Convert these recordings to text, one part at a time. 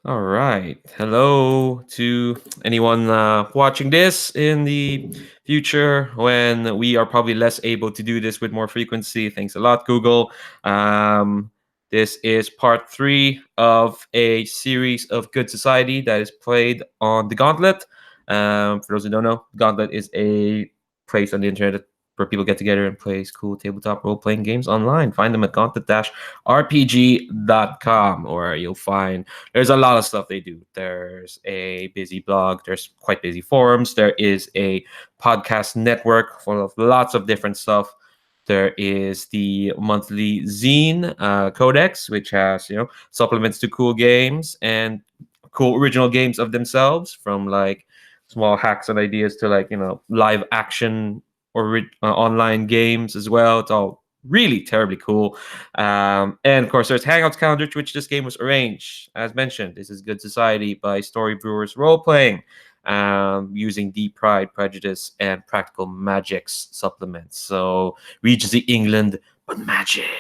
All right. Hello to anyone watching this in the future when we are probably less able to do this with more frequency. Thanks a lot, Google. This is part three of a series of Good Society that is played on the Gauntlet. For those who don't know, Gauntlet is a place on the internet where people get together and play cool tabletop role playing games online. Find them at gauntlet-rpg.com, or you'll find there's a lot of stuff they do. There's a busy blog, there's quite busy forums, there is a podcast network full of lots of different stuff. There is the monthly zine codex, which has supplements to cool games and cool original games of themselves, from like small hacks and ideas to like live action or online games as well. It's all really terribly cool. And of course, there's Hangouts calendar, to which this game was arranged. As mentioned, this is Good Society by Story Brewers Role Playing, using Deep Pride, Prejudice, and Practical Magics supplements. So Regency England, but magic.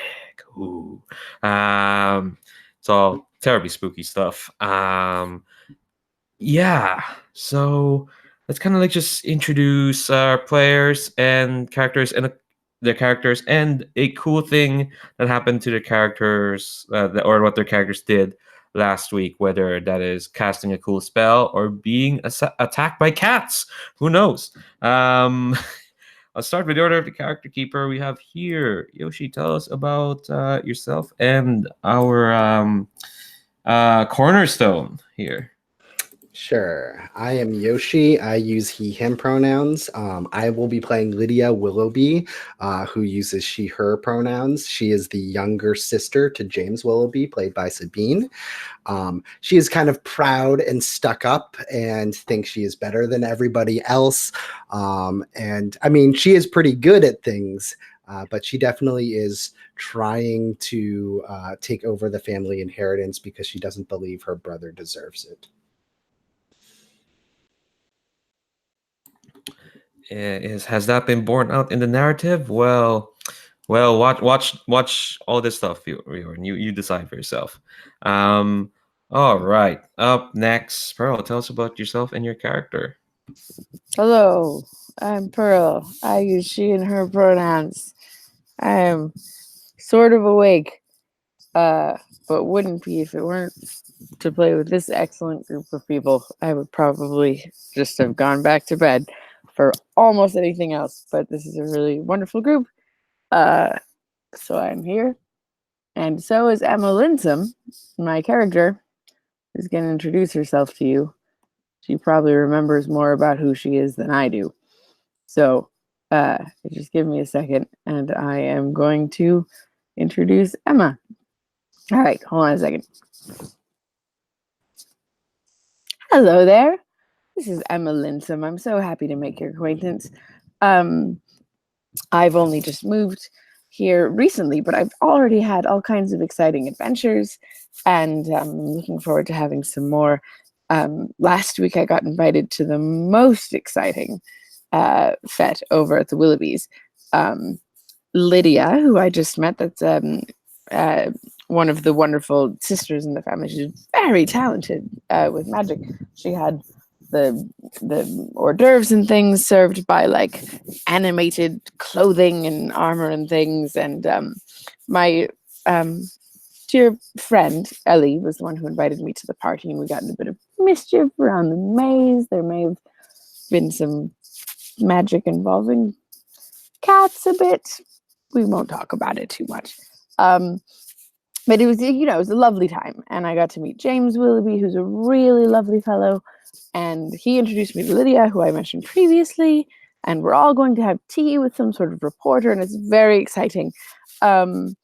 Ooh. It's all terribly spooky stuff. Yeah. So let's kind of like just introduce our players and characters and their characters and a cool thing that happened to their characters, or what their characters did last week, whether that is casting a cool spell or being attacked by cats. Who knows? I'll start with the order of the character keeper we have here. Yoshi, tell us about yourself and our cornerstone here. Sure. I am Yoshi. I use he, him pronouns. I will be playing Lydia Willoughby, who uses she, her pronouns. She is the younger sister to James Willoughby, played by Sabine. She is kind of proud and stuck up and thinks she is better than everybody else. And I mean, she is pretty good at things, but she definitely is trying to take over the family inheritance because she doesn't believe her brother deserves it. Has that been borne out in the narrative? Well, watch all this stuff, and you decide for yourself. All right. Up next, Pearl, tell us about yourself and your character. Hello, I'm Pearl. I use she and her pronouns. I am sort of awake, but wouldn't be if it weren't to play with this excellent group of people. I would probably just have gone back to bed for almost anything else, but this is a really wonderful group. So I'm here. And so is Emma Linsome, my character, who's going to introduce herself to you. She probably remembers more about who she is than I do. So just give me a second, and I am going to introduce Emma. All right, hold on a second. Hello there. This is Emma Linsome. I'm so happy to make your acquaintance. I've only just moved here recently, but I've already had all kinds of exciting adventures, and I'm looking forward to having some more. Last week, I got invited to the most exciting fete over at the Willoughbys. Lydia, who I just met, that's one of the wonderful sisters in the family. She's very talented with magic. She had the hors d'oeuvres and things served by like animated clothing and armor and things. And my dear friend Ellie was the one who invited me to the party, and we got in a bit of mischief around the maze. There may have been some magic involving cats a bit. We won't talk about it too much. But it was, it was a lovely time. And I got to meet James Willoughby, who's a really lovely fellow. And he introduced me to Lydia, who I mentioned previously. And we're all going to have tea with some sort of reporter, and it's very exciting. And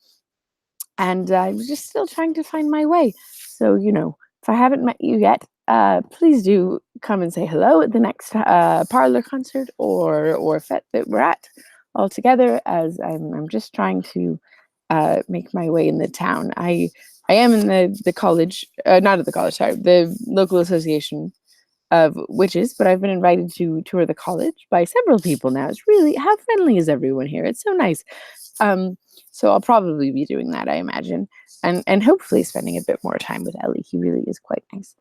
I was just still trying to find my way. So, if I haven't met you yet, please do come and say hello at the next parlor concert or fete that we're at all together, as I'm just trying to make my way in the town. I am in the college, not at the college, sorry, the local association of witches, but I've been invited to tour the college by several people now. It's really, how friendly is everyone here? It's so nice. So I'll probably be doing that, I imagine, and hopefully spending a bit more time with Ellie. He really is quite nice.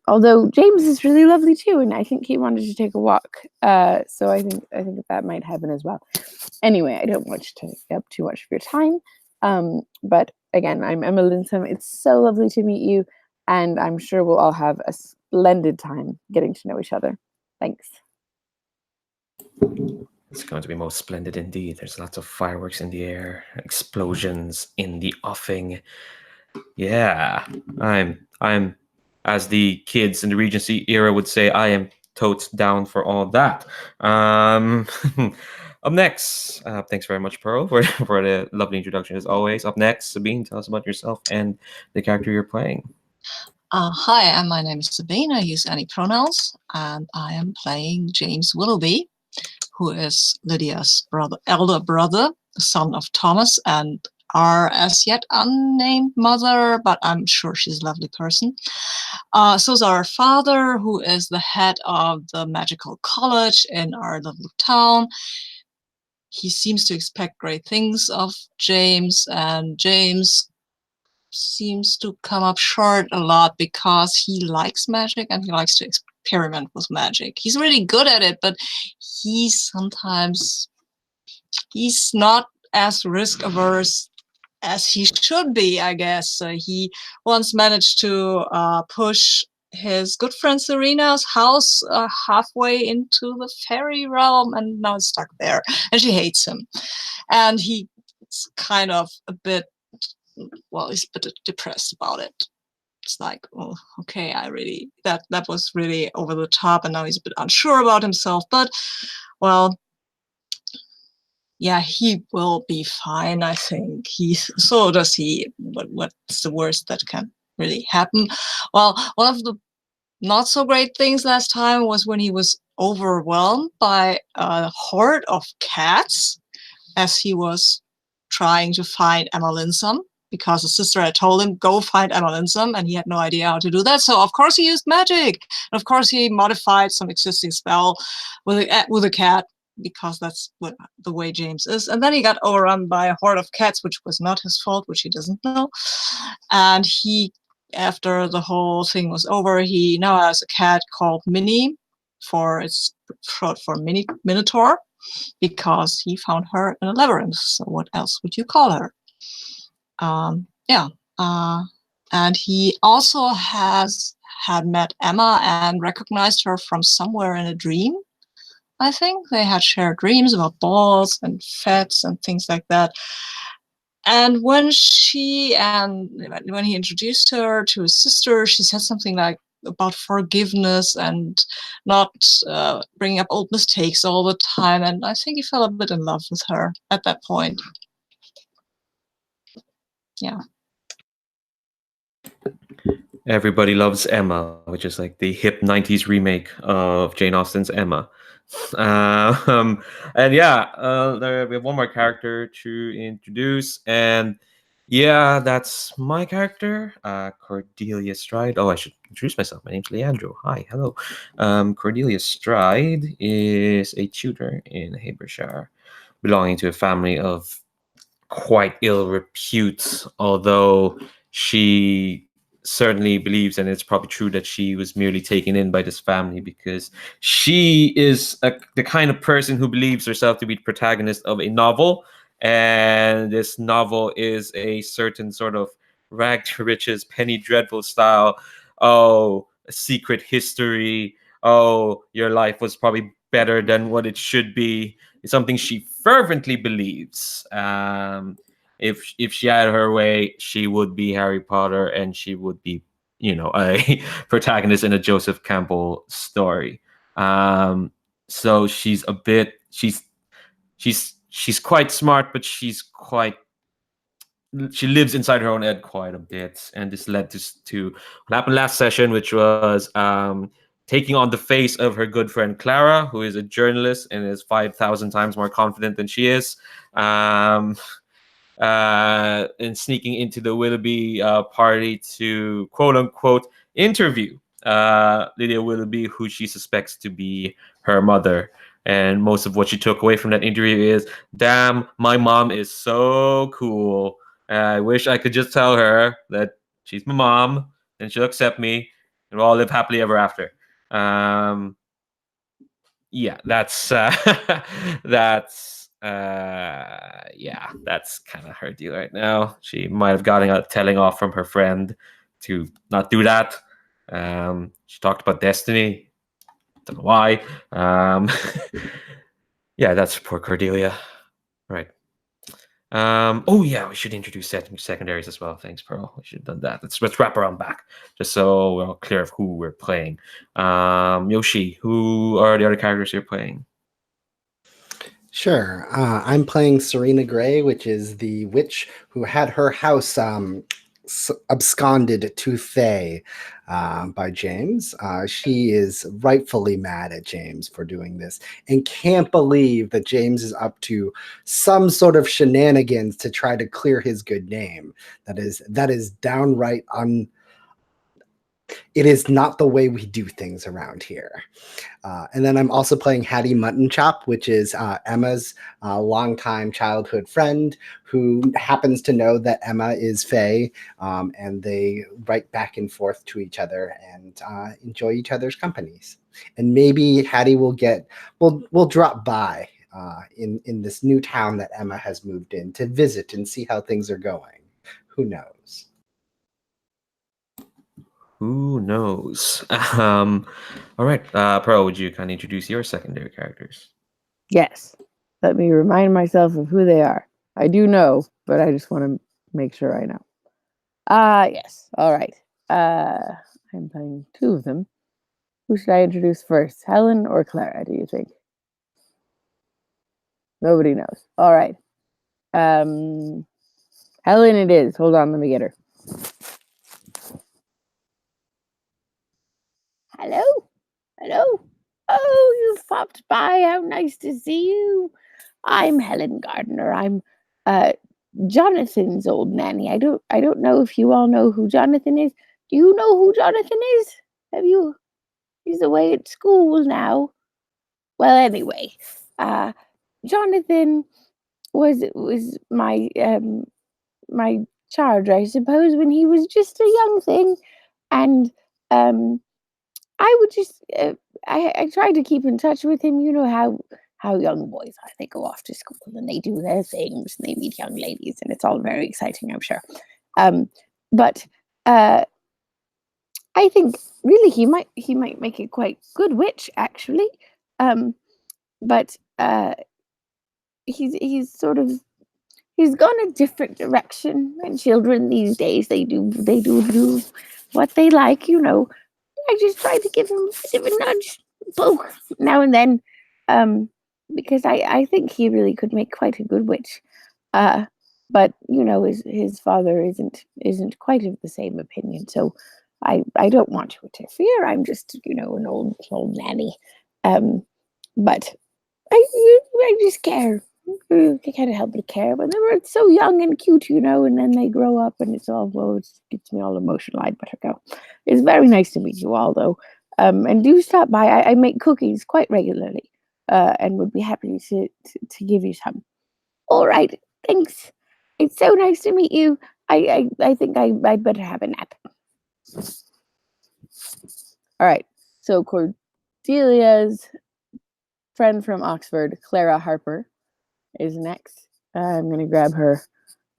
Although James is really lovely too, and I think he wanted to take a walk. So I think that might happen as well. Anyway, I don't want to take up too much of your time. But again, I'm Emma Linsom. It's so lovely to meet you, and I'm sure we'll all have a splendid time getting to know each other. Thanks. It's going to be most splendid indeed. There's lots of fireworks in the air, explosions in the offing. Yeah, I'm, as the kids in the Regency era would say, I am totes down for all that. Up next, thanks very much, Pearl, for the lovely introduction as always. Up next, Sabine, tell us about yourself and the character you're playing. Hi, my name is Sabine. I use any pronouns, and I am playing James Willoughby, who is Lydia's elder brother, the son of Thomas, and our as yet unnamed mother, but I'm sure she's a lovely person. So is our father, who is the head of the magical college in our little town. He seems to expect great things of James, and James seems to come up short a lot because he likes magic and he likes to experiment with magic. He's really good at it, but he's not as risk averse as he should be, I guess. He once managed to push his good friend Serena's house halfway into the fairy realm, and now it's stuck there, and she hates him. And he's kind of a bit, well, he's a bit depressed about it. It's like, oh, okay, that was really over the top, and now he's a bit unsure about himself. But, well, yeah, he will be fine, I think. So does he. What's the worst that can really happen? Well, one of the not so great things last time was when he was overwhelmed by a horde of cats as he was trying to find Emma Linsom, because his sister had told him, go find Emma Linsom, and he had no idea how to do that. So of course he used magic. And of course he modified some existing spell with a cat, because that's the way James is. And then he got overrun by a horde of cats, which was not his fault, which he doesn't know. And after the whole thing was over, he now has a cat called Minnie, it's short for Minotaur, because he found her in a labyrinth. So what else would you call her? And he also had met Emma and recognized her from somewhere in a dream. I think they had shared dreams about balls and fetes and things like that. And when he introduced her to his sister, she said something like about forgiveness and not bringing up old mistakes all the time. And I think he fell a bit in love with her at that point. Yeah. Everybody Loves Emma, which is like the hip 90s remake of Jane Austen's Emma. And yeah, we have one more character to introduce, and yeah, that's my character, Cordelia Stride. Oh, I should introduce myself. My name's Leandro. Hi, hello. Cordelia Stride is a tutor in Habershire, belonging to a family of quite ill repute, although she certainly believes, and it's probably true, that she was merely taken in by this family because she is the kind of person who believes herself to be the protagonist of a novel, and this novel is a certain sort of rag to riches, Penny Dreadful style. Oh, a secret history. Oh, your life was probably better than what it should be. It's something she fervently believes. If she had her way, she would be Harry Potter, and she would be, a protagonist in a Joseph Campbell story. So she's quite smart, but she lives inside her own head quite a bit, and this led to what happened last session, which was taking on the face of her good friend Clara, who is a journalist and is 5,000 times more confident than she is. And sneaking into the Willoughby party to quote-unquote interview Lydia Willoughby, who she suspects to be her mother. And most of what she took away from that interview is, damn, my mom is so cool. I wish I could just tell her that she's my mom and she'll accept me and we'll all live happily ever after. Yeah, that's that's kind of her deal right now. She might have gotten a telling off from her friend to not do that. She talked about destiny. Don't know why. Yeah, that's poor Cordelia. Right. Oh yeah, we should introduce secondaries as well. Thanks, Pearl. We should have done that. Let's wrap around back, just so we're all clear of who we're playing. Yoshi, who are the other characters you're playing? Sure. I'm playing Serena Gray, which is the witch who had her house absconded to Fae by James. She is rightfully mad at James for doing this and can't believe that James is up to some sort of shenanigans to try to clear his good name. That is downright it is not the way we do things around here. And then I'm also playing Hattie Mutton Chop, which is Emma's longtime childhood friend who happens to know that Emma is Fae, and they write back and forth to each other and enjoy each other's companies. And maybe Hattie will drop by in this new town that Emma has moved in to visit and see how things are going. Who knows? Who knows? All right, Pearl, would you kind of introduce your secondary characters? Yes. Let me remind myself of who they are. I do know, but I just want to make sure I know. Yes. All right. I'm playing two of them. Who should I introduce first, Helen or Clara, do you think? Nobody knows. All right. Helen it is. Hold on, let me get her. Hello? Hello? Oh, you've popped by. How nice to see you. I'm Helen Gardner. I'm Jonathan's old nanny. I don't know if you all know who Jonathan is. Do you know who Jonathan is? Have you? He's away at school now. Well, anyway, Jonathan was my my charge, I suppose, when he was just a young thing, and I would just I tried to keep in touch with him. You know how young boys are. They go off to school and they do their things and they meet young ladies, and it's all very exciting, I'm sure. But I think really he might make a quite good witch, actually. But he's sort of he's gone a different direction. And children these days, they do what they like, you know. I just try to give him a bit of a nudge, poke now and then, because I think he really could make quite a good witch. But you know, his father isn't quite of the same opinion, so I don't want to interfere. I'm just, you know, an old nanny, but I just care. I can't help but care when they were so young and cute, you know, and then they grow up and it's all, well, it gets me all emotional. I'd better go. It's very nice to meet you all, though. And do stop by. I make cookies quite regularly, and would be happy to give you some. All right, thanks. It's so nice to meet you. I think I'd better have a nap. All right, so Cordelia's friend from Oxford, Clara Harper, is next. I'm going to grab her,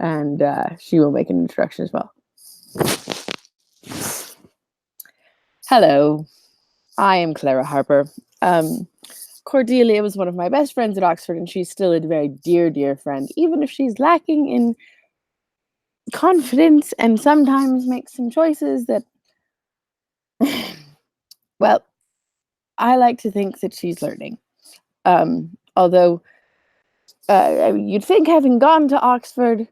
and she will make an introduction as well. Hello, I am Clara Harper. Cordelia was one of my best friends at Oxford, and she's still a very dear, dear friend, even if she's lacking in confidence and sometimes makes some choices that, well, I like to think that she's learning. Although you'd think, having gone to Oxford,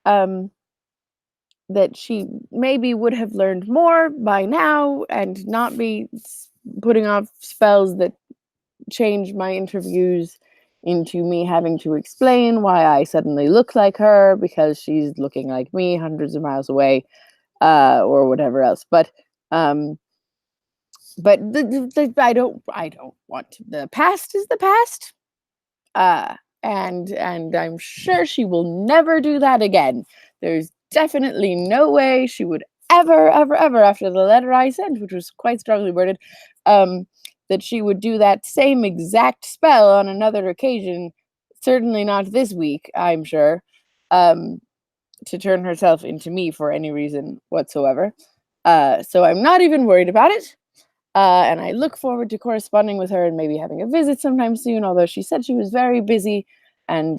that she maybe would have learned more by now and not be putting off spells that change my interviews into me having to explain why I suddenly look like her because she's looking like me hundreds of miles away, or whatever else. But but I don't want to. The past is the past. And I'm sure she will never do that again. There's definitely no way she would ever, after the letter I sent, which was quite strongly worded, that she would do that same exact spell on another occasion. Certainly not this week, I'm sure, to turn herself into me for any reason whatsoever. So I'm not even worried about it. And I look forward to corresponding with her and maybe having a visit sometime soon, although she said she was very busy and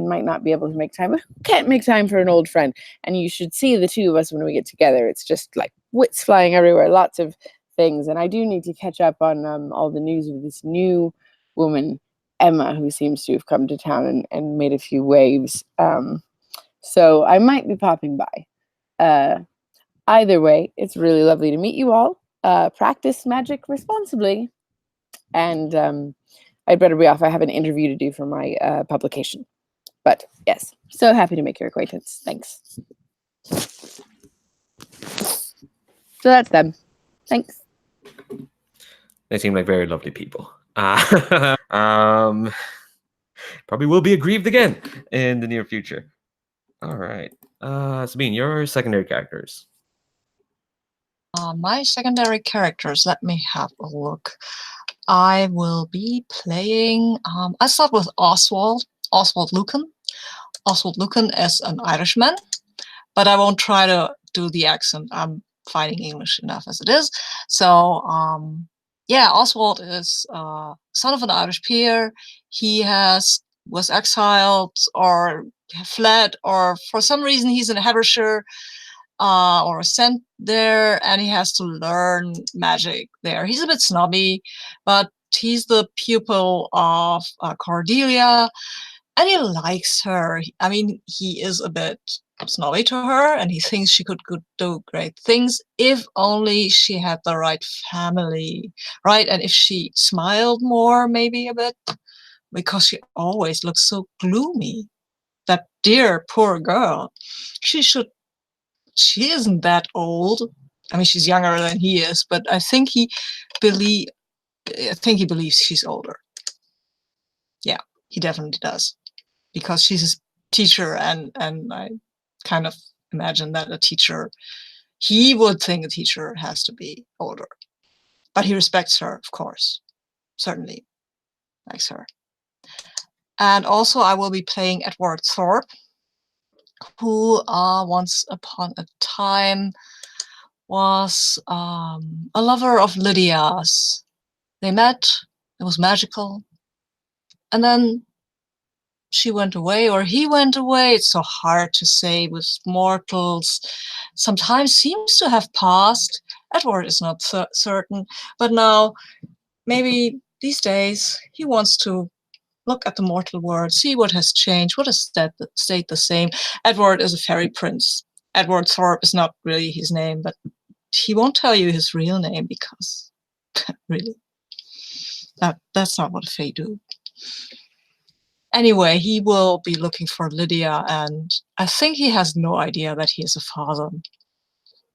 might not be able to make time. Can't make time for an old friend. And you should see the two of us when we get together. It's just like wits flying everywhere, lots of things. And I do need to catch up on all the news of this new woman, Emma, who seems to have come to town and made a few waves. So I might be popping by. Either way, it's really lovely to meet you all. Practice magic responsibly. And I'd better be off. I have an interview to do for my publication. But yes, so happy to make your acquaintance. Thanks. So that's them. Thanks. They seem like very lovely people. Probably will be aggrieved again in the near future. All right. Sabine, your secondary characters. My secondary characters, let me have a look. I will be playing, I start with Oswald Lucan. Oswald Lucan is an Irishman, but I won't try to do the accent. I'm finding English enough as it is. So, yeah, Oswald is son of an Irish peer. He was exiled or fled, or for some reason he's in Herefordshire, or sent there, and he has to learn magic there. He's a bit snobby, but he's the pupil of Cordelia, and he likes her. I mean, he is a bit snobby to her, and he thinks she could do great things if only she had the right family, right? And if she smiled more, maybe a bit, because she always looks so gloomy. That dear poor girl. She isn't that old. I mean, she's younger than he is, but I think he believes she's older. Yeah, he definitely does, because she's a teacher, and I kind of imagine that he would think a teacher has to be older, but he respects her, of course, certainly likes her. And also, I will be playing Edward Thorpe, who once upon a time was a lover of Lydia's. They met, it was magical, and then she went away, or he went away. It's so hard to say with mortals. Sometimes seems to have passed. Edward is not certain, but now maybe these days he wants to look at the mortal world, see what has changed, what has stayed the same. Edward is a fairy prince. Edward Thorpe is not really his name, but he won't tell you his real name, because really, that's not what Fae do. Anyway, he will be looking for Lydia, and I think he has no idea that he is a father.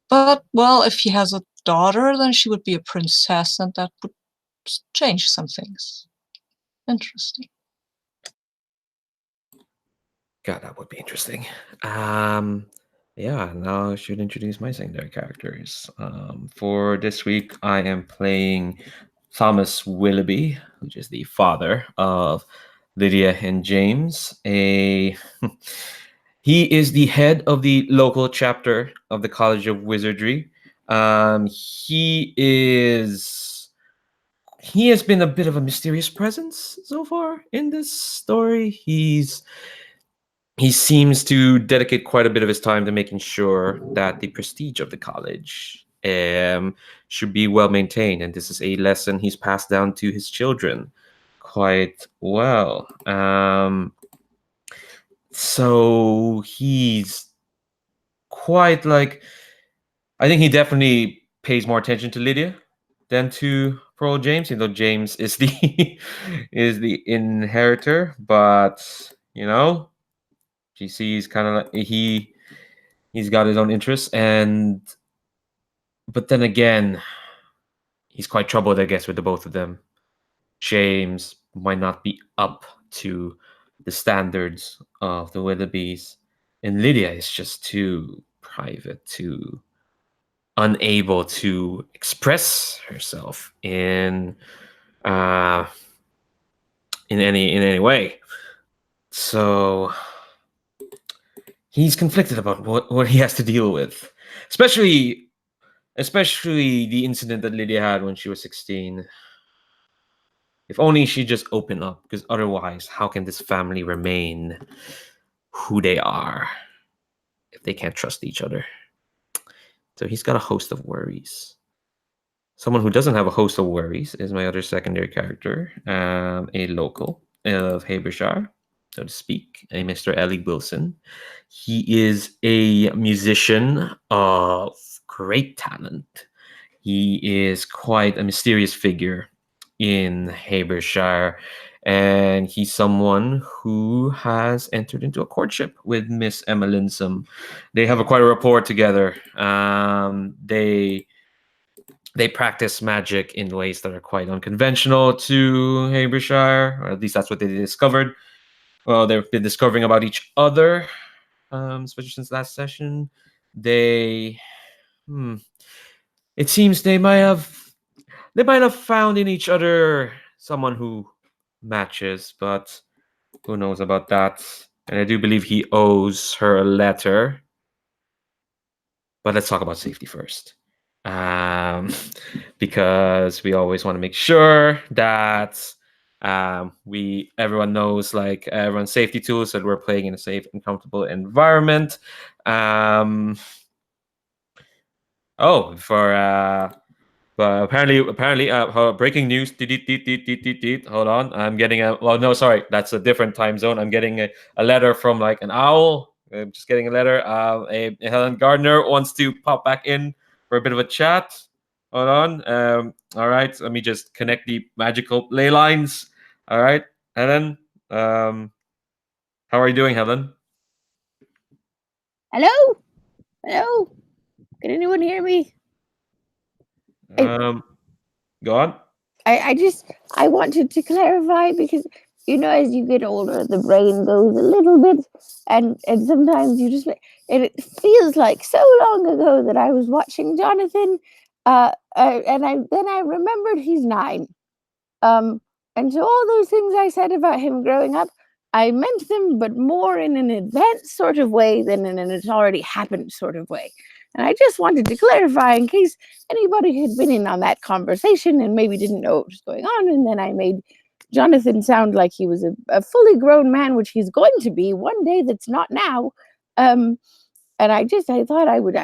But, well, if he has a daughter, then she would be a princess, and that would change some things. Interesting. God, that would be interesting. Yeah, now I should introduce my secondary characters. For this week, I am playing Thomas Willoughby, which is the father of Lydia and James. He is the head of the local chapter of the College of Wizardry. He has been a bit of a mysterious presence so far in this story. He seems to dedicate quite a bit of his time to making sure that the prestige of the college should be well maintained, and this is a lesson he's passed down to his children quite well. So he's quite like, I think he definitely pays more attention to Lydia than to Pearl James, even though James is the is the inheritor, but you know, GC's kind of like he's got his own interests, but then again, he's quite troubled, I guess, with the both of them. James might not be up to the standards of the Willoughbys, and Lydia is just too private, too unable to express herself uh, in any way. So he's conflicted about what he has to deal with, especially the incident that Lydia had when she was 16. If only she just opened up, because otherwise, how can this family remain who they are if they can't trust each other? So he's got a host of worries. Someone who doesn't have a host of worries is my other secondary character, a local of Habershire, so to speak, a Mr. Ellie Wilson. He is a musician of great talent. He is quite a mysterious figure in Habershire, and he's someone who has entered into a courtship with Miss Emma Linsome. They have quite a rapport together. They practice magic in ways that are quite unconventional to Habershire, or at least that's what they discovered. Well, they've been discovering about each other, especially since last session. It seems they might have found in each other someone who matches, but who knows about that? And I do believe he owes her a letter. But let's talk about safety first. Because we always want to make sure that everyone knows, like, everyone's safety tools, that we're playing in a safe and comfortable environment. But apparently, breaking news. Hold on, I'm getting a. Well, no, sorry, that's a different time zone. I'm getting a letter from like an owl. I'm just getting a letter. A Helen Gardner wants to pop back in for a bit of a chat. Hold on. All right, let me just connect the magical ley lines. All right, Helen. How are you doing, Helen? Hello? Hello? Can anyone hear me? Go on. I wanted to clarify because, as you get older, the brain goes a little bit, and sometimes you just, and it feels like so long ago that I was watching Jonathan, and then I remembered he's 9. And so all those things I said about him growing up, I meant them, but more in an advanced sort of way than in an it's already happened sort of way. And I just wanted to clarify in case anybody had been in on that conversation and maybe didn't know what was going on. And then I made Jonathan sound like he was a fully grown man, which he's going to be one day that's not now. And I thought I would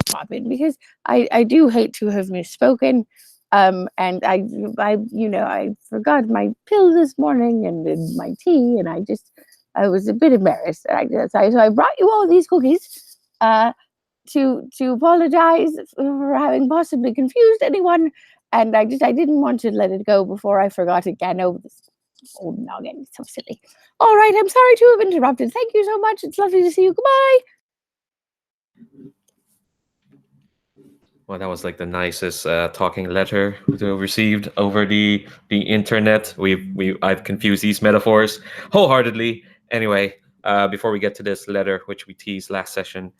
pop in because I do hate to have misspoken. And I forgot my pill this morning and my tea, and I was a bit embarrassed. So I brought you all these cookies to apologize for having possibly confused anyone, and I didn't want to let it go before I forgot again. Oh, this old noggin, so silly. All right, I'm sorry to have interrupted. Thank you so much. It's lovely to see you. Goodbye. Well, that was like the nicest talking letter we've received over the internet. I've confused these metaphors wholeheartedly. Anyway, before we get to this letter, which we teased last session,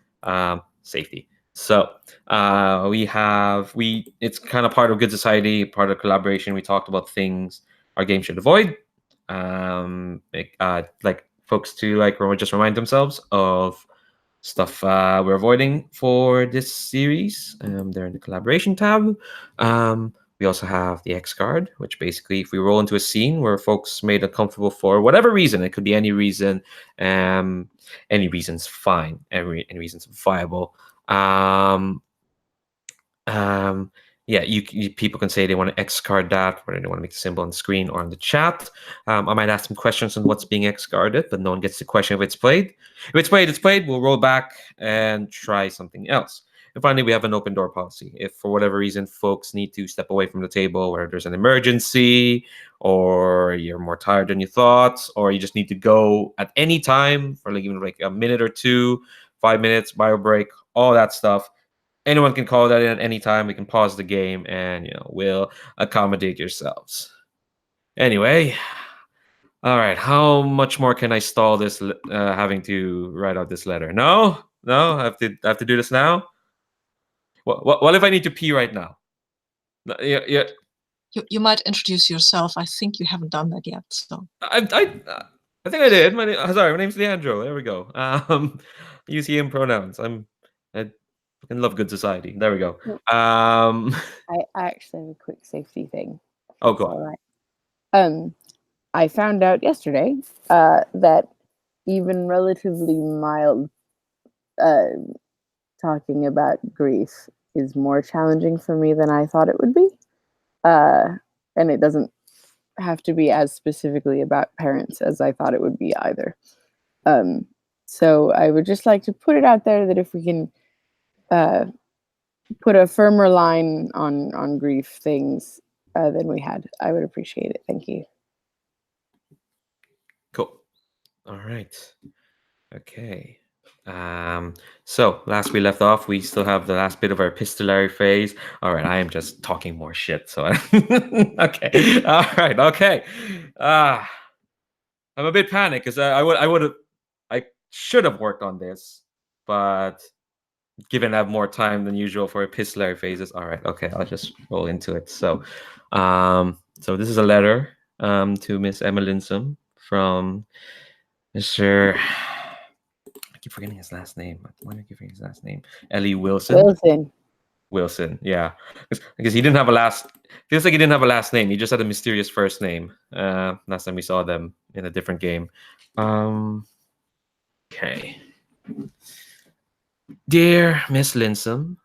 safety. So it's kind of part of good society, part of collaboration. We talked about things our game should avoid, like folks to just remind themselves of stuff we're avoiding for this series. They're in the collaboration tab. We also have the X card, which basically, if we roll into a scene where folks made uncomfortable for whatever reason, it could be any reason. Any reason's fine. Any reason's viable. People can say they want to X card that, whether they want to make the symbol on the screen or on the chat. I might ask some questions on what's being X carded, but no one gets to question if it's played. If it's played, it's played. We'll roll back and try something else. And finally, we have an open door policy. If for whatever reason folks need to step away from the table, whether there's an emergency, or you're more tired than you thought, or you just need to go at any time for even like a minute or two, 5 minutes, bio break, all that stuff, anyone can call that in at any time. We can pause the game, and we'll accommodate yourselves. Anyway, all right. How much more can I stall this? Having to write out this letter? No. I have to do this now. What if I need to pee right now? Yeah. You might introduce yourself. I think you haven't done that yet. So I think I did. My name's Leandro. There we go. Use he him pronouns. I fucking love good society. There we go. I actually have a quick safety thing. Oh, go on. All right. I found out yesterday that even relatively mild talking about grief is more challenging for me than I thought it would be. And it doesn't have to be as specifically about parents as I thought it would be either. So I would just like to put it out there that if we can put a firmer line on grief things than we had, I would appreciate it. Thank you. Cool. All right. Okay. So last we left off, we still have the last bit of our epistolary phase. All right, I am just talking more shit. So okay. All right. Okay. I'm a bit panicked because I should have worked on this, but given I have more time than usual for epistolary phases. All right. Okay. I'll just roll into it. So this is a letter to Miss Emma Linsome from Mr. I keep forgetting his last name. Why am I forgetting his last name? Ellie Wilson. Wilson, yeah. Because he didn't have a last. Feels like he didn't have a last name. He just had a mysterious first name. Last time we saw them in a different game. Okay. Dear Miss Linsome,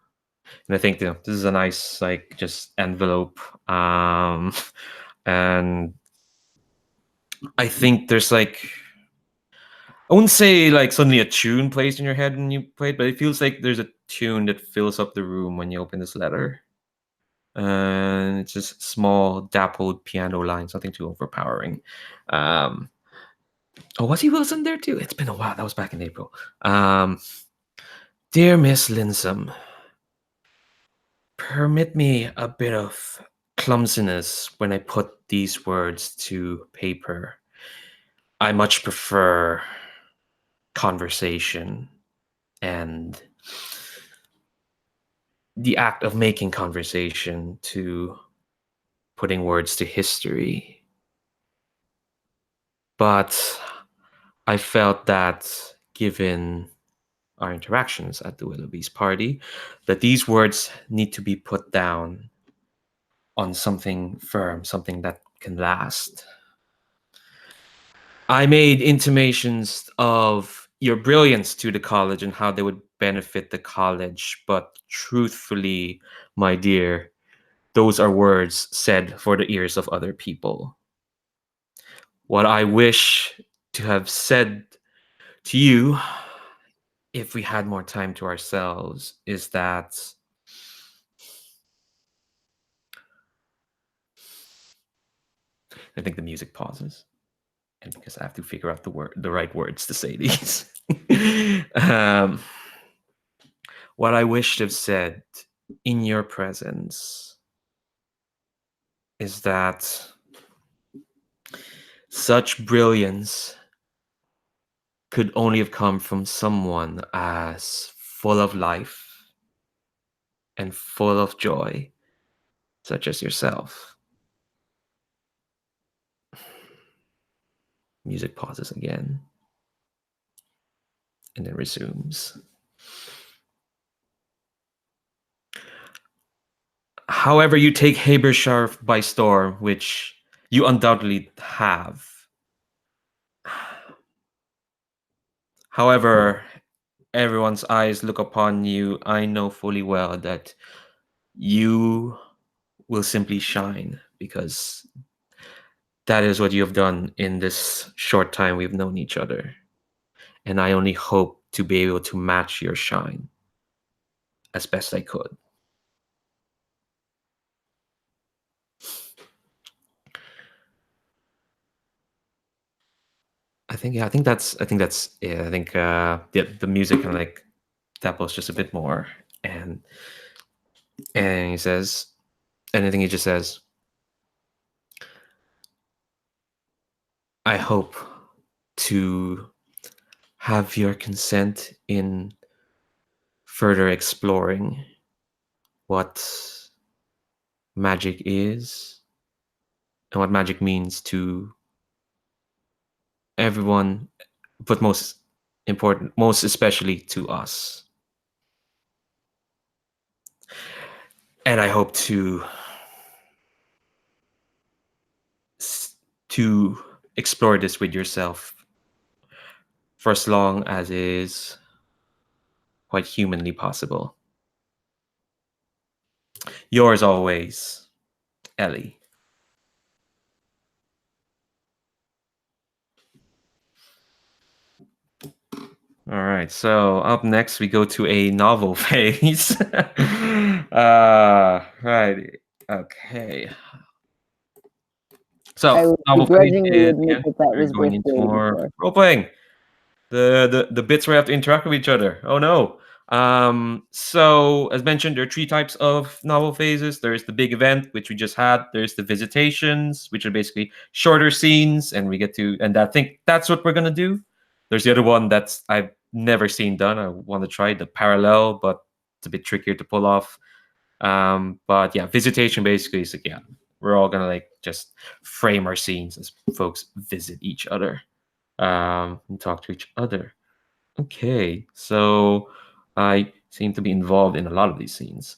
and I think this is a nice just envelope. And I think there's I wouldn't say suddenly a tune plays in your head when you play it, but it feels like there's a tune that fills up the room when you open this letter. And it's just small, dappled piano lines, nothing too overpowering. Oh, was he Wilson there too? It's been a while. That was back in April. Dear Miss Linsome, permit me a bit of clumsiness when I put these words to paper. I much prefer conversation and the act of making conversation to putting words to history. But I felt that given our interactions at the Willoughby's party, that these words need to be put down on something firm, something that can last. I made intimations of your brilliance to the college and how they would benefit the college, but truthfully, my dear, those are words said for the ears of other people. What I wish to have said to you, if we had more time to ourselves, is that I think the music pauses, and because I have to figure out the right words to say these. What I wish to have said in your presence is that such brilliance could only have come from someone as full of life and full of joy, such as yourself. Music pauses again and then resumes. However, you take Habershire by storm, which you undoubtedly have. However, everyone's eyes look upon you. I know fully well that you will simply shine because that is what you have done in this short time we've known each other. And I only hope to be able to match your shine as best I could. I think that's it. I think the music kind of that was just a bit more. and he says, and I think he just says, I hope to have your consent in further exploring what magic is and what magic means to everyone, but most especially to us. And I hope to explore this with yourself for as long as is quite humanly possible. Yours always, Ellie. All right, so up next we go to a novel phase. Right, okay. I So would novel phase begrudgingly is, admit yeah, that we're was going worth into waiting more for. role playing. The bits where we have to interact with each other. Oh no. So as mentioned, there are 3 types of novel phases. There's the big event, which we just had. There's the visitations, which are basically shorter scenes, and I think that's what we're gonna do. There's the other one that's I've never seen done. I want to try the parallel, but it's a bit trickier to pull off. But yeah, visitation basically is like, yeah, we're all gonna like just frame our scenes as folks visit each other, and talk to each other. Okay, so I seem to be involved in a lot of these scenes.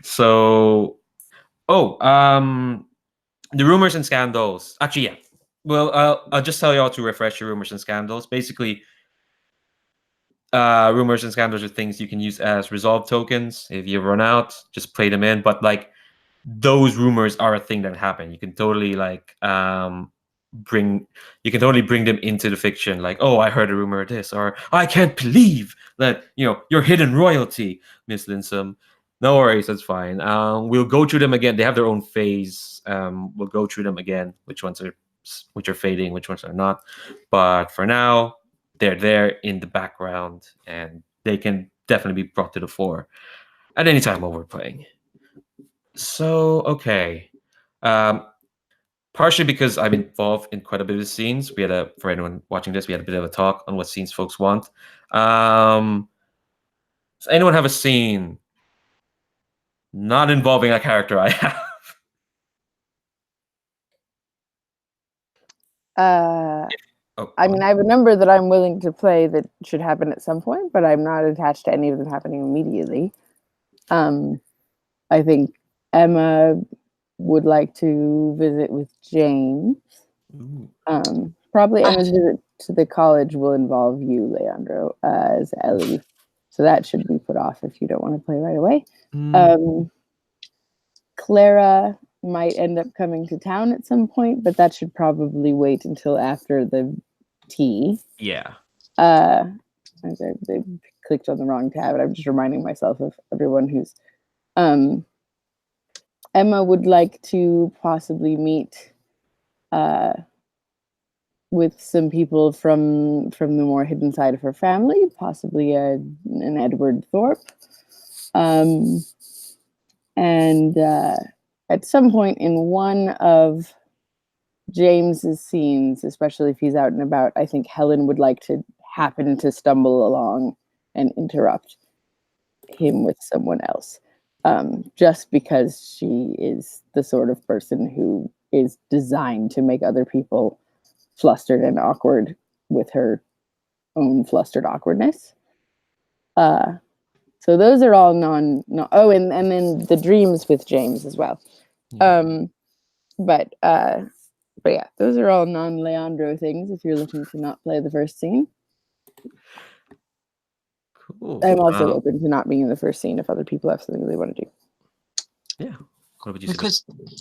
So, the rumors and scandals. Actually, yeah. Well, I'll just tell y'all to refresh your rumors and scandals. Basically, rumors and scandals are things you can use as resolve tokens. If you run out, just play them in. But like, those rumors are a thing that happen. You can totally like bring them into the fiction. Like, oh, I heard a rumor of this, or I can't believe that your hidden royalty, Miss Linsome. No worries, that's fine. We'll go through them again. They have their own phase. We'll go through them again. Which are fading, which ones are not. But for now, they're there in the background, and they can definitely be brought to the fore at any time while we're playing. So, okay. Partially because I'm involved in quite a bit of scenes. For anyone watching this, we had a bit of a talk on what scenes folks want. Does anyone have a scene not involving a character I have? I mean, I have a number that I'm willing to play that should happen at some point, but I'm not attached to any of them happening immediately. I think Emma would like to visit with James. Probably Emma's visit to the college will involve you, Leandro, as Ellie. So that should be put off if you don't want to play right away. Clara might end up coming to town at some point, but that should probably wait until after the tea. Yeah. They clicked on the wrong tab, and I'm just reminding myself of everyone who's Emma would like to possibly meet with some people from the more hidden side of her family, possibly an Edward Thorpe. And at some point in one of James's scenes, especially if he's out and about, I think Helen would like to happen to stumble along and interrupt him with someone else. Just because she is the sort of person who is designed to make other people flustered and awkward with her own flustered awkwardness. So those are all and then the dreams with James as well. Yeah. But yeah, those are all non-Leandro things if you're looking to not play the first scene. Cool. I'm also open to not being in the first scene if other people have something they want to do. Yeah.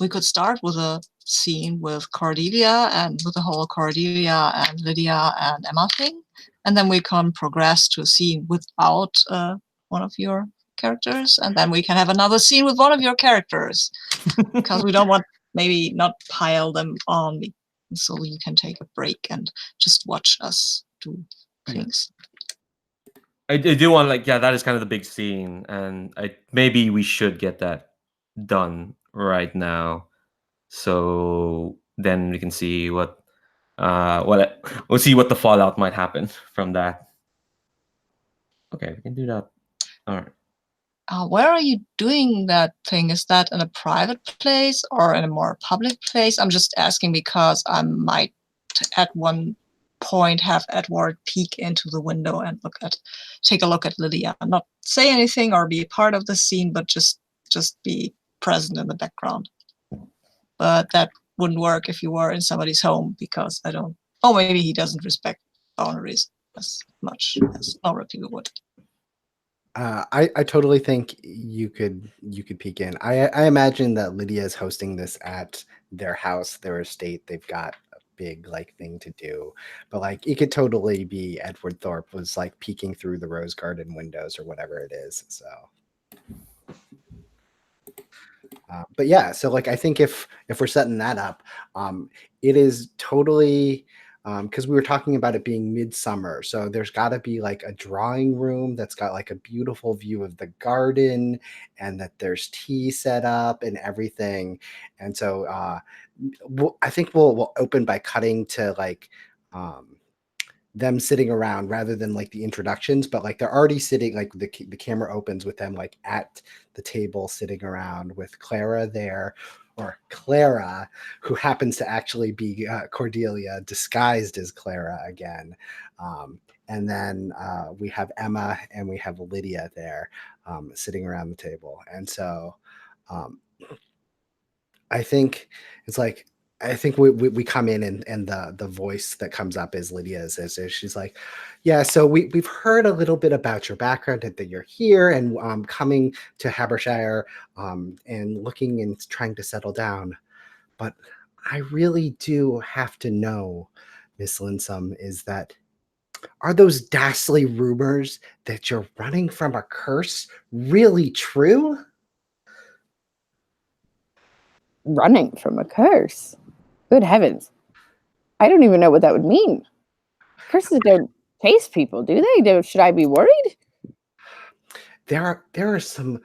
We could start with a scene with Cordelia and with the whole Cordelia and Lydia and Emma thing, and then we can progress to a scene without one of your characters, and then we can have another scene with one of your characters, because we don't want maybe not pile them on, so you can take a break and just watch us do things. I do want, like, yeah, that is kind of the big scene, and maybe we should get that done right now, so then we can see we'll see what the fallout might happen from that. Okay, we can do that. All right. Where are you doing that thing? Is that in a private place or in a more public place? I'm just asking because I might at one point have Edward peek into the window and take a look at Lydia. Not say anything or be a part of the scene, but just be present in the background. But that wouldn't work if you were in somebody's home, because I don't. Oh, maybe he doesn't respect boundaries as much as normal people would. I totally think you could peek in. I imagine that Lydia is hosting this at their house, their estate. They've got a big like thing to do, but like it could totally be Edward Thorpe was like peeking through the rose garden windows or whatever it is. So, but yeah, so like I think if we're setting that up, it is totally. Because we were talking about it being midsummer, so there's got to be like a drawing room that's got like a beautiful view of the garden, and that there's tea set up and everything. And so I think we'll open by cutting to like them sitting around rather than like the introductions, but like they're already sitting, like the camera opens with them like at the table sitting around with Clara there, or Clara, who happens to actually be Cordelia disguised as Clara again. And then we have Emma and we have Lydia there sitting around the table. And so I think it's like, I think we come in and the voice that comes up is Lydia's. As she's like, yeah, so we've heard a little bit about your background, that you're here and coming to Habershire and looking and trying to settle down. But I really do have to know, Miss Linsome, is that, are those ghastly rumors that you're running from a curse really true? Running from a curse? Good heavens. I don't even know what that would mean. Curses don't chase people, do they? Should I be worried? There are some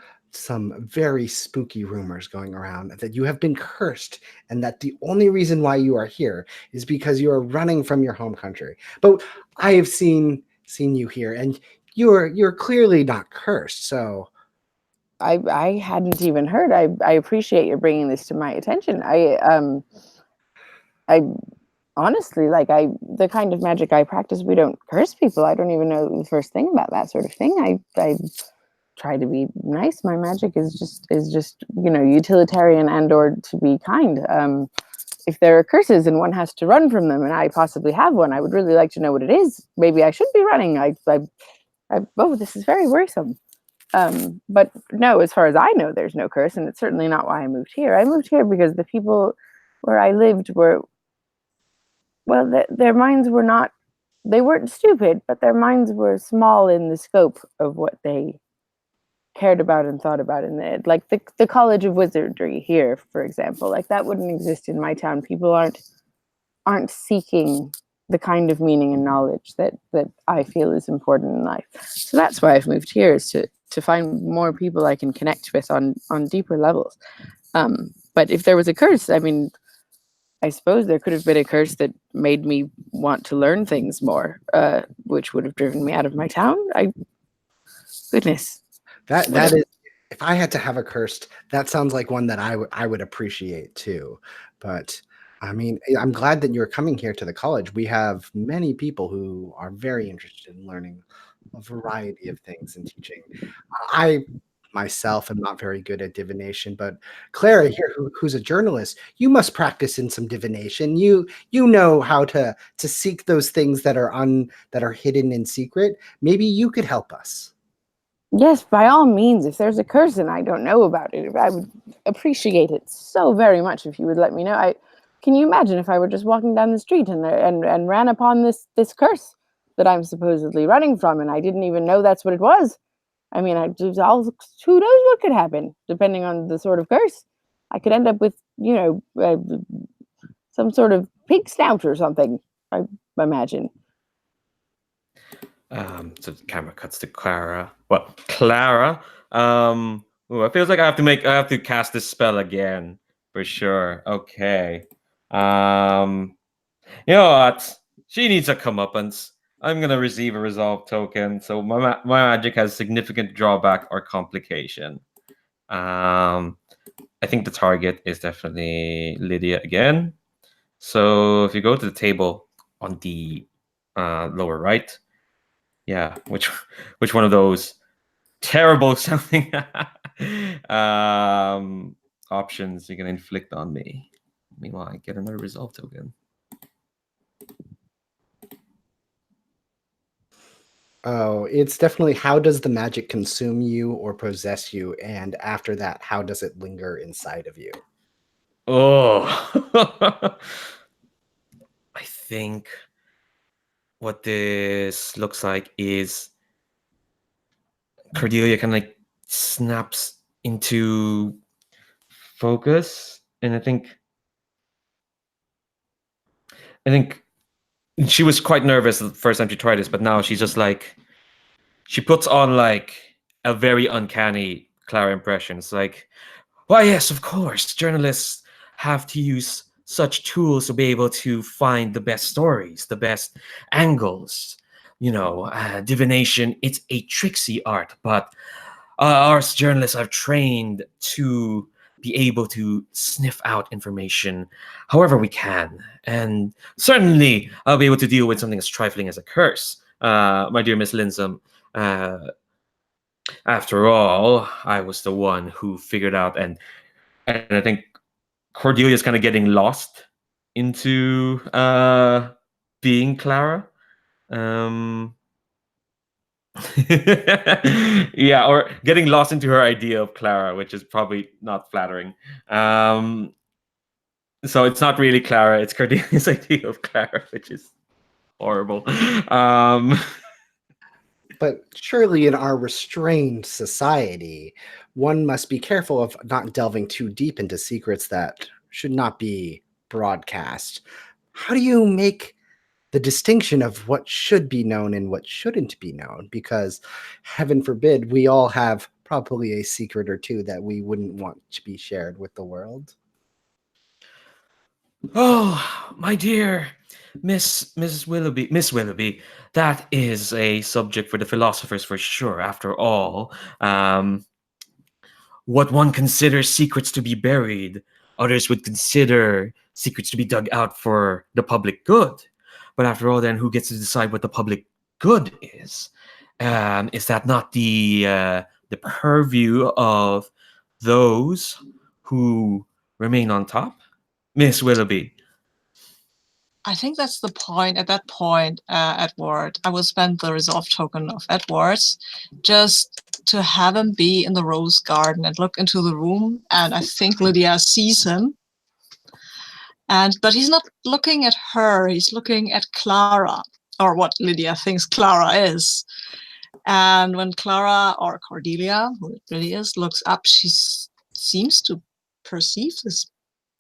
very spooky rumors going around that you have been cursed, and that the only reason why you are here is because you are running from your home country. But I have seen you here, and you're clearly not cursed. So I hadn't even heard. I appreciate your bringing this to my attention. I honestly, like, the kind of magic I practice, we don't curse people. I don't even know the first thing about that sort of thing. I try to be nice. My magic is just utilitarian and or to be kind. If there are curses and one has to run from them, and I possibly have one, I would really like to know what it is. Maybe I should be running. Oh, this is very worrisome. But no, as far as I know, there's no curse, and it's certainly not why I moved here. I moved here because the people where I lived were, well, their minds were not, they weren't stupid, but their minds were small in the scope of what they cared about and thought about. Like the College of Wizardry here, for example, like that wouldn't exist in my town. People aren't seeking the kind of meaning and knowledge that I feel is important in life. So that's why I've moved here, is to find more people I can connect with on deeper levels. But if there was a curse, I mean, I suppose there could have been a curse that made me want to learn things more, which would have driven me out of my town. Goodness. That is, if I had to have a cursed, that sounds like one that I would appreciate too. But I mean, I'm glad that you're coming here to the college. We have many people who are very interested in learning a variety of things and teaching. I myself am not very good at divination, but Clara here, who's a journalist, you must practice in some divination. You know how to seek those things that are hidden in secret. Maybe you could help us. Yes, by all means. If there's a curse and I don't know about it, I would appreciate it so very much if you would let me know. Can you imagine if I were just walking down the street and ran upon this curse that I'm supposedly running from, and I didn't even know that's what it was? I mean, who knows what could happen depending on the sort of curse. I could end up with, some sort of pig snout or something, I imagine. So the camera cuts to Clara. Well, Clara. It feels like I have to cast this spell again for sure. Okay. You know what? She needs a comeuppance. I'm gonna receive a resolve token, so my magic has significant drawback or complication. I think the target is definitely Lydia again. So if you go to the table on the lower right, yeah, which one of those terrible sounding options you can inflict on me? Meanwhile, I get another resolve token. Oh, it's definitely how does the magic consume you or possess you? And after that, how does it linger inside of you? Oh, I think what this looks like is Cordelia kind of like snaps into focus, and I think she was quite nervous the first time she tried this, but now she's just like she puts on like a very uncanny Clara impression. It's like, why, yes, of course, journalists have to use such tools to be able to find the best stories, the best angles. Divination, it's a tricksy art, but us journalists are trained to be able to sniff out information however we can. And certainly, I'll be able to deal with something as trifling as a curse. My dear Miss Linsome, after all, I was the one who figured out, and I think Cordelia's kind of getting lost into being Clara. Um, yeah, or getting lost into her idea of Clara, which is probably not flattering. So it's not really Clara; it's Cordelia's idea of Clara, which is horrible. But surely in our restrained society, one must be careful of not delving too deep into secrets that should not be broadcast. How do you make the distinction of what should be known and what shouldn't be known? Because heaven forbid, we all have probably a secret or two that we wouldn't want to be shared with the world. Oh, my dear Miss Willoughby, that is a subject for the philosophers for sure. After all, what one considers secrets to be buried, others would consider secrets to be dug out for the public good. But after all, then who gets to decide what the public good is? Is that not the purview of those who remain on top, Miss Willoughby? I think that's the point. At that point, Edward, I will spend the resolve token of Edward's just to have him be in the rose garden and look into the room. And I think Lydia sees him. But he's not looking at her. He's looking at Clara, or what Lydia thinks Clara is. And when Clara, or Cordelia, who it really is, looks up, she seems to perceive this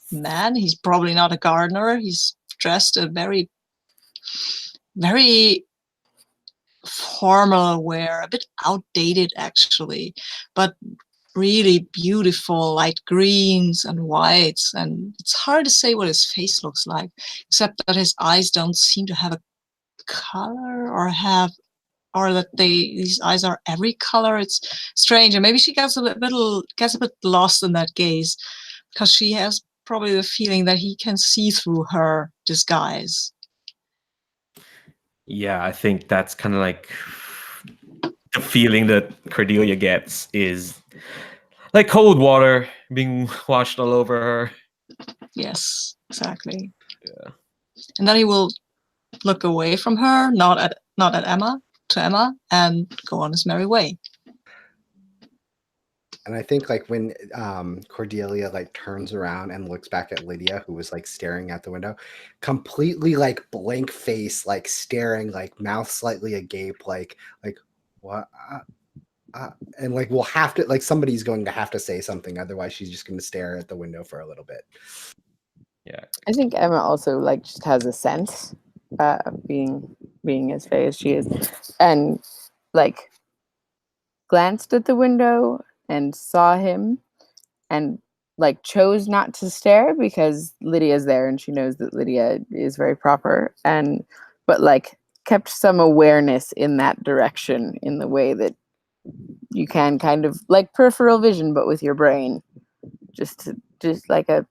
man. He's probably not a gardener. He's dressed a very, very formal wear, a bit outdated actually, but really beautiful light greens and whites. And it's hard to say what his face looks like, except that his eyes don't seem to have a color or that these eyes are every color. It's strange, and maybe she gets a bit lost in that gaze because she has probably the feeling that he can see through her disguise. Yeah, I think that's kind of like the feeling that Cordelia gets is like cold water being washed all over her. Yes, exactly. Yeah. And then he will look away from her, not at Emma, to Emma, and go on his merry way. And I think like when Cordelia like turns around and looks back at Lydia, who was like staring out the window, completely like blank face, like staring, like mouth slightly agape, like what? And like we'll have to like somebody's going to have to say something, otherwise she's just going to stare at the window for a little bit. Yeah. I think Emma also like just has a sense of being being as fey as she is, and like glanced at the window and saw him, and like chose not to stare because Lydia's there and she knows that Lydia is very proper, and but like kept some awareness in that direction in the way that you can kind of like peripheral vision but with your brain, just like a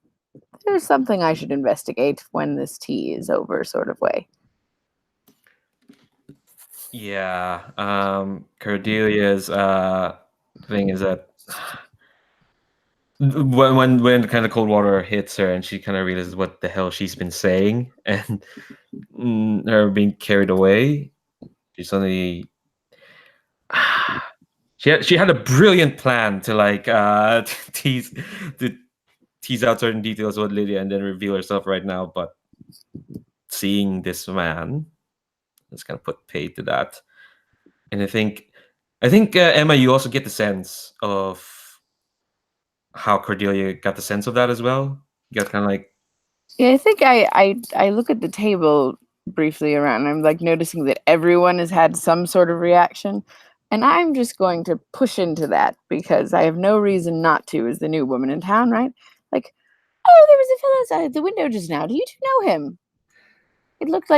there's something I should investigate when this tea is over sort of way. Yeah. Cordelia's thing is that when kind of cold water hits her and she kind of realizes what the hell she's been saying and her being carried away, she suddenly she had a brilliant plan to like tease to tease out certain details with Lydia and then reveal herself right now, but seeing this man, let's kind of put paid to that. And I think Emma, you also get the sense of how Cordelia got the sense of that as well. You got kind of like, Yeah, I think I look at the table briefly around and I'm like noticing that everyone has had some sort of reaction, and I'm just going to push into that because I have no reason not to as the new woman in town, right? Like, oh, there was a fellow outside the window just now. Do you two know him? It looked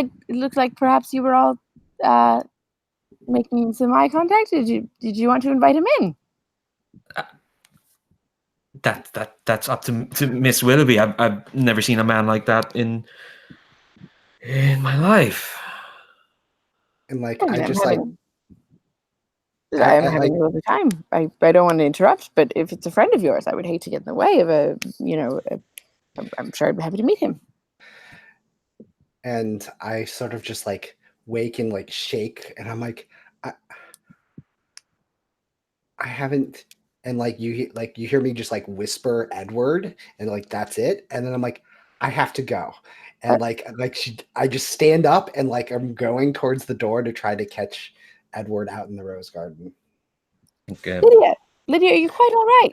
like perhaps you were all making some eye contact. Did you want to invite him in? that's up to Miss Willoughby. I've never seen a man like that in my life. And like Oh, I I'm just like having I'm having a lovely time. I don't want to interrupt, but if it's a friend of yours, I would hate to get in the way of I'm sure I'd be happy to meet him. and I sort of just like wake and like shake, and I'm like, I haven't, and like you hear me just like whisper Edward, and like that's it, and then I'm like, I have to go, and I just stand up and like I'm going towards the door to try to catch Edward out in the rose garden. Okay. Lydia, are you quite all right?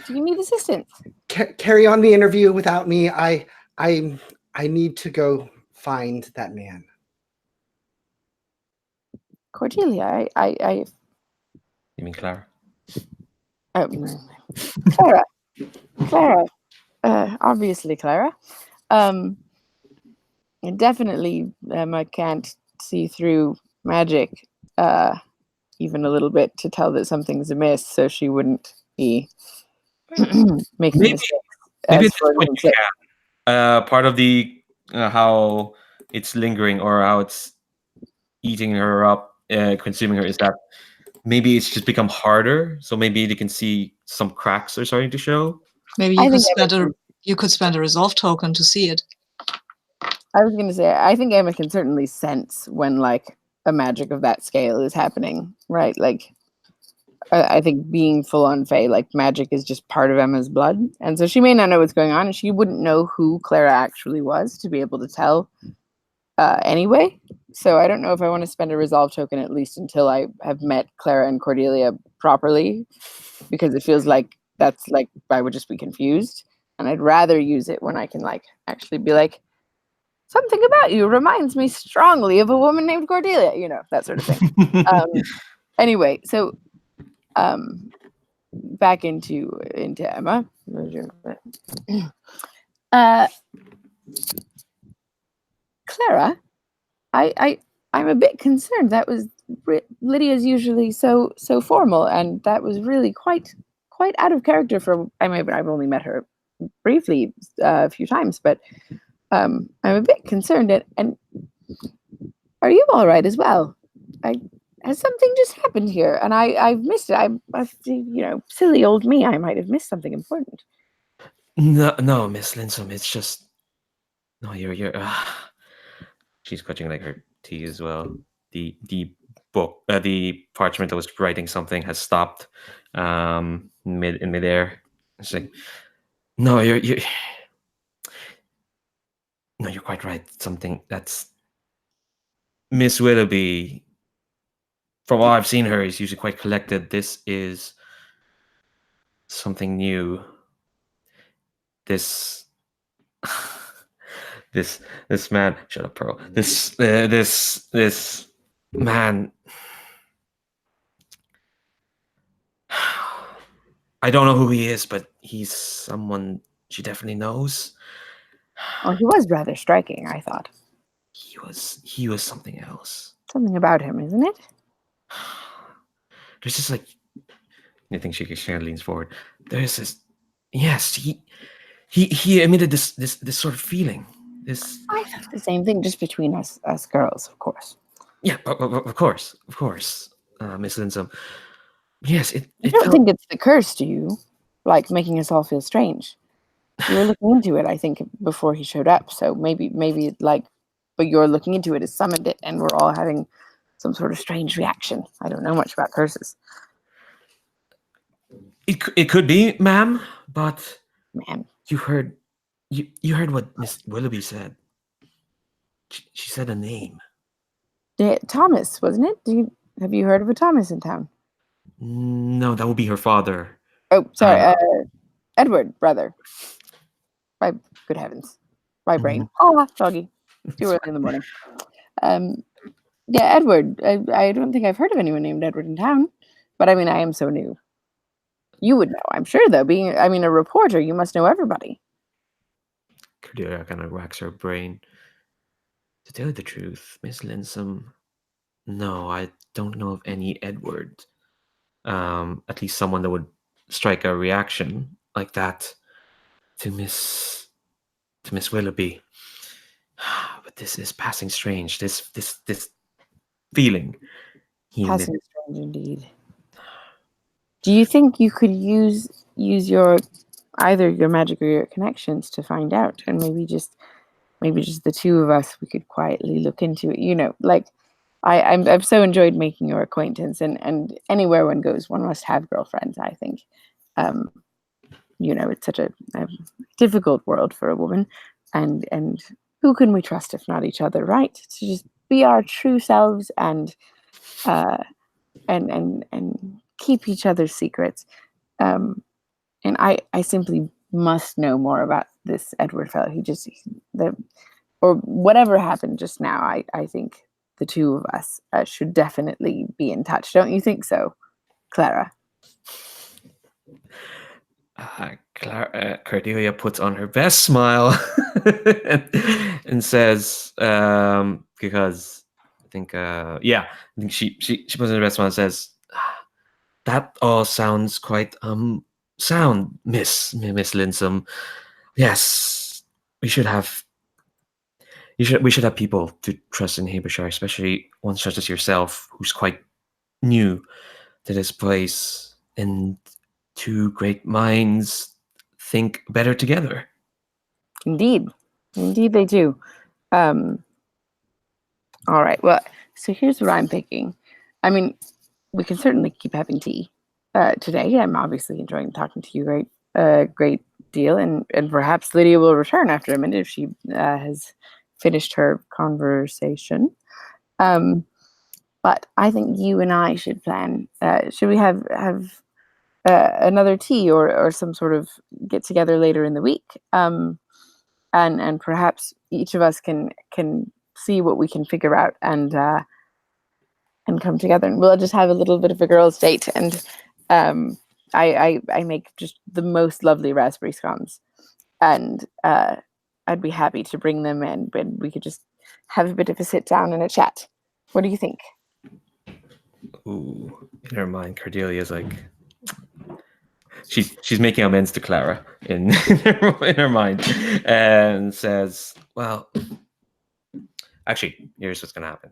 Do you need assistance? Carry on the interview without me. I need to go find that man. Cordelia, I You mean Clara? Clara, obviously Clara. Definitely, I can't see through magic, even a little bit, to tell that something's amiss, so she wouldn't be making mistakes. Maybe As at this point you can. Part of the how it's lingering or how it's eating her up, consuming her, is that maybe it's just become harder. So maybe they can see some cracks are starting to show. Maybe you could spend a resolve token to see it. I was going to say, I think Emma can certainly sense when like a magic of that scale is happening, right? Like, I think being full on Fae, like magic is just part of Emma's blood. And so she may not know what's going on, and she wouldn't know who Clara actually was to be able to tell anyway. So I don't know if I want to spend a resolve token, at least until I have met Clara and Cordelia properly, because it feels like that's like I would just be confused. And I'd rather use it when I can like actually be like, something about you reminds me strongly of a woman named Cordelia, that sort of thing. Anyway, so back into Emma. Clara, I'm a bit concerned. That was Lydia's usually so formal, and that was really quite out of character for. I've only met her briefly a few times, but I'm a bit concerned. And are you all right as well? Has something just happened here, and I've missed it? I've silly old me. I might have missed something important. No, Miss Linsome. It's just no. You're. She's clutching like her tea as well. The book, the parchment that was writing something has stopped in midair. It's like, no, you're quite right. Something that's Miss Willoughby. From all I've seen her, is usually quite collected. This is something new. This this man. Shut up, Pearl. This man. I don't know who he is, but he's someone she definitely knows. Oh, he was rather striking, I thought. He was something else. Something about him, isn't it? There's just like I think she kind of leans forward. There's this. Yes, he emitted this sort of feeling. This. I thought the same thing, just between us girls, of course. Yeah, of course, Miss Linsome. Yes, I it don't felt. think it's the curse, do you? Like making us all feel strange. You were looking into it, I think, before he showed up. So maybe like, but you're looking into it has summoned it, and we're all having some sort of strange reaction. I don't know much about curses. It could be, ma'am, but Man, you heard what Miss Willoughby said. She said a name. Thomas, wasn't it? Have you heard of a Thomas in town? No, that would be her father. Oh, sorry, Edward, brother. My good heavens, my brain. Ah, doggy. Too early in the morning. Yeah, Edward. I don't think I've heard of anyone named Edward in town, but I mean, I am so new. You would know, I'm sure, though. A reporter, you must know everybody. Cordelia kind of racks her brain. To tell you the truth, Miss Linsome, no, I don't know of any Edward. At least someone that would strike a reaction like that to Miss Willoughby. But this is passing strange. This feeling. Passing strange indeed. Do you think you could use either your magic or your connections to find out, and maybe just the two of us, we could quietly look into it? You know, like I've so enjoyed making your acquaintance, and anywhere one goes, one must have girlfriends. I think, it's such a difficult world for a woman, and who can we trust if not each other, right? To just be our true selves and keep each other's secrets. And I simply must know more about this Edward fellow. Or whatever happened just now. I think the two of us should definitely be in touch. Don't you think so, Clara? Cordelia puts on her best smile and says, because I think she puts on her best smile and says, that all sounds quite sound, Miss Linsome. Yes, we should have people to trust in Habershire, especially one such as yourself, who's quite new to this place, and two great minds think better together. Indeed they do. All right, well, so here's what I'm thinking. I mean, we can certainly keep having tea today. I'm obviously enjoying talking to you great deal, and perhaps Lydia will return after a minute if she has finished her conversation. But I think you and I should plan. Should we have another tea or some sort of get together later in the week? And perhaps each of us can see what we can figure out and come together, and we'll just have a little bit of a girls' date. And I make just the most lovely raspberry scones, and I'd be happy to bring them in, and we could just have a bit of a sit down and a chat. What do you think? Ooh, in her mind, Cordelia's like she's making amends to Clara in her mind, and says, "Well, actually, here's what's gonna happen."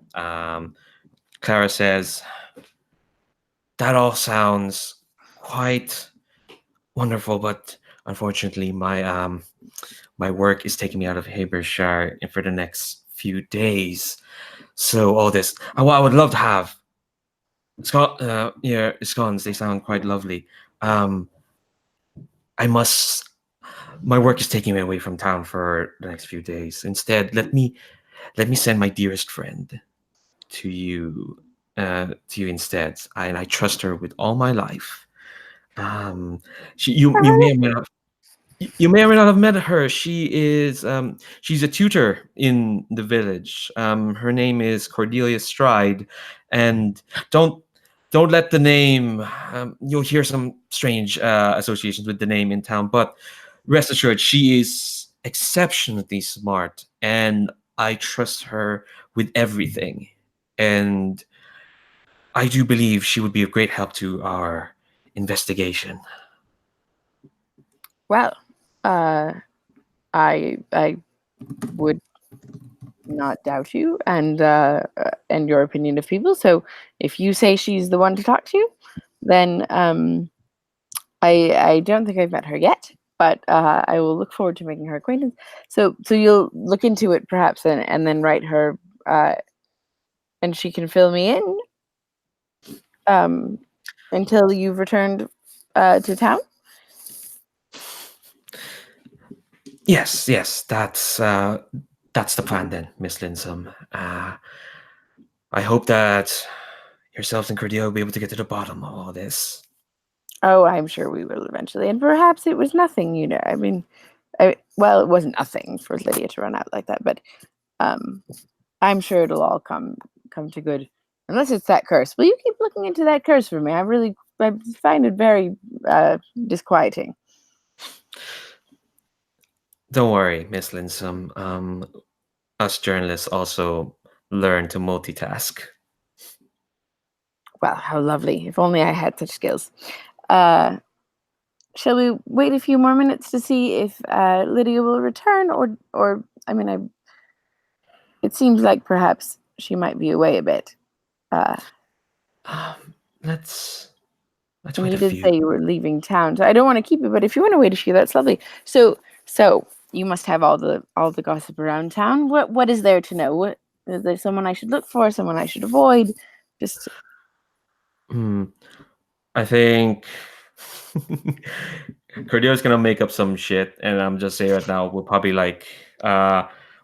Clara says, "That all sounds quite wonderful, but unfortunately, my work is taking me out of Habershire for the next few days. So all this, what I would love to have, scones. They sound quite lovely. My work is taking me away from town for the next few days. Instead, let me send my dearest friend to you instead. I trust her with all my life. You may or may not." You may or may not have met her. She's a tutor in the village. Her name is Cordelia Stride, and don't don't let the name. You'll hear some strange associations with the name in town, but rest assured, she is exceptionally smart, and I trust her with everything. And I do believe she would be a great help to our investigation. Well, I would not doubt you and your opinion of people. So if you say she's the one to talk to, then I don't think I've met her yet, but I will look forward to making her acquaintance. So you'll look into it perhaps and then write her, and she can fill me in until you've returned to town. Yes, that's the plan then, Miss Linsome. I hope that yourselves and Cordelia will be able to get to the bottom of all this. Oh, I'm sure we will eventually, and perhaps it was nothing. You know, I mean, well, it wasn't nothing for Lydia to run out like that, but I'm sure it'll all come to good, unless it's that curse. Will you keep looking into that curse for me? I find it very disquieting. Don't worry, Miss Linsome. Us journalists also learn to multitask. Well, how lovely! If only I had such skills. Shall we wait a few more minutes to see if Lydia will return, or I mean, it seems like perhaps she might be away a bit. Let's And wait you a did few. say you were leaving town, so I don't want to keep you. But if you want to wait a few, that's lovely. So you must have all the gossip around town. What is there to know? What is there? Someone I should look for? Someone I should avoid? Just I think Cordelia's gonna make up some shit, and I'm just saying right now, we'll probably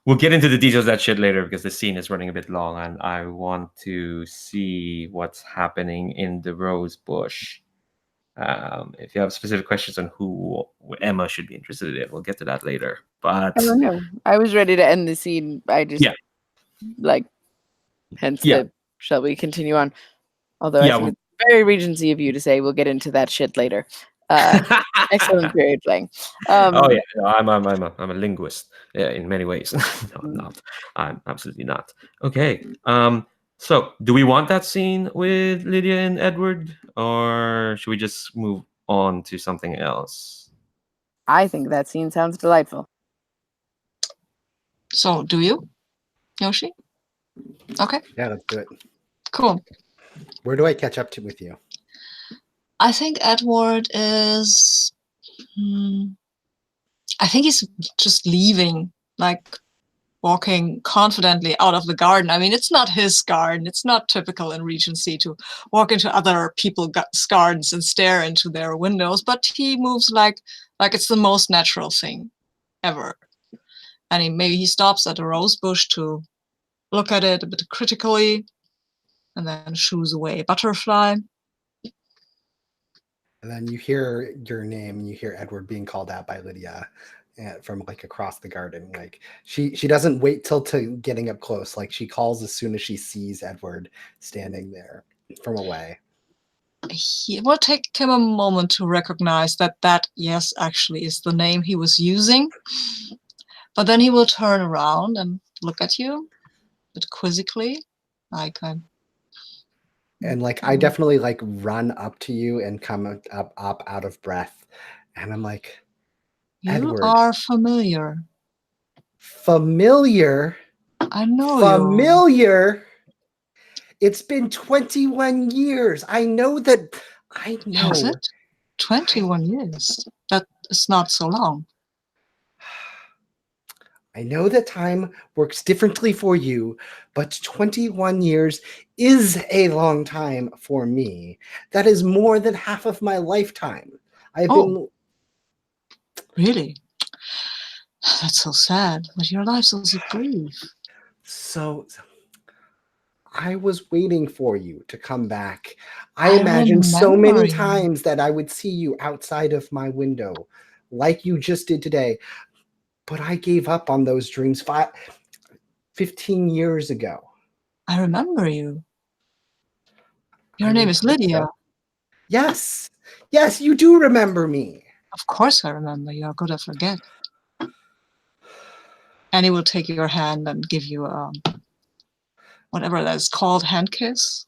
we'll get into the details of that shit later because the scene is running a bit long, and I want to see what's happening in the rose bush. If you have specific questions on who Emma should be interested in, we'll get to that later. But I don't know. I was ready to end the scene. I just hence the shall we continue on? Although I think it's very Regency of you to say we'll get into that shit later. Excellent period playing. Oh yeah, no, I'm a linguist. Yeah, in many ways. No, I'm not. I'm absolutely not. Okay. So do we want that scene with Lydia and Edward, or should we just move on to something else? I think that scene sounds delightful. So, do you, Yoshi? Okay. Yeah, let's do it. Cool. Where do I catch up to with you? I think Edward is. I think he's just leaving, like walking confidently out of the garden. I mean, it's not his garden. It's not typical in Regency to walk into other people's gardens and stare into their windows, but he moves like it's the most natural thing ever. And maybe he stops at a rose bush to look at it a bit critically and then shoos away a butterfly. And then you hear your name and you hear Edward being called out by Lydia from like across the garden. Like she doesn't wait till to getting up close. Like she calls as soon as she sees Edward standing there from away. It will take him a moment to recognize that yes, actually is the name he was using. But then he will turn around and look at you a bit quizzically, like and like I definitely like run up to you and come up out of breath, and I'm like, Edward, you are familiar. Familiar? I know familiar. You. It's been 21 years. I know that. I know. Has it? 21 years. That is not so long. I know that time works differently for you, but 21 years is a long time for me. That is more than half of my lifetime. I've been... Really? That's so sad, but your life's so brief. So, I was waiting for you to come back. I imagined so many times that I would see you outside of my window, like you just did today. But I gave up on those dreams 15 years ago. I remember you. Your I name would is hope Lydia. so. Yes. Yes, you do remember me. Of course I remember. You are good at forget. And he will take your hand and give you whatever that is called, hand kiss.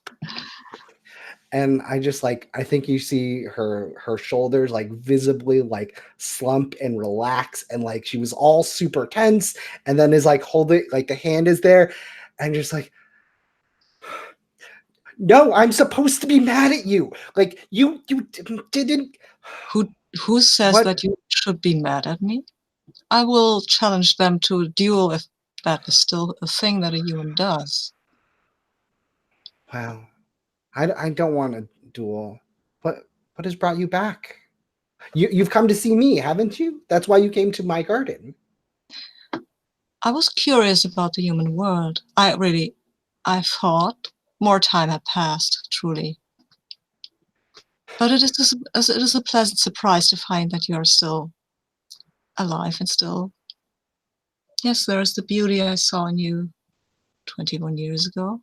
And I just like, I think you see her shoulders like visibly like slump and relax, and like she was all super tense, and then is like holding, like the hand is there, and just like, no, I'm supposed to be mad at you. Like you didn't. Who says What? that you should be mad at me? I will challenge them to a duel if that is still a thing that a human does. Well, I don't want a duel. What has brought you back? You've come to see me, haven't you? That's why you came to my garden. I was curious about the human world. I thought more time had passed, truly. But it is a pleasant surprise to find that you are still alive and still. Yes, there is the beauty I saw in you 21 years ago.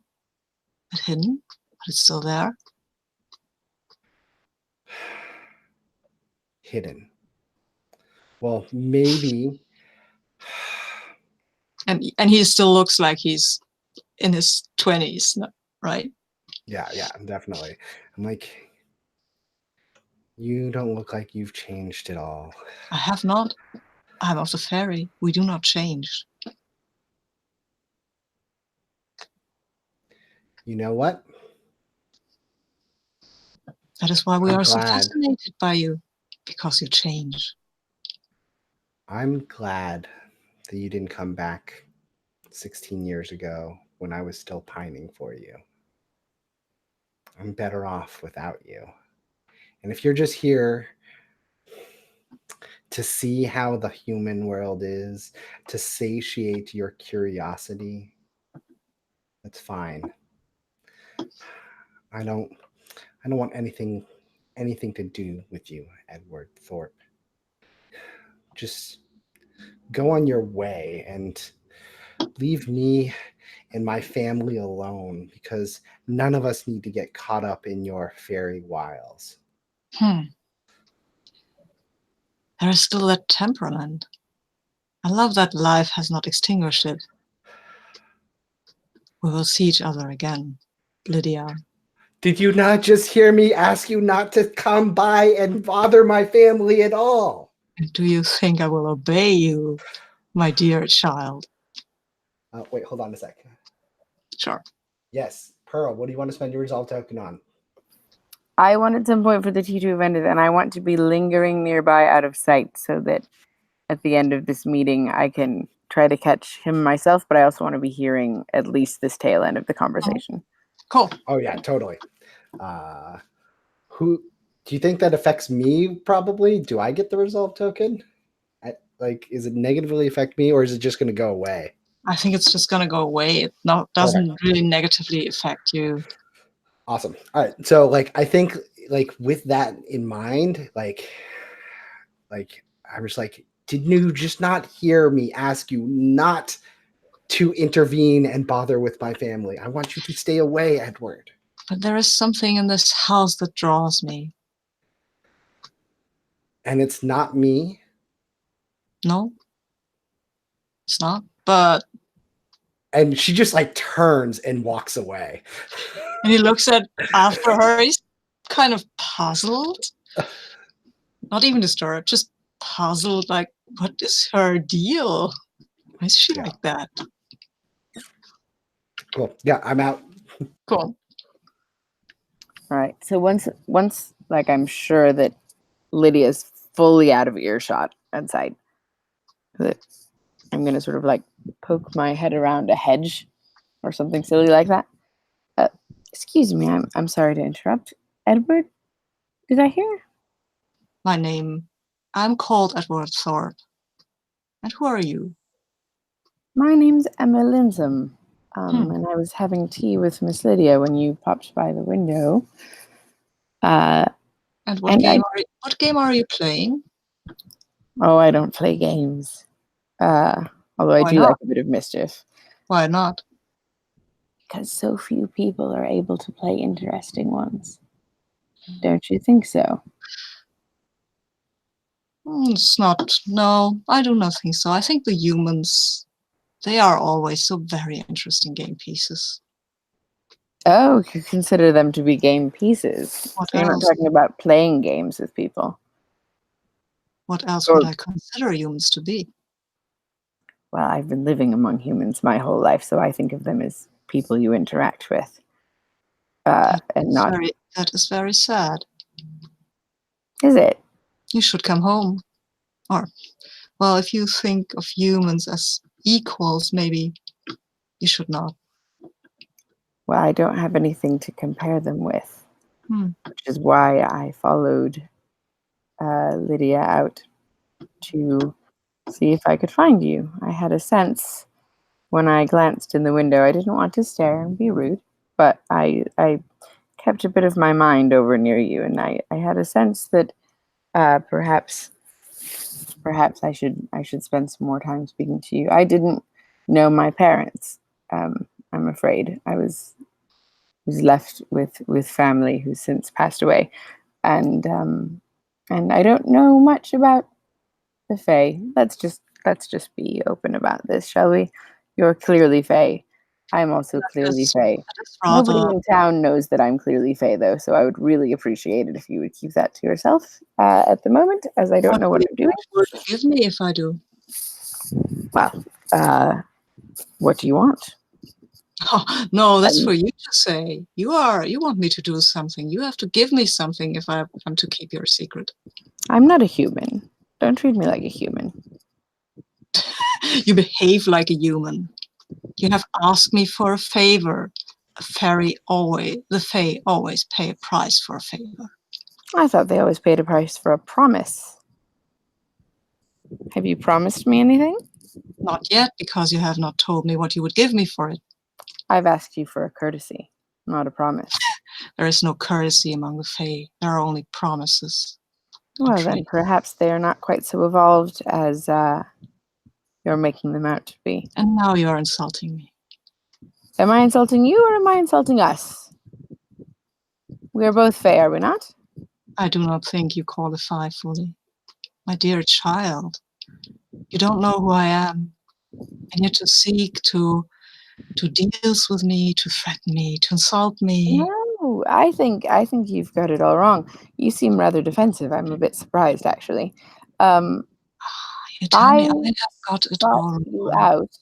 But hidden, but it's still there. Hidden. Well, maybe. And he still looks like he's in his 20s, right? Yeah, definitely. I'm like, you don't look like you've changed at all. I have not. I'm of the fairy. We do not change. You know what? That is why we I'm are so glad. fascinated by you, because you change. I'm glad that you didn't come back 16 years ago when I was still pining for you. I'm better off without you. And if you're just here to see how the human world is, to satiate your curiosity, that's fine. I don't want anything to do with you, Edward Thorpe. Just go on your way and leave me and my family alone, because none of us need to get caught up in your fairy wiles. There is still that temperament. I love that life has not extinguished it. We will see each other again, Lydia. Did you not just hear me ask you not to come by and bother my family at all? And do you think I will obey you, my dear child? Wait, hold on a sec. Sure. Yes, Pearl, what do you want to spend your resolve token on? I want at some point for the tea to have ended, and I want to be lingering nearby out of sight so that at the end of this meeting I can try to catch him myself, but I also want to be hearing at least this tail end of the conversation. Cool. Oh yeah, totally. Who do you think that affects me? Probably. Do I get the resolve token? Is it negatively affect me, or is it just going to go away? I think it's just going to go away. It doesn't really negatively affect you. Awesome. All right. So I think with that in mind, I'm just like, did you just not hear me ask you not to intervene and bother with my family? I want you to stay away, Edward. But there is something in this house that draws me. And it's not me. No, it's not. But and she just turns and walks away. And he looks after her. He's kind of puzzled. Not even disturbed, just puzzled. Like, what is her deal? Why is she like that? Cool. Yeah, I'm out. Cool. All right. So once I'm sure that Lydia's fully out of earshot outside, that I'm gonna sort of poke my head around a hedge or something silly like that. Excuse me, I'm sorry to interrupt. Edward, did I hear? I'm called Edward Thorpe. And who are you? My name's Emma Linsome. And I was having tea with Miss Lydia when you popped by the window. And what game are you playing? Oh, I don't play games. Although I Why do not? like a bit of mischief. Why not? Because so few people are able to play interesting ones. Don't you think so? It's not. No, I do not think so. I think the humans, they are always so very interesting game pieces. Oh, you consider them to be game pieces. What So you're not else? talking about playing games with people. What else Or, would I consider humans to be? well, I've been living among humans my whole life, so I think of them as people you interact with. And not. That is very sad. Is it? You should come home. Or, well, if you think of humans as equals, maybe you should not. Well, I don't have anything to compare them with, which is why I followed Lydia out to see if I could find you. I had a sense when I glanced in the window. I didn't want to stare and be rude, but I kept a bit of my mind over near you, and I had a sense that perhaps I should spend some more time speaking to you. I didn't know my parents. I'm afraid I was left with family who's since passed away, and I don't know much about the Fae. Let's just be open about this, shall we? You're clearly Fae. I'm also clearly Fae. Nobody in town knows that I'm clearly Fae, though, so I would really appreciate it if you would keep that to yourself at the moment, as I don't know what I'm doing. What would you give me if I do? Well, what do you want? Oh, no, that's for you to say. You want me to do something. You have to give me something if I want to keep your secret. I'm not a human. Don't treat me like a human. You behave like a human. You have asked me for a favor. The Fae always pay a price for a favor. I thought they always paid a price for a promise. Have you promised me anything? Not yet, because you have not told me what you would give me for it. I've asked you for a courtesy, not a promise. There is no courtesy among the Fae. There are only promises. Well, then perhaps they are not quite so evolved as you're making them out to be. And now you are insulting me. Am I insulting you or am I insulting us? We are both Fae, are we not? I do not think you qualify fully. My dear child, you don't know who I am. And yet to seek to deals with me, to threaten me, to insult me. No, I think you've got it all wrong. You seem rather defensive. I'm a bit surprised, actually. You tell me I have got it all wrong. You out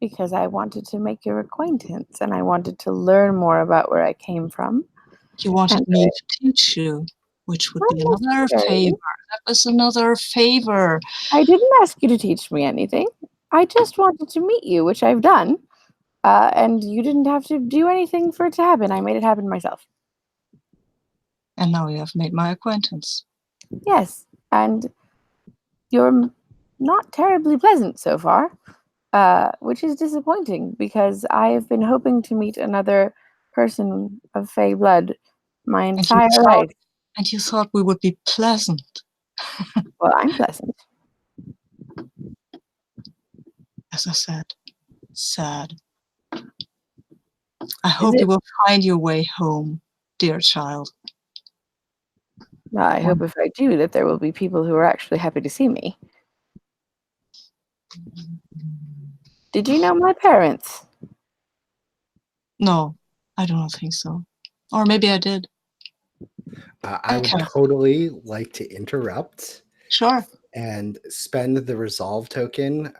because I wanted to make your acquaintance and I wanted to learn more about where I came from. You wanted me to teach you, which would be another favor. That was another favor. I didn't ask you to teach me anything. I just wanted to meet you, which I've done. And you didn't have to do anything for it to happen. I made it happen myself. And now you have made my acquaintance. Yes, and you're not terribly pleasant so far, which is disappointing because I have been hoping to meet another person of Fae blood my entire life. And you thought we would be pleasant. Well, I'm pleasant. As I said, sad. I hope you will find your way home, dear child. Well, I hope if I do that there will be people who are actually happy to see me. Did you know my parents? No, I do not think so. Or maybe I did. I would totally like to interrupt. Sure. And spend the resolve token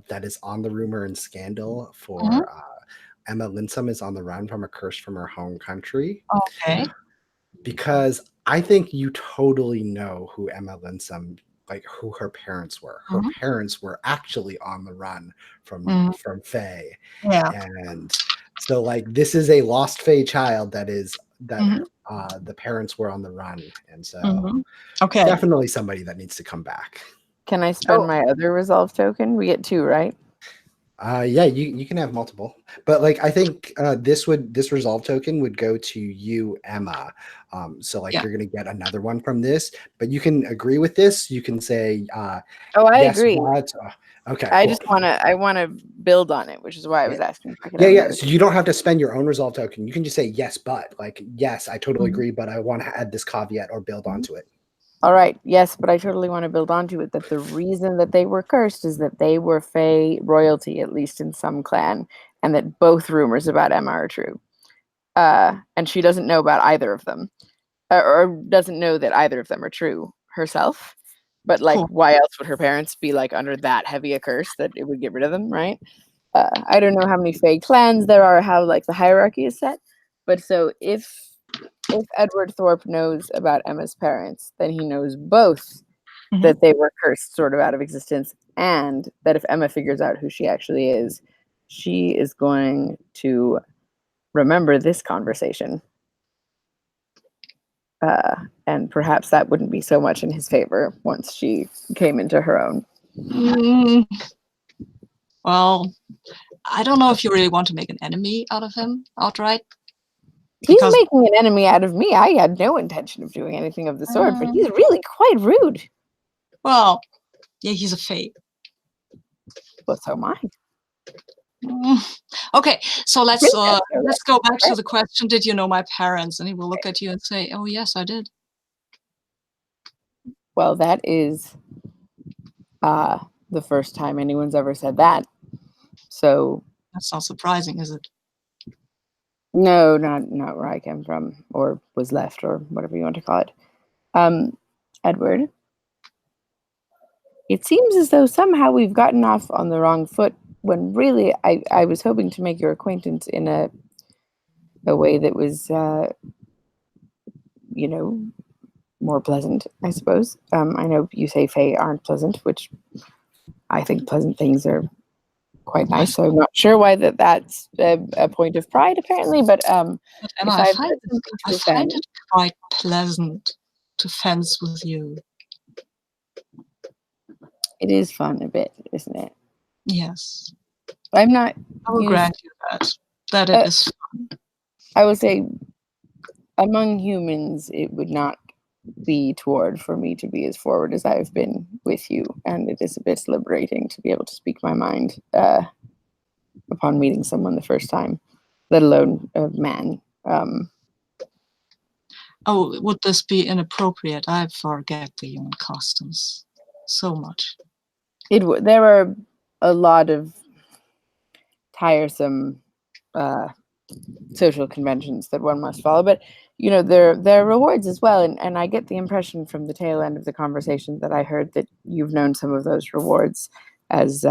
that is on the rumor and scandal for Emma Linsome is on the run from a curse from her home country. Okay. Because I think you totally know who Emma Linsome, like who her parents were. Her parents were actually on the run from Fae. Yeah. And so like this is a lost Fae child that the parents were on the run. And so definitely somebody that needs to come back. Can I spend my other resolve token? We get 2, right? Yeah, you can have multiple, but like I think this resolve token would go to you, Emma. So like Yeah. you're gonna get another one from this, but you can agree with this. You can say Oh, I yes, agree. but okay, I cool. just I want to build on it, which is why I was asking if I could Yeah, have yeah. another. So you don't have to spend your own resolve token. You can just say yes, but like yes, I totally Mhm. agree, but I want to add this caveat or build onto it. All right, yes, but I totally want to build onto it that the reason that they were cursed is that they were Fae royalty, at least in some clan, and that both rumors about Emma are true. And she doesn't know about either of them, or doesn't know that either of them are true herself. But like, Cool. why else would her parents be like under that heavy a curse that it would get rid of them, right? I don't know how many Fae clans there are, how like the hierarchy is set, but so if Edward Thorpe knows about Emma's parents, then he knows both Mhm. that they were cursed sort of out of existence, and that if Emma figures out who she actually is, she is going to remember this conversation. And perhaps that wouldn't be so much in his favor once she came into her own. Mm, well, I don't know if you really want to make an enemy out of him outright. He's Because making an enemy out of me. I had no intention of doing anything of the sort, but he's really quite rude. well, yeah, he's a Fae. Well, so am I. Okay, so let's Princess, let's go back to the question: did you know my parents? And he will look at you and say, "Oh yes, I did." Well, that is the first time anyone's ever said that. So That's not surprising, is it? no, not where I came from, or was left, or whatever you want to call it. Edward, it seems as though somehow we've gotten off on the wrong foot when really I was hoping to make your acquaintance in a way that was, more pleasant, I suppose. I know you say Fae aren't pleasant, which I think pleasant things are quite nice. So I'm not sure why that's a point of pride, apparently. But Emma, if I I've find said it, something I to find offend, it quite pleasant to fence with you. it is fun a bit, isn't it? Yes, I'm not. I will grant you that it is fun. I would say among humans, it would not be toward for me to be as forward as I've been with you, and it is a bit liberating to be able to speak my mind upon meeting someone the first time, let alone a man. Oh, would this be inappropriate? I forget the human customs so much. There are a lot of tiresome social conventions that one must follow, but there are rewards as well, and I get the impression from the tail end of the conversation that I heard that you've known some of those rewards as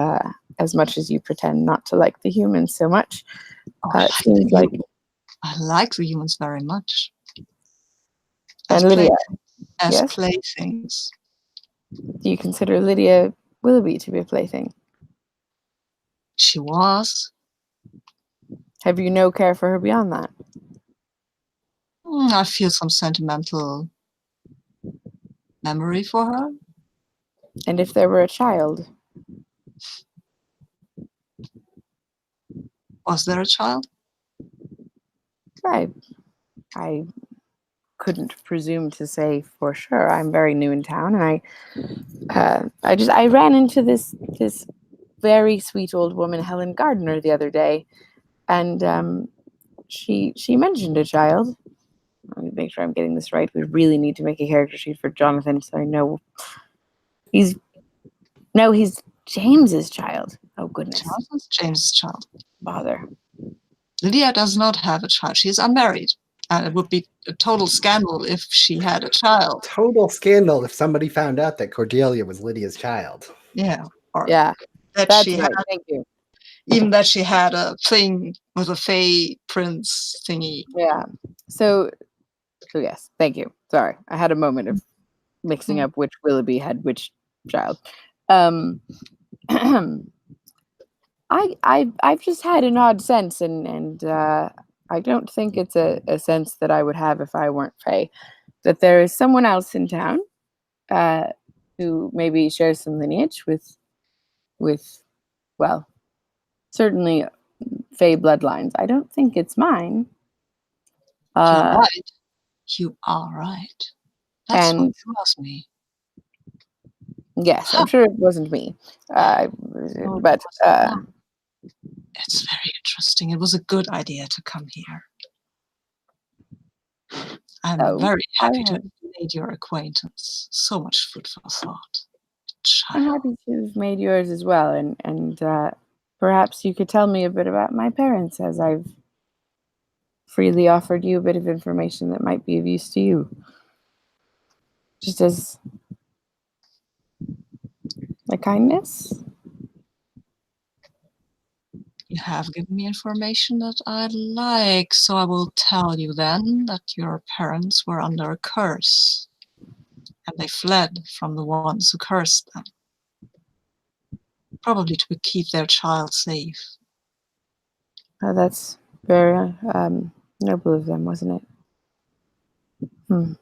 much as you pretend not to like the humans so much. It seems like I like the humans very much. And Lydia, as yes? playthings. Do you consider Lydia Willoughby to be a plaything? She was. Have you no care for her beyond that? I feel some sentimental memory for her. And if there were a child? Was there a child? I couldn't presume to say for sure. I'm very new in town, and I ran into this very sweet old woman, Helen Gardner, the other day, and she mentioned a child. Let me make sure I'm getting this right. We really need to make a character sheet for Jonathan, so I know he's James's child. Oh goodness, Jonathan's James's child. bother. Lydia does not have a child. She's unmarried. And it would be a total scandal if she had a child. Total scandal if somebody found out that Cordelia was Lydia's child. Yeah. Or Yeah, that that's she right. had, Thank you. even that she had a thing with a Fae prince thingy. Yeah. So yes, thank you. Sorry, I had a moment of mixing up which Willoughby had which child. I've just had an odd sense, and I don't think it's a sense that I would have if I weren't Faye, that there is someone else in town who maybe shares some lineage with well, certainly Fey bloodlines. I don't think it's mine. You're right. You are right. That's And what draws me. yes, I'm sure it wasn't me. No, But it's very interesting. It was a good idea to come here. I'm very happy to have made your acquaintance. So much food for thought. I'm Child. happy to have made yours as well, and perhaps you could tell me a bit about my parents, as I've freely offered you a bit of information that might be of use to you. Just as a kindness? You have given me information that I like, so I will tell you then that your parents were under a curse, and they fled from the ones who cursed them, probably to keep their child safe. That's very noble of them, wasn't it?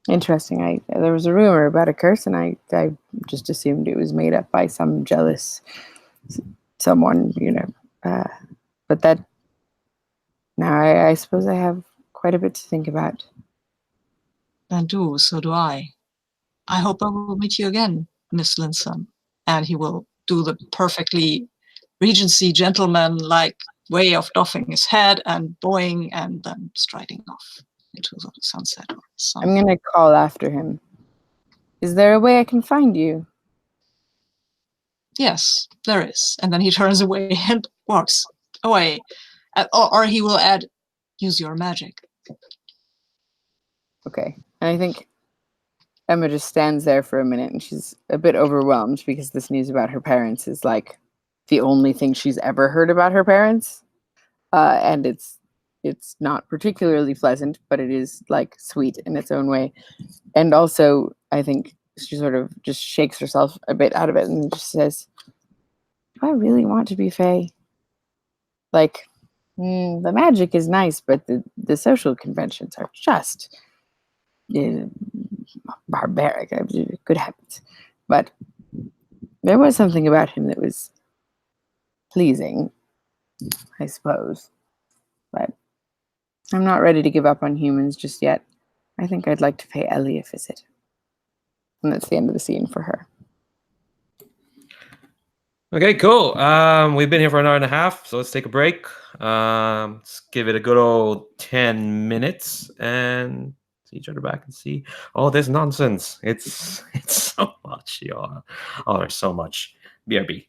Interesting. There was a rumor about a curse, and I just assumed it was made up by some jealous someone, but that now I suppose I have quite a bit to think about. And so do I. I hope I will meet you again, Miss Linson. And he will do the perfectly Regency gentleman-like way of doffing his head and bowing and then striding off into the sunset or something. I'm going to call after him. Is there a way I can find you? Yes, there is. And then he turns away and walks away. Or he will add, use your magic. Okay. And I think Emma just stands there for a minute, and she's a bit overwhelmed because this news about her parents is like the only thing she's ever heard about her parents. And it's not particularly pleasant, but it is like sweet in its own way. And also, I think she sort of just shakes herself a bit out of it and just says, do I really want to be Fae? Like, the magic is nice, but the social conventions are just barbaric. Good habits. But there was something about him that was pleasing, I suppose. But I'm not ready to give up on humans just yet. I think I'd like to pay Ellie a visit. And that's the end of the scene for her. Okay, cool. We've been here for an hour and a half, so let's take a break. Let's give it a good old 10 minutes and see each other back and see all this nonsense. It's so much, y'all. Oh, there's so much. BRB.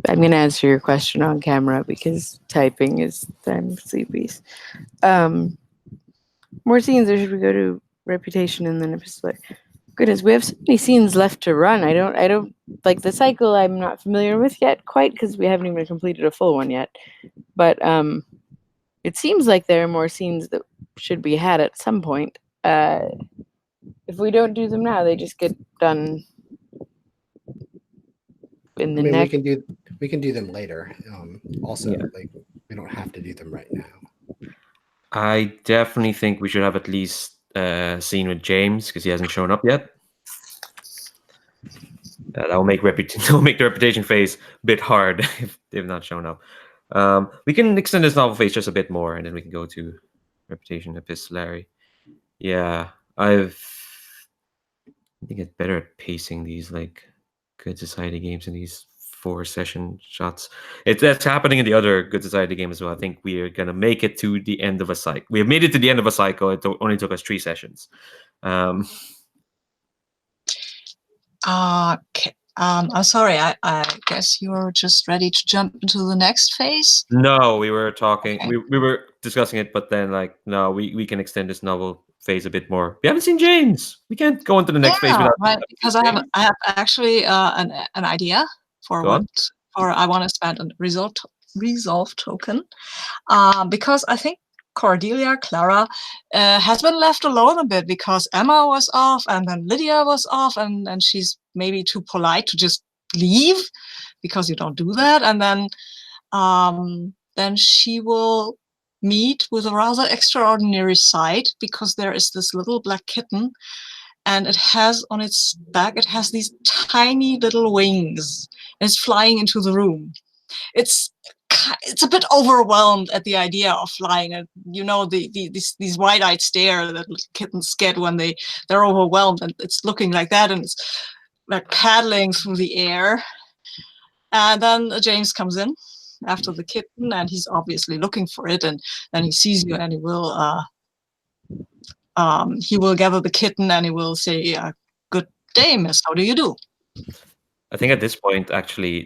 I'm going to answer your question on camera because typing is I'm sleepy. More scenes, or should we go to reputation and then epistolary? Goodness, we have so many scenes left to run. I don't like the cycle. I'm not familiar with yet quite because we haven't even completed a full one yet. But it seems like there are more scenes that should be had at some point. If we don't do them now, they just get done in the next. We can do them later. Also, Yeah. like we don't have to do them right now. I definitely think we should have at least a scene with James because he hasn't shown up yet. That will make the reputation phase a bit hard if they've not shown up. We can extend this novel phase just a bit more, and then we can go to reputation epistolary. Yeah, I think it's better at pacing these like Good Society games in these 4-session shots. That's happening in the other Good Society game as well. I think we are gonna make it to the end of a cycle. We have made it to the end of a cycle. It only took us 3 sessions. I'm sorry. I guess you're just ready to jump into the next phase. No, we were talking. Okay. We were discussing it, but then like no, we can extend this novel phase a bit more. We haven't seen James. We can't go into the next phase without. Right. Because I have actually an idea for Go on. I want to spend a resolve token, because I think Cordelia, Clara, has been left alone a bit because Emma was off and then Lydia was off and she's maybe too polite to just leave because you don't do that. And then she will meet with a rather extraordinary sight because there is this little black kitten and it has on its back, it has these tiny little wings and it's flying into the room. It's a bit overwhelmed at the idea of flying. And you know, these wide-eyed stare that kittens get when they're overwhelmed, and it's looking like that, and it's like paddling through the air. And then James comes in after the kitten, and he's obviously looking for it, and then he sees you, and he will gather the kitten, and he will say, "Good day, miss. How do you do?" I think at this point, actually,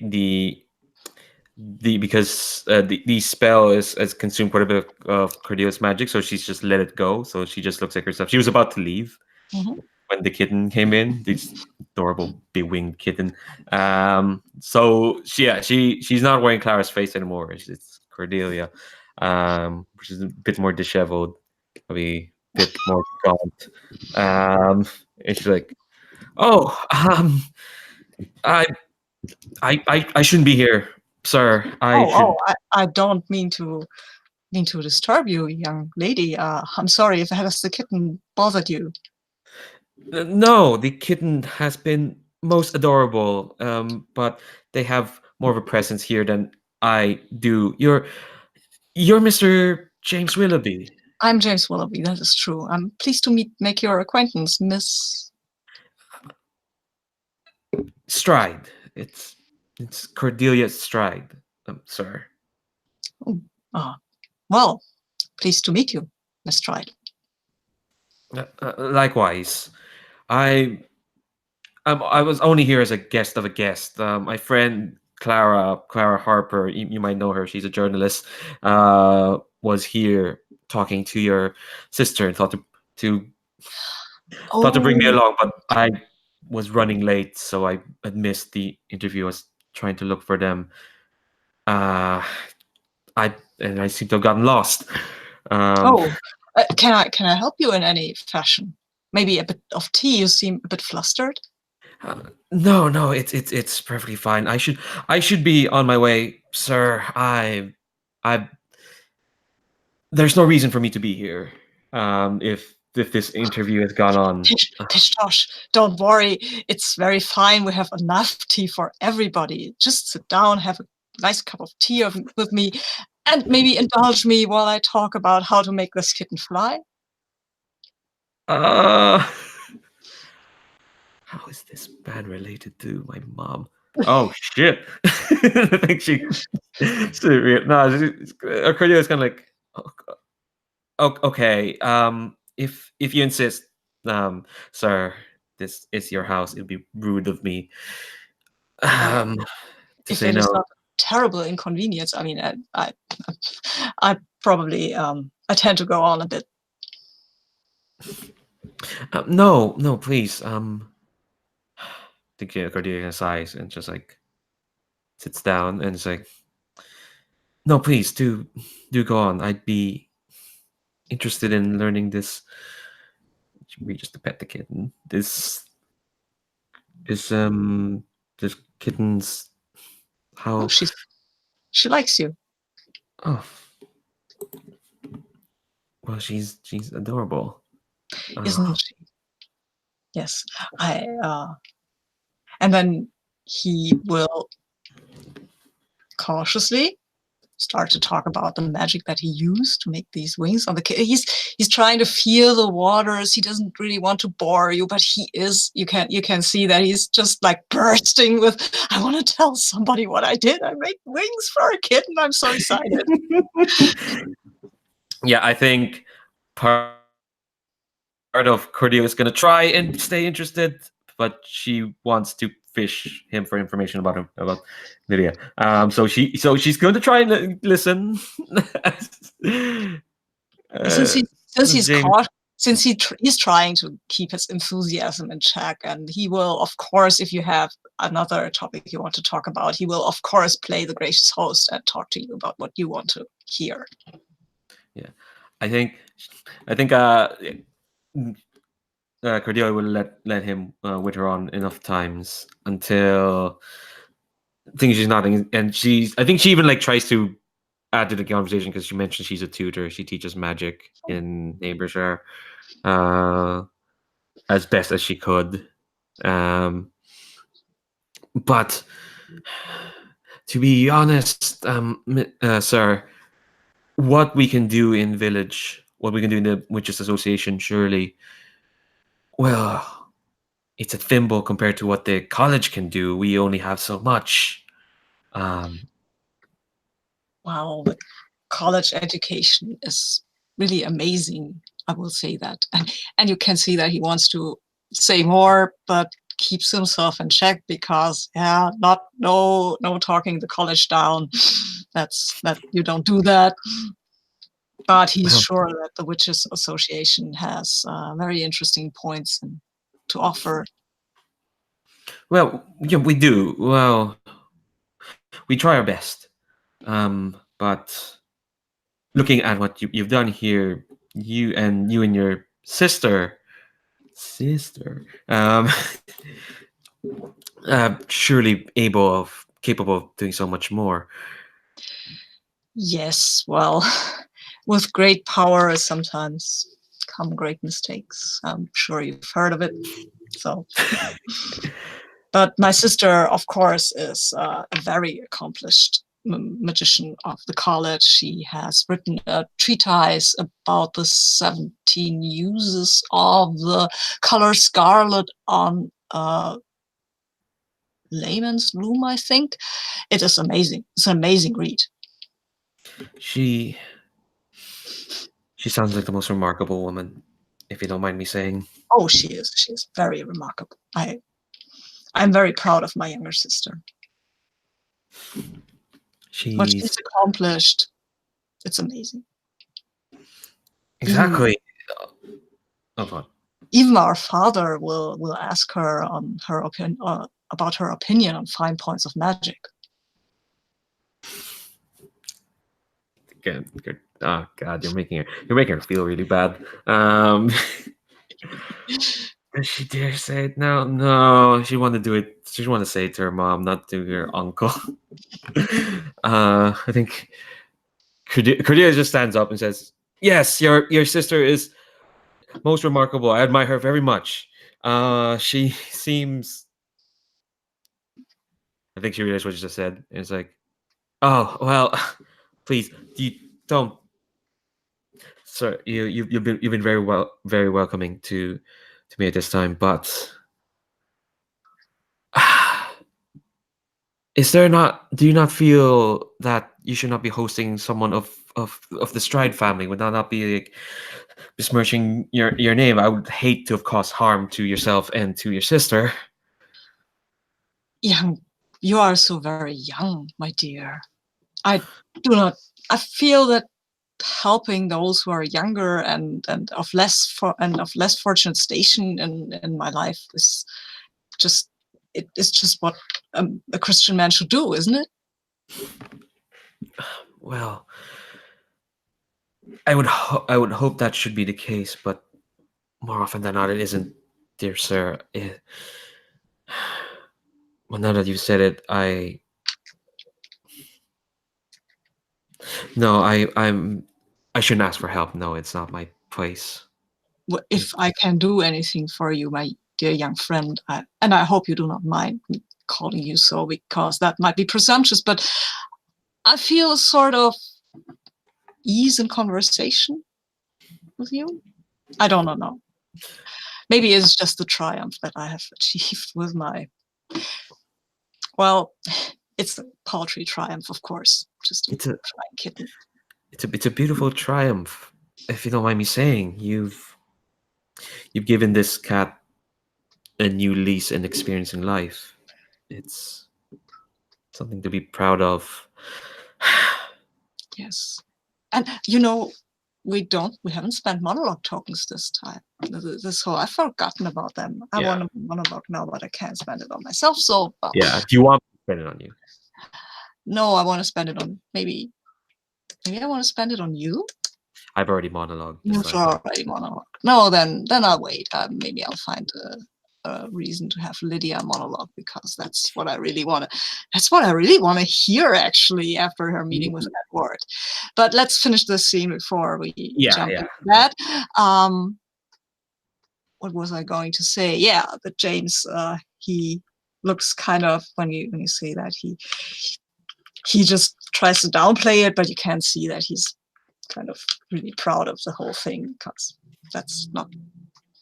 because the spell has consumed quite a bit of Cordelia's magic, so she's just let it go. So she just looks like herself. She was about to leave when the kitten came in. This adorable big-winged kitten. So she's not wearing Clara's face anymore. It's Cordelia, which is a bit more disheveled, probably a bit more gaunt. And she's like, "Oh, I shouldn't be here, sir. I don't mean to disturb you, young lady. I'm sorry if has the kitten bothered you." No, the kitten has been most adorable. But they have more of a presence here than I do. You're Mr. James Willoughby. I'm James Willoughby. That is true. I'm pleased to make your acquaintance, Miss Stride. It's Cordelia Stride, sir. Well, pleased to meet you, Miss Stride. Likewise, I was only here as a guest of a guest. My friend Clara Harper, you might know her. She's a journalist. Was here talking to your sister and thought to bring me along, but I was running late, so I had missed the interview. I was trying to look for them. I seem to have gotten lost. Can I help you in any fashion? Maybe a bit of tea. You seem a bit flustered. No, it's perfectly fine. I should be on my way, sir. There's no reason for me to be here. If this interview has gone on. Tish, Josh, don't worry. It's very fine. We have enough tea for everybody. Just sit down, have a nice cup of tea with me, and maybe indulge me while I talk about how to make this kitten fly. How is this man related to my mom? Oh shit! I think Cordelia is kind of like, okay. If you insist, sir, this is your house. It'd be rude of me. To If say it is no. not a terrible inconvenience, I mean, I probably I tend to go on a bit. No, please. The Cordelia sighs and just like sits down and is like, no, please do go on. I'd be interested in learning this. She reaches to pet the kitten. This kitten's Oh, how. she likes you, Oh, well, she's adorable. isn't she? Yes, and then he will cautiously start to talk about the magic that he used to make these wings on the kitten. He's trying to feel the waters. He doesn't really want to bore you, but he is. You can see that he's just like bursting with, I want to tell somebody what I did. I made wings for a kitten. I'm so excited. Yeah, I think part of Cordelia is gonna try and stay interested, but she wants to fish him for information about Lydia. She's going to try and listen. since he since he's James. caught since he's trying to keep his enthusiasm in check, and he will, of course, if you have another topic you want to talk about, he will of course play the gracious host and talk to you about what you want to hear. Yeah, I think Cordelia will let him with her on enough times until things she's not, and I think she even like tries to add to the conversation because she mentioned she's a tutor. She teaches magic in Neighbourshire as best as she could. But to be honest, sir, what we can do in village, what we can do in the Witches Association, surely, well, it's a thimble compared to what the college can do. We only have so much. Wow, the college education is really amazing. I will say that, and you can see that he wants to say more, but keeps himself in check because no talking the college down. That you don't do that. But he's Well, sure that the Witches Association has very interesting points to offer. well, yeah, we do. Well, we try our best. But looking at what you've done here, you and your sister, um, surely capable of doing so much more. Yes, well, with great power sometimes come great mistakes. I'm sure you've heard of it. So, but my sister, of course, is a very accomplished magician of the college. She has written a treatise about the 17 uses of the color scarlet on layman's loom, I think. It is amazing. It's an amazing read. She sounds like the most remarkable woman, if you don't mind me saying. Oh, she is. She is very remarkable. I'm very proud of my younger sister. What she's accomplished, it's amazing. Exactly. Oh God. Even our father will ask her on her opinion about her opinion on fine points of magic. Good. Oh God, you're making her feel really bad. Does she dare say it? No. She want to do it. She want to say it to her mom, not to her uncle. I think Cordelia just stands up and says, "Yes, your sister is most remarkable. I admire her very much. She seems." I think she realized what she just said, and it's like, "Oh well, please, you don't." Sir, you've been very welcoming to me at this time, but do you not feel that you should not be hosting someone of the Stride family? Would that not be like besmirching your name? I would hate to have caused harm to yourself and to your sister. You are so very young, my dear. I feel that helping those who are younger and of less fortunate station in my life is just it's just what a Christian man should do, isn't it? Well, I would hope that should be the case, but more often than not, it isn't, dear sir. Well, now that you said it, no, I shouldn't ask for help. No, it's not my place. If I can do anything for you, my dear young friend, and I hope you do not mind me calling you so, because that might be presumptuous, but I feel a sort of ease in conversation with you. I don't know. Maybe it's just the triumph that I have achieved with my, well, it's a paltry triumph, of course, just a crying kitten. It's a beautiful triumph, if you don't mind me saying. You've given this cat a new lease and experience in life. It's something to be proud of. Yes. And we haven't spent monologue tokens this time. This whole, I've forgotten about them. I want a monologue now, but I can't spend it on myself. So Yeah. Do you want me to spend it on you? No, I want to spend it on maybe I want to spend it on you. I've already monologued. You've already monologue. No, then I'll wait. Maybe I'll find a reason to have Lydia monologue, because that's what I really want to. That's what I really want to hear, actually, after her meeting with Edward. But let's finish this scene before we jump into that. What was I going to say? Yeah, that James, he looks kind of, when you say that, he just tries to downplay it, but you can see that he's kind of really proud of the whole thing, because that's not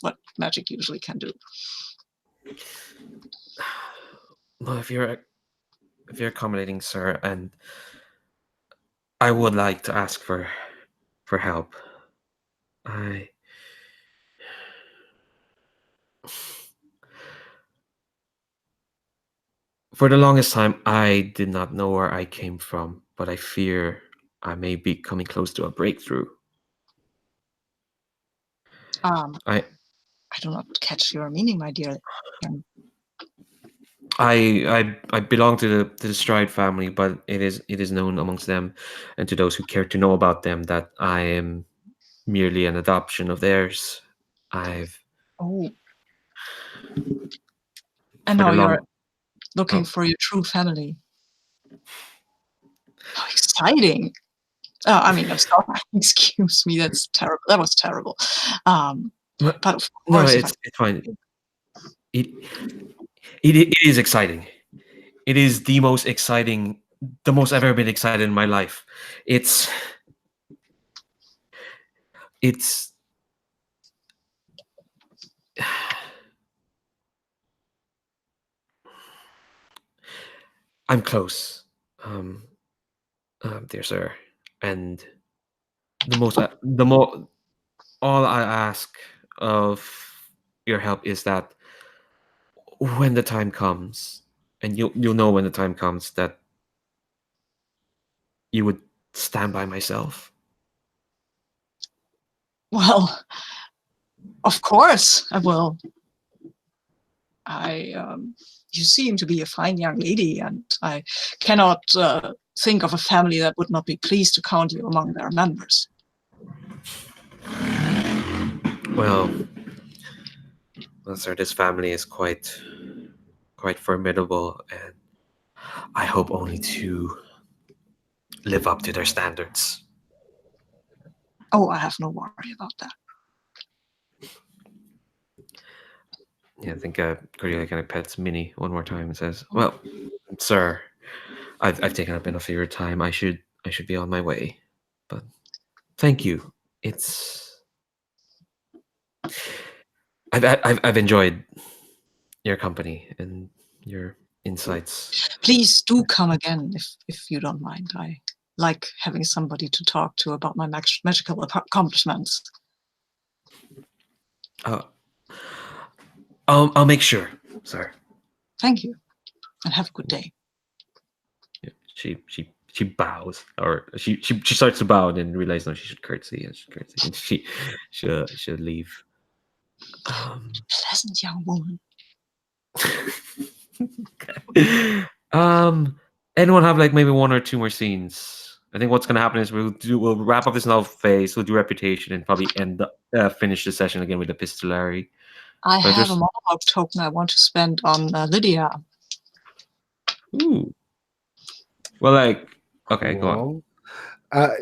what magic usually can do. Well, if you're accommodating, sir, and I would like to ask for help. For the longest time, I did not know where I came from, but I fear I may be coming close to a breakthrough. I do not catch your meaning, my dear. I belong to the Stride family, but it is known amongst them, and to those who care to know about them, that I am merely an adoption of theirs. And now you're looking for your true family. How exciting! I mean, I'm sorry. Excuse me. That's terrible. That was terrible. But of course, no, it's fine. It is exciting. It is the most exciting, the most I've ever been excited in my life. I'm close, dear sir, and the more all I ask of your help is that when the time comes, and you'll know when the time comes, that you would stand by myself. Well, of course I will. You seem to be a fine young lady, and I cannot think of a family that would not be pleased to count you among their members. Well, sir, this family is quite formidable, and I hope only to live up to their standards. Oh, I have no worry about that. Yeah, I think Cordelia kind of pets Minnie one more time and says, "Well, sir, I've taken up enough of your time. I should be on my way. But thank you. I've enjoyed your company and your insights. Please do come again if you don't mind. I like having somebody to talk to about my magical accomplishments. I'll make sure, sir. Thank you, and have a good day. she bows, or she starts to bow and then realizes no, she should curtsy, and she should leave. Pleasant young woman. Anyone have like maybe one or two more scenes? I think what's gonna happen is we'll wrap up this novel phase, we'll do reputation, and probably finish the session again with epistolary. I But have there's- a monologue token I want to spend on Lydia. Ooh. Well, like, okay, go on. Cool.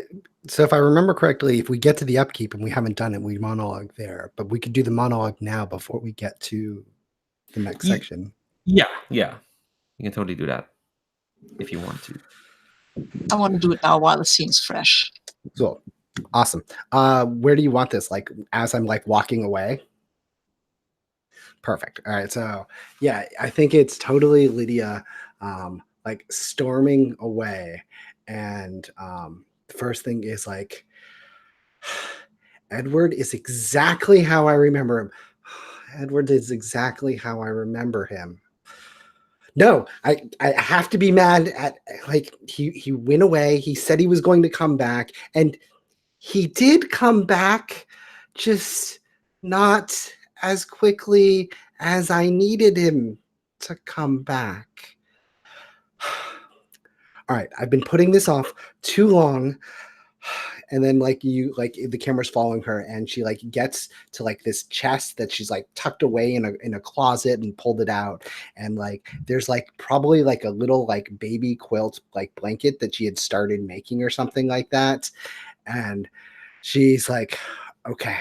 So if I remember correctly, if we get to the upkeep and we haven't done it, we monologue there. But we could do the monologue now before we get to the next Ye- section. Yeah, you can totally do that if you want to. I want to do it now while the scene's fresh. Cool. Awesome. Where do you want this? Like as I'm like walking away? Perfect. All right. So yeah, I think it's totally Lydia like storming away. And the first thing is like Edward is exactly how I remember him. Edward is exactly how I remember him. No, I have to be mad at like he went away. He said he was going to come back, and he did come back, just not as quickly as I needed him to come back. All right, I've been putting this off too long. And then like the camera's following her, and she like gets to like this chest that she's like tucked away in a closet and pulled it out, and like there's like probably like a little like baby quilt like blanket that she had started making or something like that. And she's like, okay,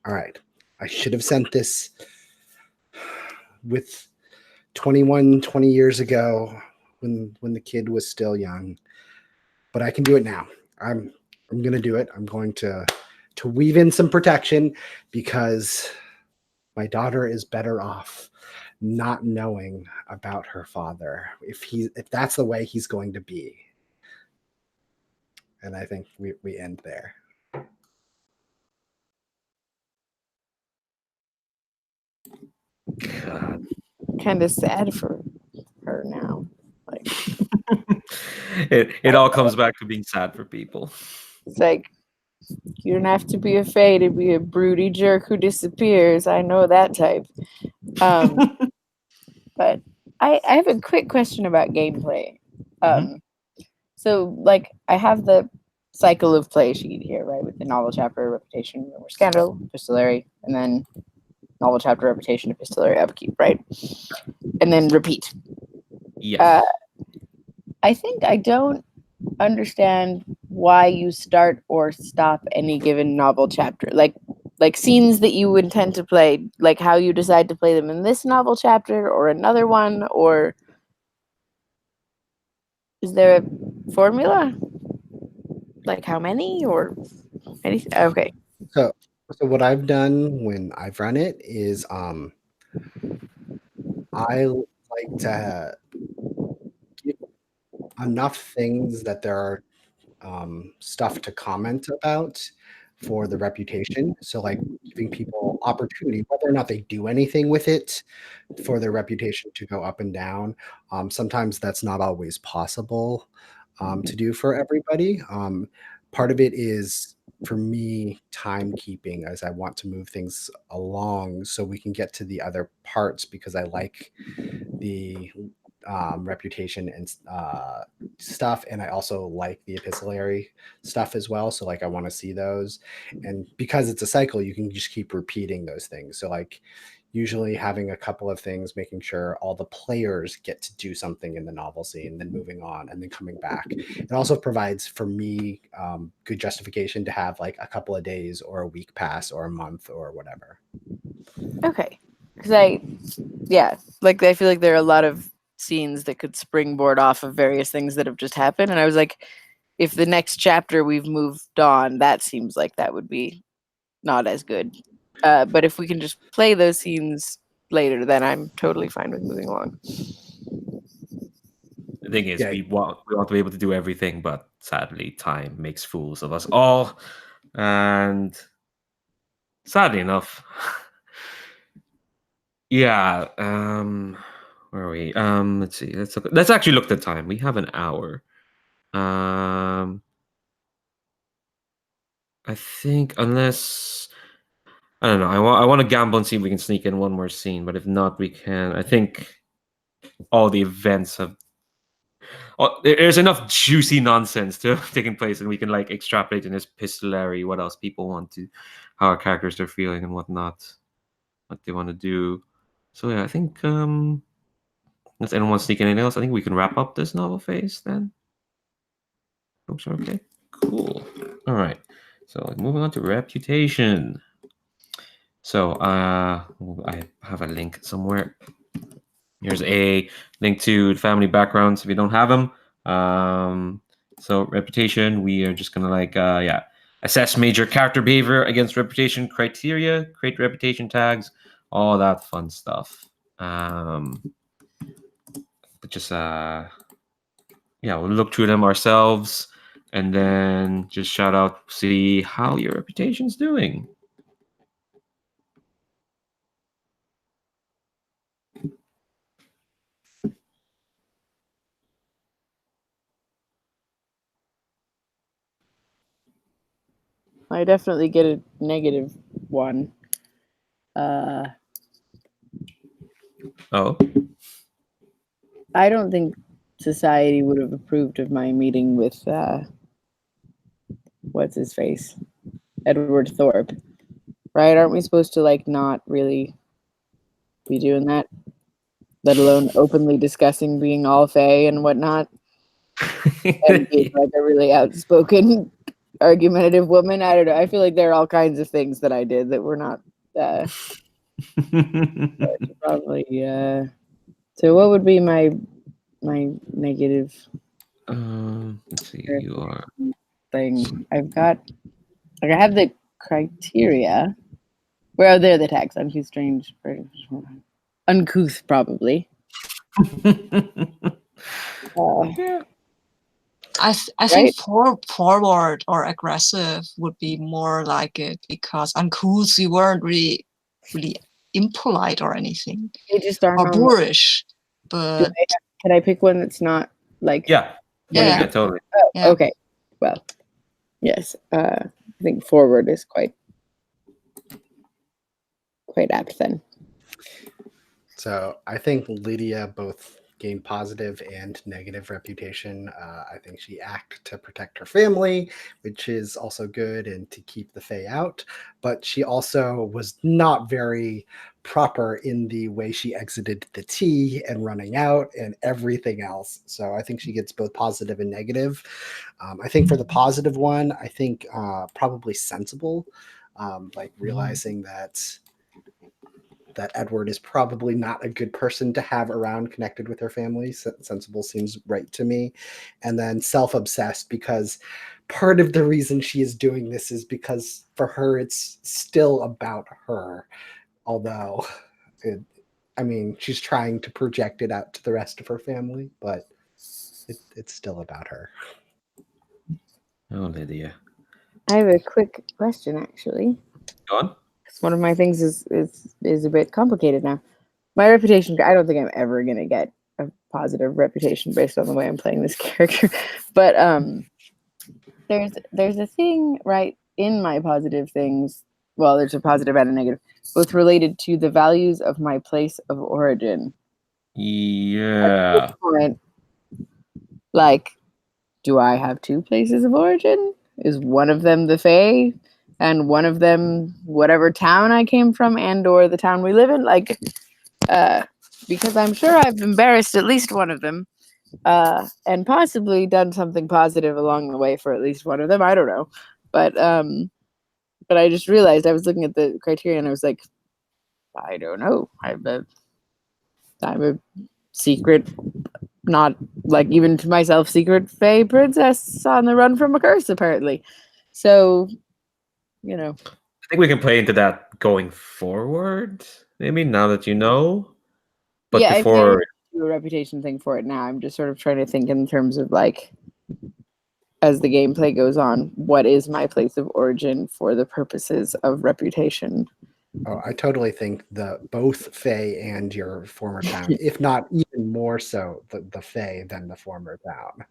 all right, I should have sent this with 20 years ago when the kid was still young, but I can do it now. I'm going to do it. I'm going to weave in some protection because my daughter is better off not knowing about her father if that's the way he's going to be. And I think we end there. God. Kind of sad for her now. Like it all comes back to being sad for people. it's like you don't have to be afraid to be a broody jerk who disappears. I know that type. But I have a quick question about gameplay. So like I have the cycle of play sheet here, right? With the novel chapter, reputation, or scandal, epistolary, and then novel chapter, reputation, epistolary, upkeep, right? And then repeat. Yes. I think I don't understand why you start or stop any given novel chapter. Like scenes that you intend to play, like how you decide to play them in this novel chapter or another one, or is there a formula? Like how many or anything? Okay. So what I've done when I've run it is I like to give enough things that there are stuff to comment about for the reputation. So like giving people opportunity, whether or not they do anything with it, for their reputation to go up and down. Sometimes that's not always possible to do for everybody. Part of it is for me timekeeping, as I want to move things along so we can get to the other parts, because I like the reputation and stuff, and I also like the epistolary stuff as well, so like I want to see those. And because it's a cycle, you can just keep repeating those things. So like usually having a couple of things, making sure all the players get to do something in the novel scene, then moving on and then coming back. It also provides for me good justification to have like a couple of days or a week pass or a month or whatever. Okay. Because like I feel like there are a lot of scenes that could springboard off of various things that have just happened. And I was like, if the next chapter we've moved on, that seems like that would be not as good. But if we can just play those scenes later, then I'm totally fine with moving along. The thing is, Yeah. we want to be able to do everything, but sadly, time makes fools of us all. And sadly enough, yeah. Where are we? Let's see. Let's actually look at the time. We have an hour. I think unless I don't know. I want to gamble and see if we can sneak in one more scene. But if not, we can. I think all the events have. There's enough juicy nonsense to have taken place, and we can like extrapolate in this epistolary what else people want to, how our characters are feeling and whatnot, what they want to do. So yeah, I think does anyone sneak anything else? I think we can wrap up this novel phase then. Folks are okay. Cool. All right. So moving on to reputation. So I have a link somewhere. Here's a link to family backgrounds if you don't have them. So reputation, we are just gonna assess major character behavior against reputation criteria, create reputation tags, all that fun stuff. But just we'll look through them ourselves and then just shout out, see how your reputation's doing. I definitely get a -1. Oh. I don't think society would have approved of my meeting with what's his face? Edward Thorpe. Right? Aren't we supposed to like not really be doing that? Let alone openly discussing being all fae and whatnot. And being like a really outspoken, argumentative woman. I don't know. I feel like there are all kinds of things that I did that were not probably so what would be my negative let's see, you are thing? I've got like I have the criteria. Where are there the tags? Uncouth, strange, uncouth, probably. I think forward or aggressive would be more like it, because uncouth, you weren't really impolite or anything. They just aren't or boorish. But can I pick one that's not like yeah totally. Oh, yeah. Okay. Well, yes. I think forward is quite apt then. So I think Lydia both gained positive and negative reputation. I think she acted to protect her family, which is also good, and to keep the Fae out. But she also was not very proper in the way she exited the tea and running out and everything else. So I think she gets both positive and negative. I think for the positive one, I think probably sensible, like realizing that Edward is probably not a good person to have around connected with her family. Sensible seems right to me. And then self-obsessed, because part of the reason she is doing this is because for her, it's still about her. Although, she's trying to project it out to the rest of her family, but it's still about her. Oh, Lydia. I have a quick question, actually. Go on. One of my things is a bit complicated now. My reputation, I don't think I'm ever going to get a positive reputation based on the way I'm playing this character. But there's a thing right in my positive things. Well, there's a positive and a negative, both related to the values of my place of origin. Yeah. At this point, like, do I have 2 places of origin? Is one of them the Fae? And one of them, whatever town I came from and or the town we live in, like, because I'm sure I've embarrassed at least one of them, and possibly done something positive along the way for at least one of them. I don't know, but I just realized I was looking at the criteria and I was like, I don't know. I'm a secret, not like even to myself, secret Fae princess on the run from a curse, apparently. So. I think we can play into that going forward, maybe now that you know. But yeah, before do a reputation thing for it now, I'm just sort of trying to think in terms of like, as the gameplay goes on, what is my place of origin for the purposes of reputation? Oh, I totally think both Fae and your former town, if not even more so, the Fae than the former town.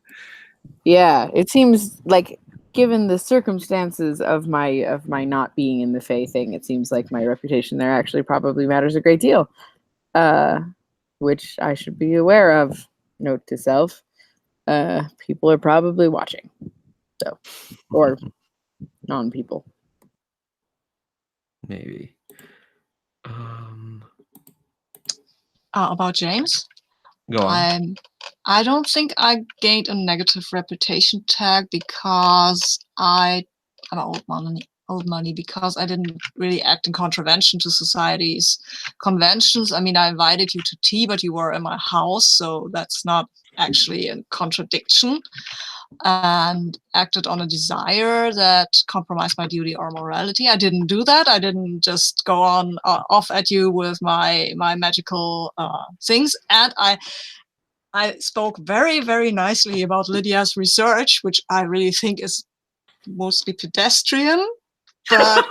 Yeah, it seems like given the circumstances of my not being in the Fae thing, it seems like my reputation there actually probably matters a great deal. Which I should be aware of. Note to self. People are probably watching. So, or non-people. Maybe. About James, Go on. I don't think I gained a negative reputation tag because I'm old money because I didn't really act in contravention to society's conventions. I mean, I invited you to tea, but you were in my house, so that's not actually a contradiction. And acted on a desire that compromised my duty or morality. I didn't do that. I didn't just go on off at you with my magical things. And I spoke very, very nicely about Lydia's research, which I really think is mostly pedestrian. But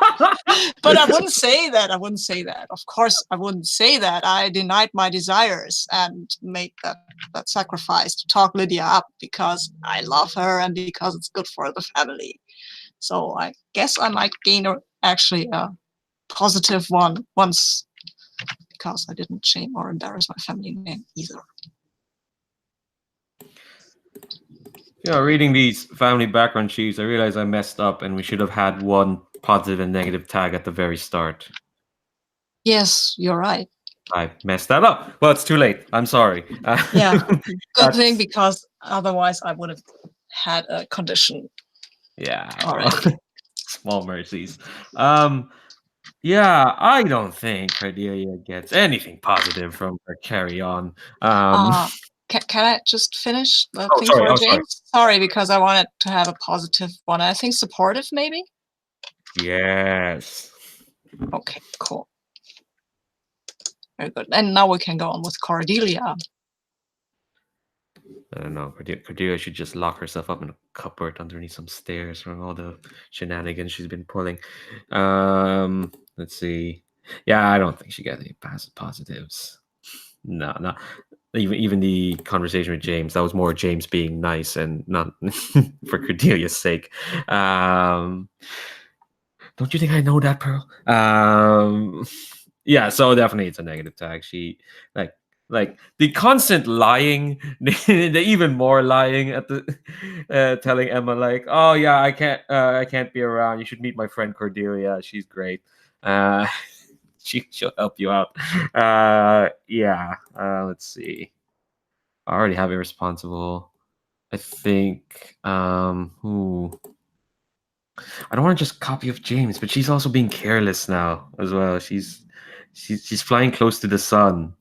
I wouldn't say that. I wouldn't say that. Of course, I wouldn't say that. I denied my desires and made that sacrifice to talk Lydia up because I love her and because it's good for the family. So I guess I might gain actually a positive one once because I didn't shame or embarrass my family name either. Reading these family background sheets, I realized I messed up and we should have had one positive and negative tag at the very start. Yes, you're right. I messed that up. Well, it's too late. I'm sorry. Yeah, good thing because otherwise I would have had a condition. Yeah. Already. Small mercies. Yeah, I don't think Cordelia gets anything positive from her carry on. Can I just finish the thing sorry, for James? Sorry, because I wanted to have a positive one. I think supportive, maybe? Yes. Okay, cool. Very good. And now we can go on with Cordelia. I don't know. Cordelia should just lock herself up in a cupboard underneath some stairs from all the shenanigans she's been pulling. Let's see. Yeah, I don't think she got any positives. No. Even the conversation with James, that was more James being nice and not for Cordelia's sake. Don't you think I know that, Pearl? Yeah, so definitely it's a negative tag. She like the constant lying, the even more lying at the telling Emma like, oh yeah, I can't be around. You should meet my friend Cordelia. She's great. She'll help you out. Let's see. I already have irresponsible. I think who I don't want to just copy of James, but she's also being careless now as well. She's flying close to the sun.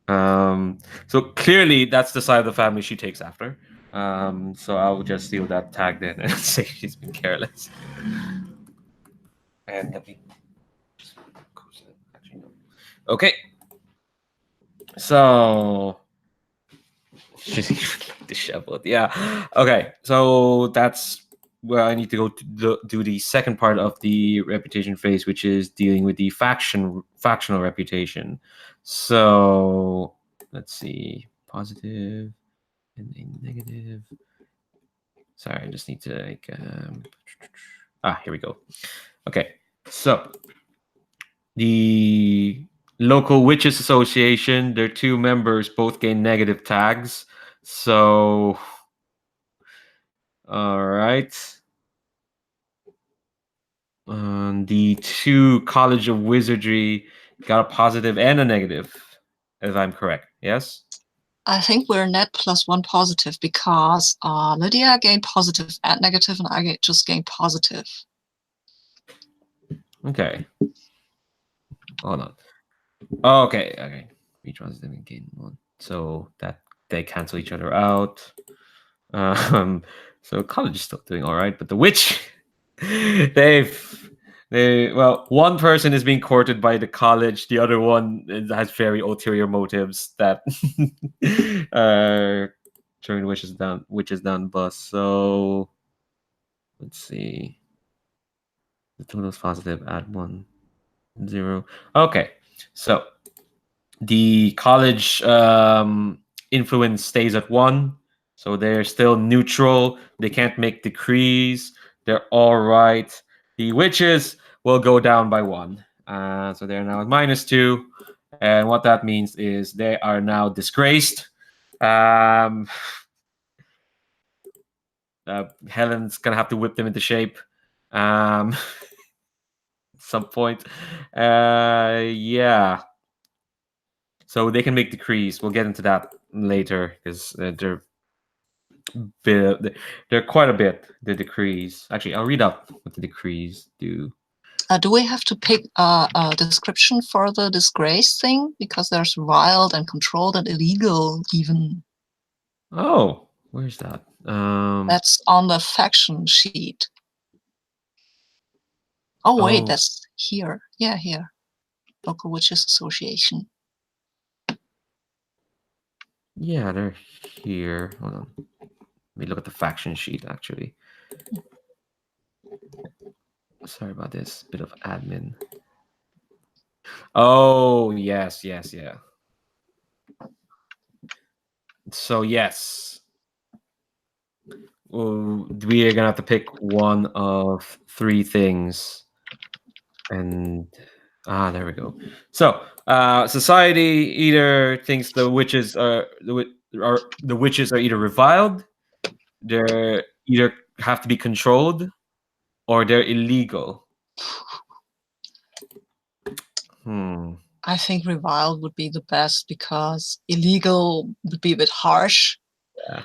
So clearly that's the side of the family she takes after. So I'll just steal that tag then and say she's been careless. And let me actually no. Okay. So she's disheveled. Yeah. Okay. So that's where I need to go to do the second part of the reputation phase, which is dealing with the factional reputation. So let's see, positive and a negative. Sorry, I just need to like. Here we go. Okay, so the local witches association, their two members both gain negative tags. So, all right. The two College of Wizardry got a positive and a negative, if I'm correct. Yes? I think we're net +1 positive because Lydia gained positive and negative, and I just gained positive. Okay. Hold on. Oh, okay. Each positive and gain 1. So that they cancel each other out. So college is still doing all right, but the witch, one person is being courted by the college, the other one has very ulterior motives that during witches down bus. So let's see. The total is positive, add 1. 0. Okay, so the college influence stays at 1, so they're still neutral. They can't make decrees. They're all right. The witches will go down by 1, so they're now at -2, and what that means is they are now disgraced. Helen's gonna have to whip them into shape at some point. Yeah. So they can make decrees. We'll get into that later because they're quite a bit. The decrees. Actually, I'll read up what the decrees do. Do we have to pick a description for the disgrace thing? Because there's wild and controlled and illegal even. Oh, where's that? That's on the faction sheet. Oh, wait, Oh. that's here. Yeah, here. Local Witches Association. Yeah, they're here. Hold on. Let me look at the faction sheet, actually. Sorry about this. Bit of admin. Oh, yes, yeah. So, yes. We are going to have to pick one of 3 things. And, there we go. So, society either thinks the witches are either reviled, they're either have to be controlled, or they're illegal. I think reviled would be the best because illegal would be a bit harsh. Yeah.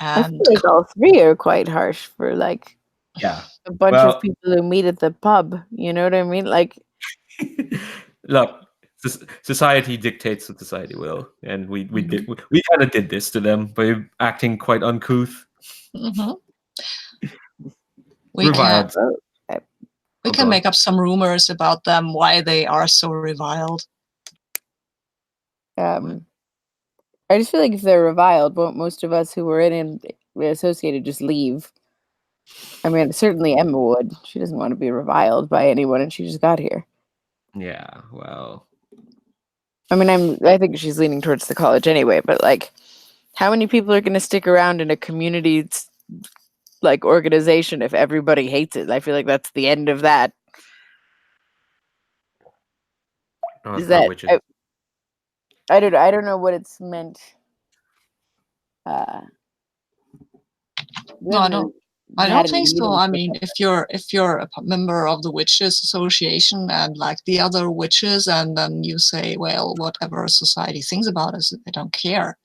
I And feel like all 3 are quite harsh for like Yeah. a bunch of people who meet at the pub. You know what I mean? Like, look, society dictates what society will, and we kind of did this to them by acting quite uncouth. we Reviled. can make up some rumors about them, why they are so reviled. I just feel like if they're reviled, won't most of us who were in and associated just leave? I mean, certainly Emma would. She doesn't want to be reviled by anyone, and she just got here. Yeah, well. I mean, I think she's leaning towards the college anyway, but like, how many people are going to stick around in a community like organization if everybody hates it? I feel like that's the end of that. No, Is that I don't know what it's meant. No, I don't think so. I mean, if you're a member of the Witches Association and like the other witches, and then you say, well, whatever society thinks about us, they don't care.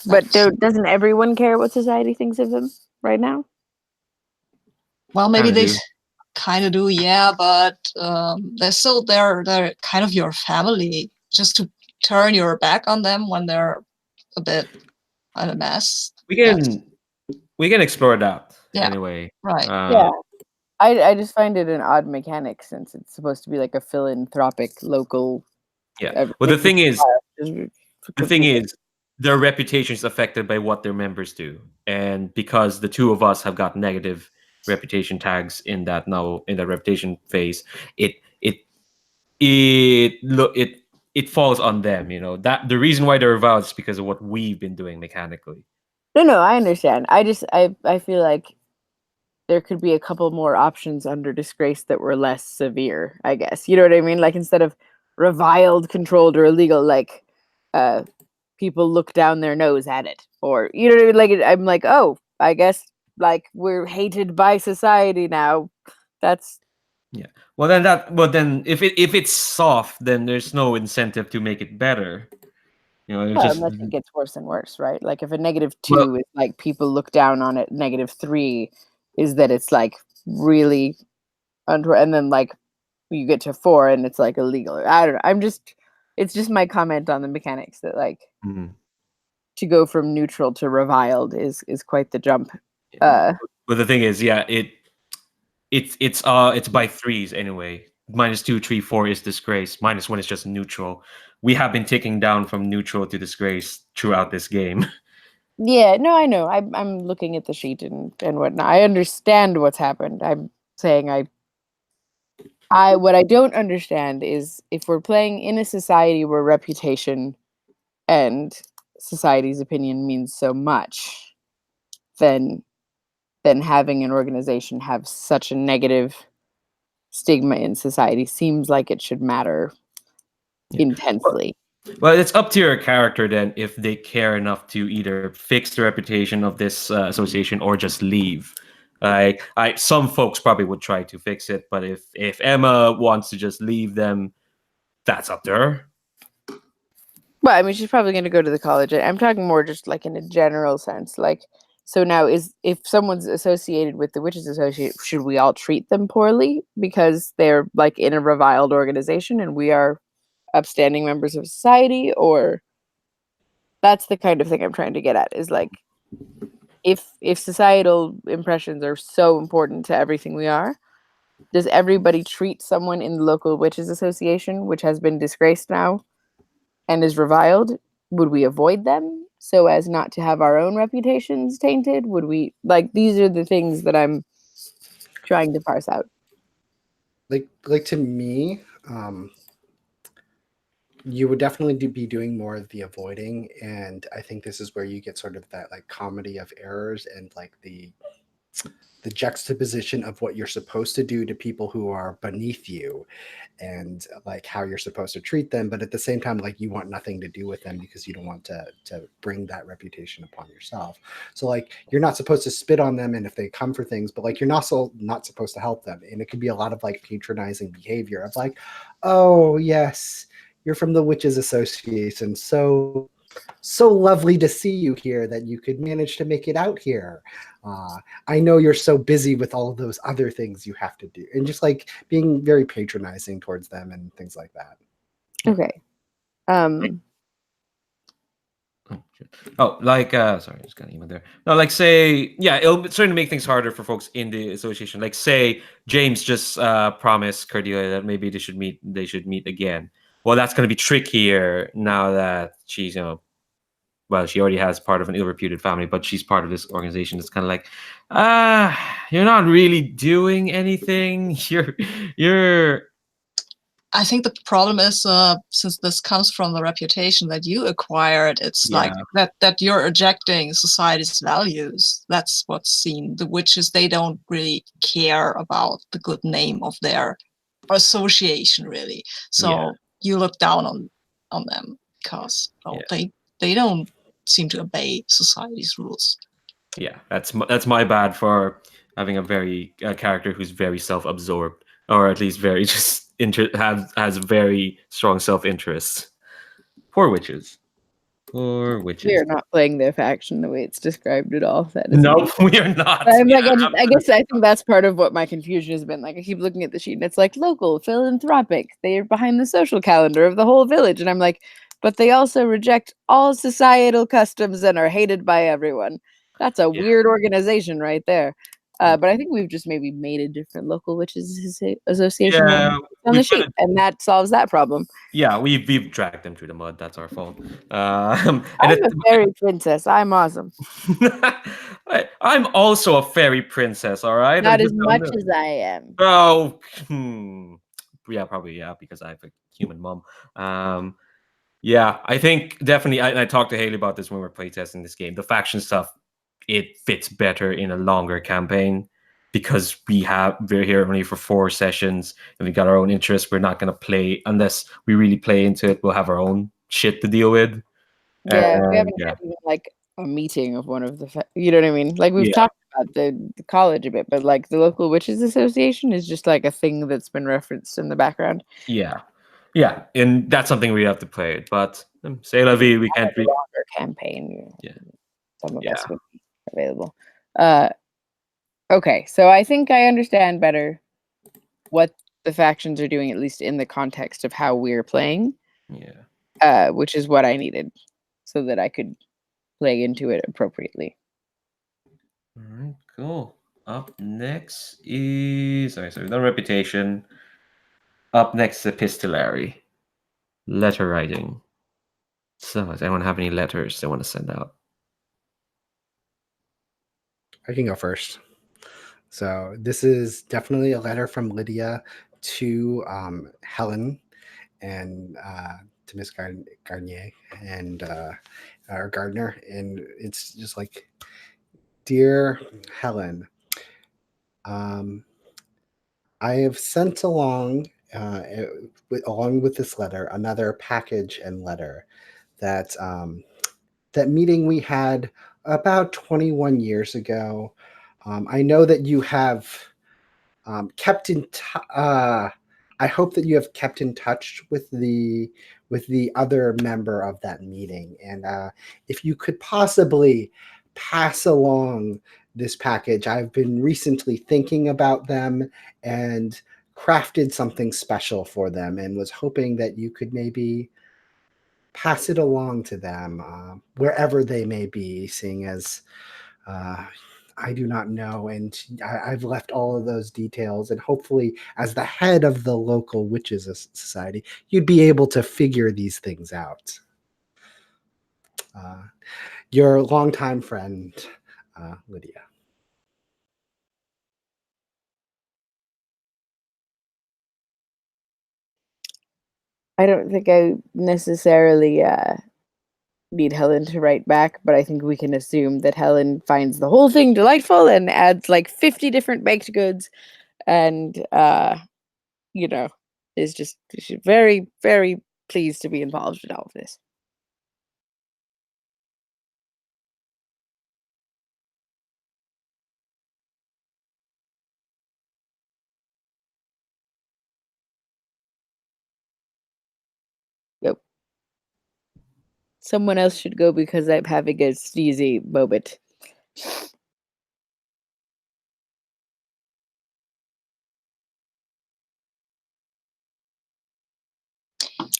But doesn't everyone care what society thinks of them right now? Well, maybe they kind of do, yeah, but they're still they're kind of your family. Just to turn your back on them when they're a bit in a mess. We can explore that anyway. Right. Yeah. I just find it an odd mechanic since it's supposed to be like a philanthropic local. Yeah. Well, the thing is, their reputation is affected by what their members do, and because the 2 of us have got negative reputation tags in that reputation phase, it falls on them. You know that the reason why they're reviled is because of what we've been doing mechanically. No, I understand. I feel like there could be a couple more options under disgrace that were less severe, I guess. You know what I mean? Like instead of reviled, controlled, or illegal, like people look down their nose at it. Or, you know what I mean? Like I'm like, oh, I guess like we're hated by society now. That's Well then if it's soft, then there's no incentive to make it better. You know, unless it gets worse and worse, right? Like if a -2 is like people look down on it, -3 is that it's like really and then like you get to 4 and it's like illegal. I don't know. It's just my comment on the mechanics that like to go from neutral to reviled is quite the jump. But the thing is, it's by 3s anyway. -2, 3, 4 is disgrace. -1 is just neutral. We have been ticking down from neutral to disgrace throughout this game. Yeah, no, I know. I'm looking at the sheet and whatnot. I understand what's happened. I'm saying What I don't understand is if we're playing in a society where reputation and society's opinion means so much, then having an organization have such a negative stigma in society seems like it should matter intensely. Well, it's up to your character then if they care enough to either fix the reputation of this association or just leave. Some folks probably would try to fix it, but if Emma wants to just leave them, that's up to her. Well, I mean, she's probably going to go to the college. I'm talking more just like in a general sense. Like, so now if someone's associated with the Witches Association, should we all treat them poorly because they're like in a reviled organization and we are upstanding members of society? Or that's the kind of thing I'm trying to get at, is like, if societal impressions are so important to everything we are, does everybody treat someone in the local Witches Association, which has been disgraced now and is reviled? Would we avoid them so as not to have our own reputations tainted? Would we, like, these are the things that I'm trying to parse out. Like to me, you would definitely be doing more of the avoiding, and I think this is where you get sort of that like comedy of errors and like the juxtaposition of what you're supposed to do to people who are beneath you and like how you're supposed to treat them, but at the same time like you want nothing to do with them because you don't want to bring that reputation upon yourself. So like you're not supposed to spit on them and if they come for things, but like you're not supposed to help them. And it could be a lot of like patronizing behavior of like, oh yes, you're from the Witches Association, so lovely to see you here that you could manage to make it out here. I know you're so busy with all of those other things you have to do, and just like being very patronizing towards them and things like that. Okay. Sorry, I just got an email there. No, like say, yeah, it'll certainly make things harder for folks in the association. Like say James just promised Cordelia that maybe they should meet again. Well, that's going to be trickier now that she's, well, she already has part of an ill-reputed family, but she's part of this organization. It's kind of like, you're not really doing anything. You're. I think the problem is, since this comes from the reputation that you acquired, it's like that you're ejecting society's values. That's what's seen. The witches, they don't really care about the good name of their association, really. So you look down on them because they don't seem to obey society's rules. Yeah, that's my bad for having a character who's very self-absorbed, or at least very just has very strong self-interest. Poor witches. We are not playing their faction the way it's described at all. That is no, we are not. I'm like, I guess I think that's part of what my confusion has been. Like, I keep looking at the sheet and it's like local, philanthropic. They are behind the social calendar of the whole village, and I'm like, but they also reject all societal customs and are hated by everyone. That's a weird organization right there. But I think we've just maybe made a different local witches association on the sheet, and that solves that problem. Yeah, we've dragged them through the mud. That's our fault. I'm a fairy princess. I'm awesome. I'm also a fairy princess. All right, not as much as I am. Oh, yeah, probably because I have a human mom. Yeah, I think definitely. I talked to Haley about this when we were playtesting this game. The faction stuff, it fits better in a longer campaign because we're here only for 4 sessions and we got our own interests. We're not going to play unless we really play into it. We'll have our own shit to deal with. Yeah, we haven't had even like a meeting of one of the, you know what I mean? Like we've talked about the college a bit, but like the local witches association is just like a thing that's been referenced in the background. Yeah, and that's something we have to play. But say la vie, we can't read longer campaign. Yeah, some of us would be available. Okay, so I think I understand better what the factions are doing, at least in the context of how we're playing. Yeah. Which is what I needed so that I could play into it appropriately. All right, cool. Up next is so we've done reputation. Up next, epistolary. Letter writing. So, does anyone have any letters they want to send out? I can go first. So this is definitely a letter from Lydia to Helen and to Miss Garnier and or Gardner, and it's just like, dear Helen, I have sent along, along with this letter, another package and letter that that meeting we had about 21 years ago. I know that you have kept in. I hope that you have kept in touch with the other member of that meeting, and if you could possibly pass along this package. I've been recently thinking about them and crafted something special for them, and was hoping that you could maybe pass it along to them wherever they may be, seeing as I do not know, and I've left all of those details, and hopefully as the head of the local witches society, you'd be able to figure these things out. Your longtime friend, Lydia. I don't think I necessarily need Helen to write back, but I think we can assume that Helen finds the whole thing delightful and adds like 50 different baked goods, and is just she's very, very pleased to be involved in all of this. Yep. Someone else should go because I'm having a sneezy moment.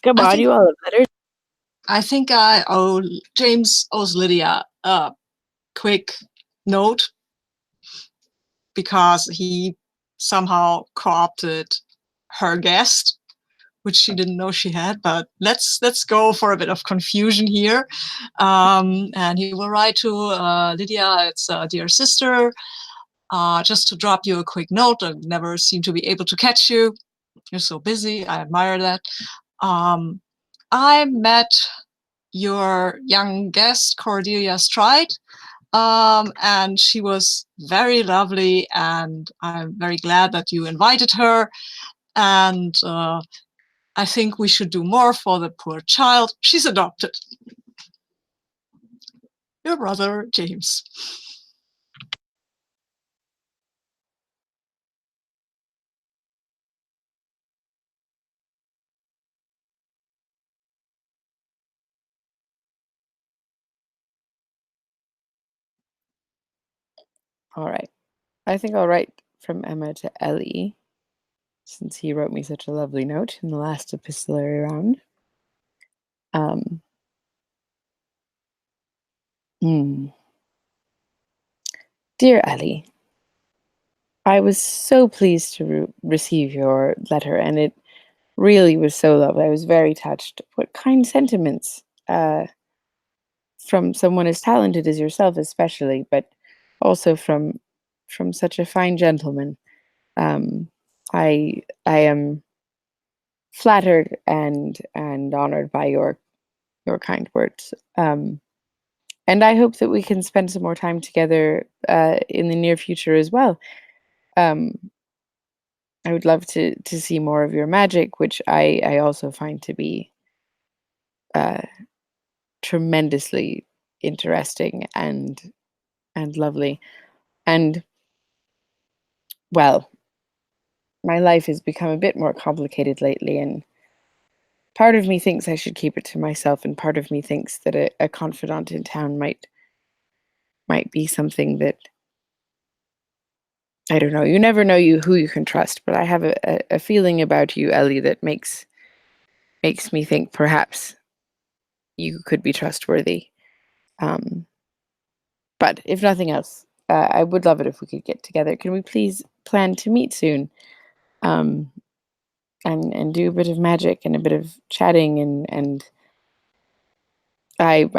Come on, you all have letters. I think James owes Lydia a quick note because he somehow co-opted her guest, which she didn't know she had. But let's go for a bit of confusion here. And he will write to Lydia. It's dear sister, just to drop you a quick note. I never seem to be able to catch you. You're so busy. I admire that. I met your young guest, Cordelia Stride, and she was very lovely, and I'm very glad that you invited her. And I think we should do more for the poor child. She's adopted. Your brother, James. All right. I think I'll write from Emma to Ellie, since he wrote me such a lovely note in the last epistolary round. Dear Ellie, I was so pleased to receive your letter, and it really was so lovely. I was very touched. What kind sentiments from someone as talented as yourself, especially, but also from such a fine gentleman. I am flattered and honored by your kind words. And I hope that we can spend some more time together in the near future as well. I would love to see more of your magic, which I also find to be tremendously interesting and lovely. And well, my life has become a bit more complicated lately, and part of me thinks I should keep it to myself, and part of me thinks that a confidant in town might be something that, I don't know. You never know who you can trust, but I have a feeling about you, Ellie, that makes me think perhaps you could be trustworthy. But if nothing else, I would love it if we could get together. Can we please plan to meet soon? And do a bit of magic and a bit of chatting, and I'm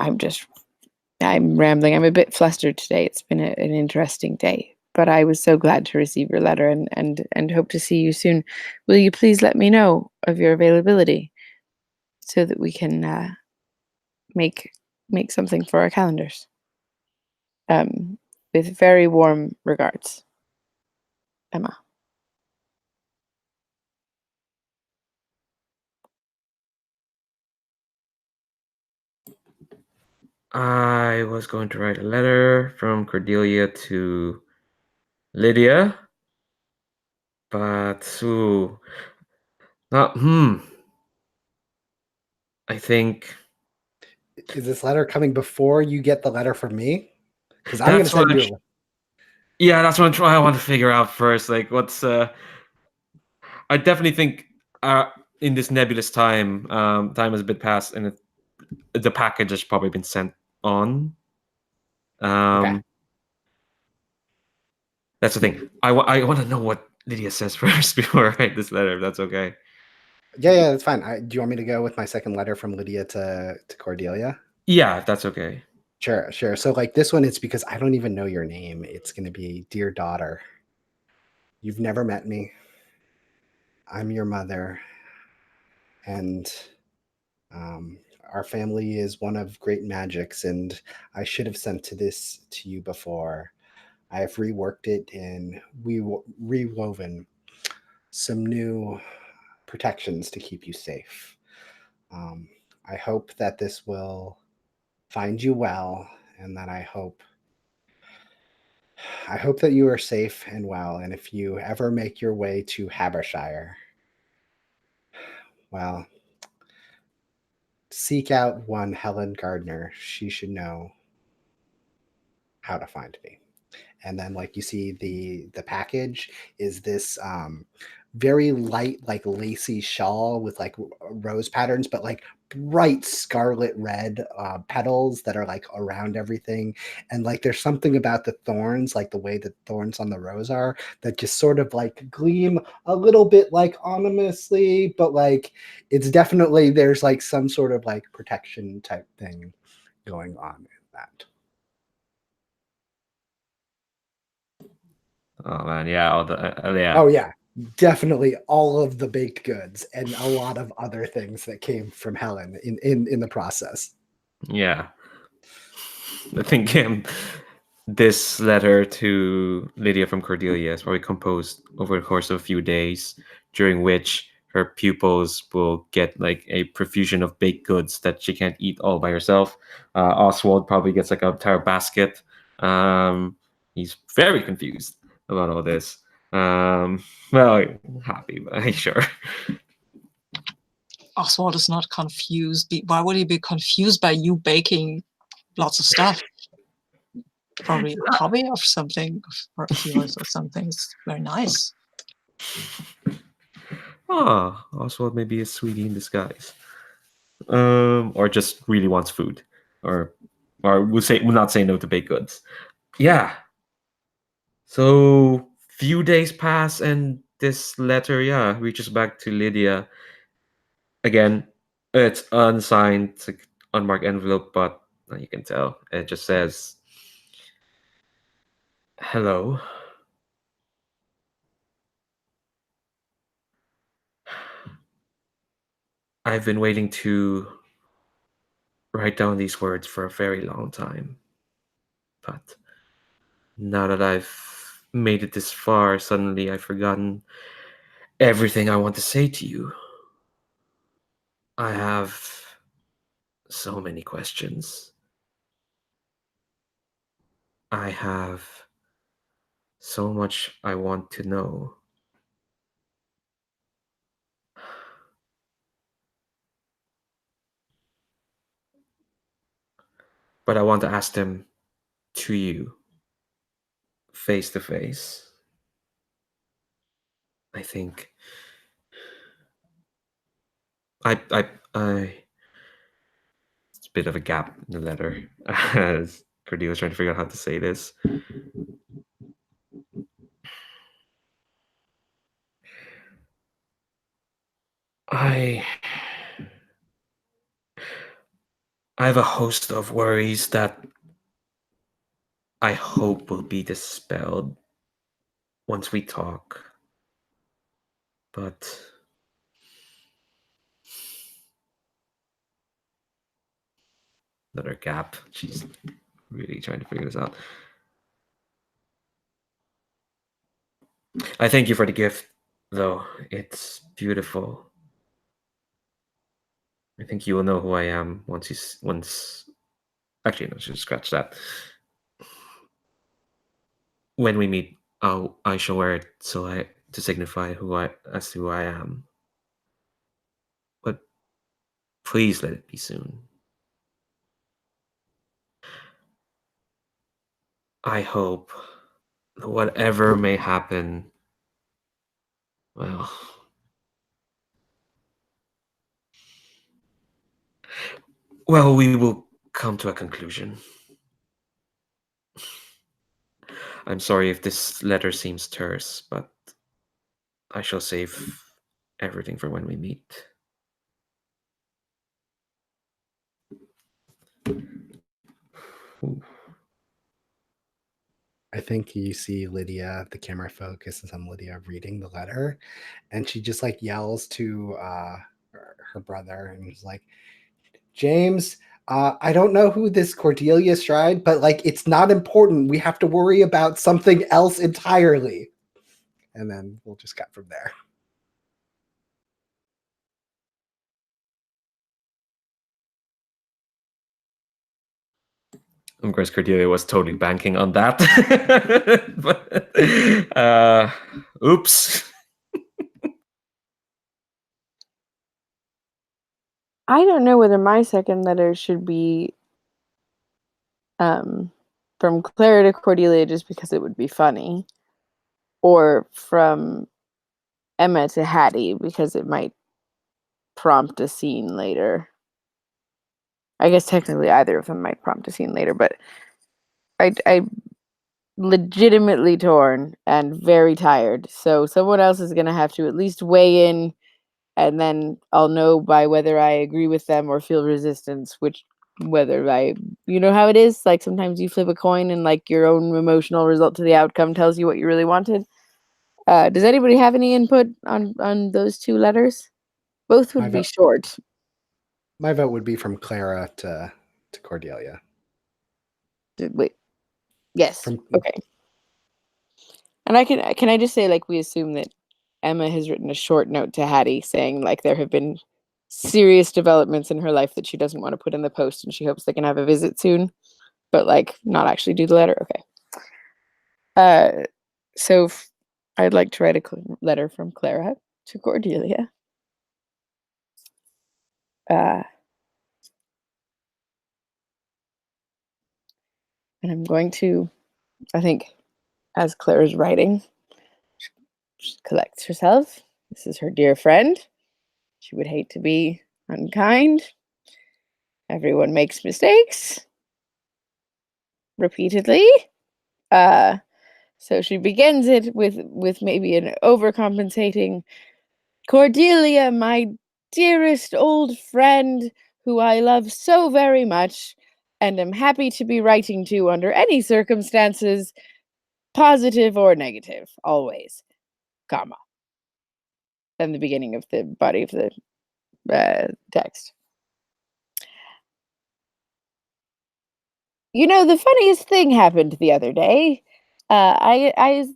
rambling. I'm a bit flustered today. It's been an interesting day, but I was so glad to receive your letter and hope to see you soon. Will you please let me know of your availability so that we can make something for our calendars? With very warm regards, Emma. I was going to write a letter from Cordelia to Lydia, but I think Is this letter coming before you get the letter from me? Because I'm going to that's what send you. that's what I want to figure out first. Like, what's I definitely think in this nebulous time, time has a bit passed, and the package has probably been sent on. Okay. That's the thing. I want to know what Lydia says first before I write this letter, if that's okay. Yeah, that's fine. Do you want me to go with my second letter from Lydia to Cordelia? Yeah, if that's okay. Sure. So like this one, it's because I don't even know your name. It's going to be, dear daughter, you've never met me. I'm your mother, and our family is one of great magics, and I should have sent this to you before. I have reworked it and rewoven some new protections to keep you safe. I hope that this will find you well, and that I hope that you are safe and well. And if you ever make your way to Habershire, well, seek out one Helen Gardner. She should know how to find me. And then like you see the package is this very light, like lacy shawl with like rose patterns, but like bright scarlet red petals that are like around everything. And like there's something about the thorns, like the way the thorns on the rose are, that just sort of like gleam a little bit like ominously, but like it's definitely, there's like some sort of like protection type thing going on in that. Oh man, yeah, yeah. Oh yeah, definitely all of the baked goods and a lot of other things that came from Helen in the process. Yeah. I think this letter to Lydia from Cordelia is probably composed over the course of a few days, during which her pupils will get like a profusion of baked goods that she can't eat all by herself. Oswald probably gets like a entire basket. He's very confused about all this. Well, happy, but sure. Oswald is not confused. Why would he be confused by you baking lots of stuff? Probably a hobby of something, or of yours or something. It's very nice. Oswald may be a sweetie in disguise. Or just really wants food. Or will not say no to baked goods. Yeah. So few days pass and this letter, reaches back to Lydia. Again, it's unsigned, it's like unmarked envelope, but you can tell. It just says, "Hello. I've been waiting to write down these words for a very long time. But now that I've made it this far, suddenly I've forgotten everything I want to say to you. I have so many questions. I have so much I want to know. But I want to ask them to you, face to face. I think I it's a bit of a gap in the letter as Cordelia was trying to figure out how to say this. I have a host of worries that I hope will be dispelled once we talk. But another gap. She's really trying to figure this out. I thank you for the gift, though. It's beautiful. I think you will know who I am once. Actually, no, just scratch that. When we meet, I shall wear it to signify who I am. But please let it be soon. I hope that whatever may happen, well, we will come to a conclusion. I'm sorry if this letter seems terse, but I shall save everything for when we meet. Ooh. I think you see Lydia, the camera focuses on Lydia reading the letter, and she just like yells to her brother and is like, James, I don't know who this Cordelia tried, but like it's not important. We have to worry about something else entirely. And then we'll just cut from there. Of course, Cordelia was totally banking on that. But, oops. I don't know whether my second letter should be from Clara to Cordelia just because it would be funny, or from Emma to Hattie because it might prompt a scene later. I guess technically either of them might prompt a scene later, but I legitimately torn and very tired. So someone else is going to have to at least weigh in, and then I'll know by whether I agree with them or feel resistance, whether I, you know how it is, like sometimes you flip a coin and like your own emotional result to the outcome tells you what you really wanted. Does anybody have any input on those two letters? Both would be short. My vote would be from Clara to Cordelia. Wait. Yes. From, okay. And can I just say, like, we assume that Emma has written a short note to Hattie saying like there have been serious developments in her life that she doesn't want to put in the post and she hopes they can have a visit soon, but like not actually do the letter. Okay. So I'd like to write a letter from Clara to Cordelia. And I'm going to, I think, as Clara's writing, she collects herself. This is her dear friend. She would hate to be unkind. Everyone makes mistakes. Repeatedly. So she begins it with maybe an overcompensating Cordelia, my dearest old friend, who I love so very much, and am happy to be writing to under any circumstances, positive or negative, always, comma. Then the beginning of the body of the text. You know, the funniest thing happened the other day. I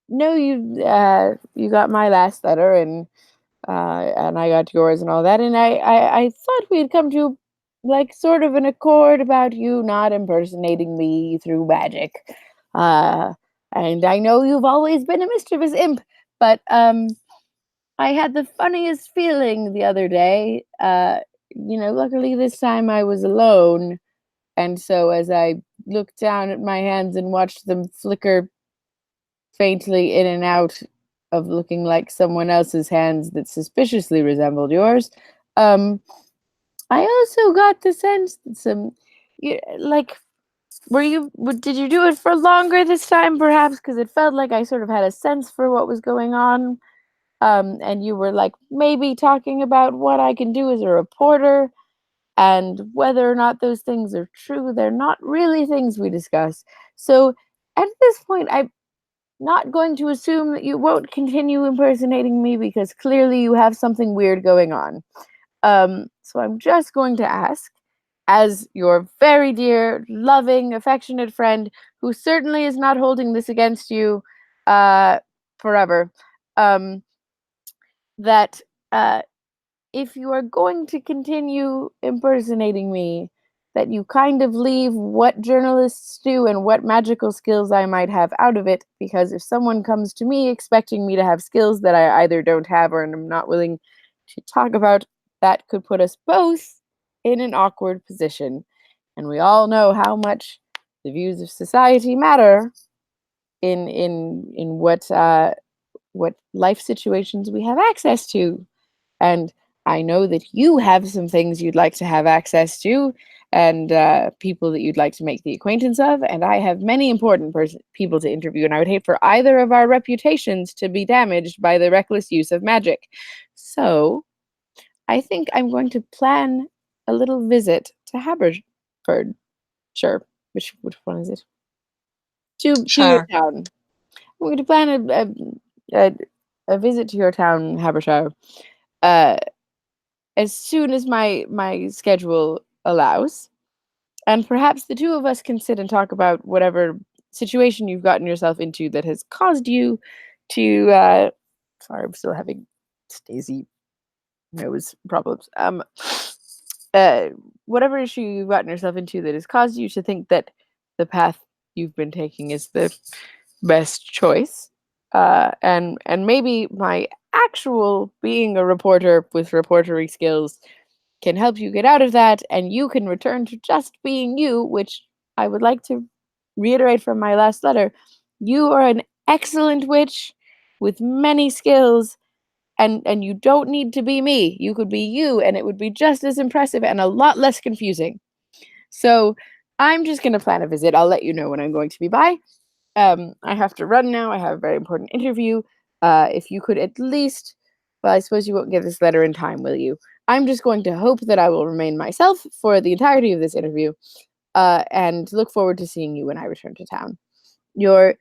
know you got my last letter and I got yours and all that, and I thought we had come to like sort of an accord about you not impersonating me through magic. And I know you've always been a mischievous imp, but I had the funniest feeling the other day. Luckily this time I was alone, and so as I looked down at my hands and watched them flicker faintly in and out of looking like someone else's hands that suspiciously resembled yours, I also got the sense that did you do it for longer this time, perhaps? Because it felt like I sort of had a sense for what was going on. And you were like maybe talking about what I can do as a reporter, and whether or not those things are true, they're not really things we discuss. So at this point, not going to assume that you won't continue impersonating me because clearly you have something weird going on. So I'm just going to ask, as your very dear, loving, affectionate friend, who certainly is not holding this against you forever, that if you are going to continue impersonating me, that you kind of leave what journalists do and what magical skills I might have out of it, because if someone comes to me expecting me to have skills that I either don't have or am not willing to talk about, that could put us both in an awkward position. And we all know how much the views of society matter in what life situations we have access to. And I know that you have some things you'd like to have access to, and people that you'd like to make the acquaintance of, and I have many important people to interview, and I would hate for either of our reputations to be damaged by the reckless use of magic. So I think I'm going to plan a little visit to Haberford. Sure. Which one is it? To your Sure. town. I'm going to plan a visit to your town, Habershire, as soon as my schedule allows, and perhaps the two of us can sit and talk about whatever situation you've gotten yourself into that has caused you to. Sorry, I'm still having Stacey nose problems. Whatever issue you've gotten yourself into that has caused you to think that the path you've been taking is the best choice. And maybe my actual being a reporter with reportery skills can help you get out of that, and you can return to just being you, which I would like to reiterate from my last letter. You are an excellent witch with many skills, and you don't need to be me. You could be you, and it would be just as impressive and a lot less confusing. So I'm just going to plan a visit. I'll let you know when I'm going to be by. I have to run now. I have a very important interview. If you could at least, well, I suppose you won't get this letter in time, will you? I'm just going to hope that I will remain myself for the entirety of this interview, and look forward to seeing you when I return to town. Your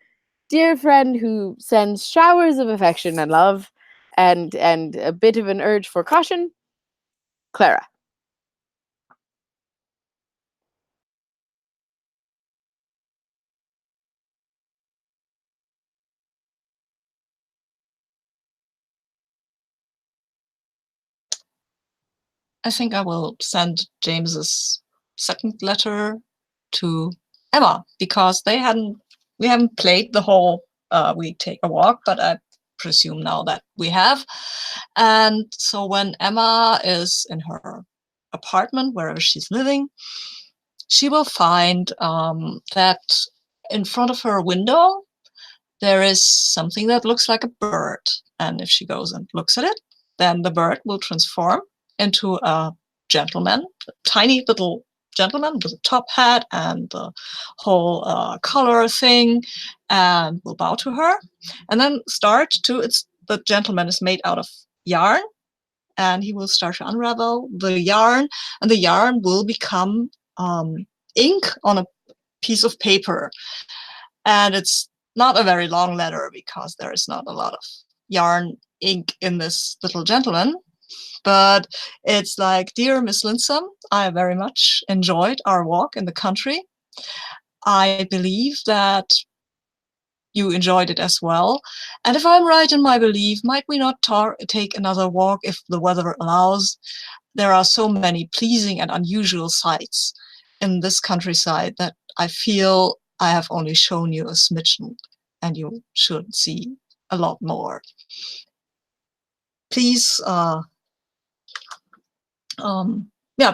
dear friend who sends showers of affection and love, and a bit of an urge for caution, Clara. I think I will send James's second letter to Emma, because we haven't played the whole we take a walk, but I presume now that we have. And so when Emma is in her apartment, wherever she's living, she will find that in front of her window there is something that looks like a bird. And if she goes and looks at it, then the bird will transform into a gentleman, a tiny little gentleman with a top hat and the whole collar thing, and will bow to her. And then the gentleman is made out of yarn, and he will start to unravel the yarn, and the yarn will become ink on a piece of paper. And it's not a very long letter because there is not a lot of yarn ink in this little gentleman. But it's like, dear Miss Linsome, I very much enjoyed our walk in the country. I believe that you enjoyed it as well. And if I'm right in my belief, might we not take another walk if the weather allows? There are so many pleasing and unusual sights in this countryside that I feel I have only shown you a smidgen, and you should see a lot more. Please,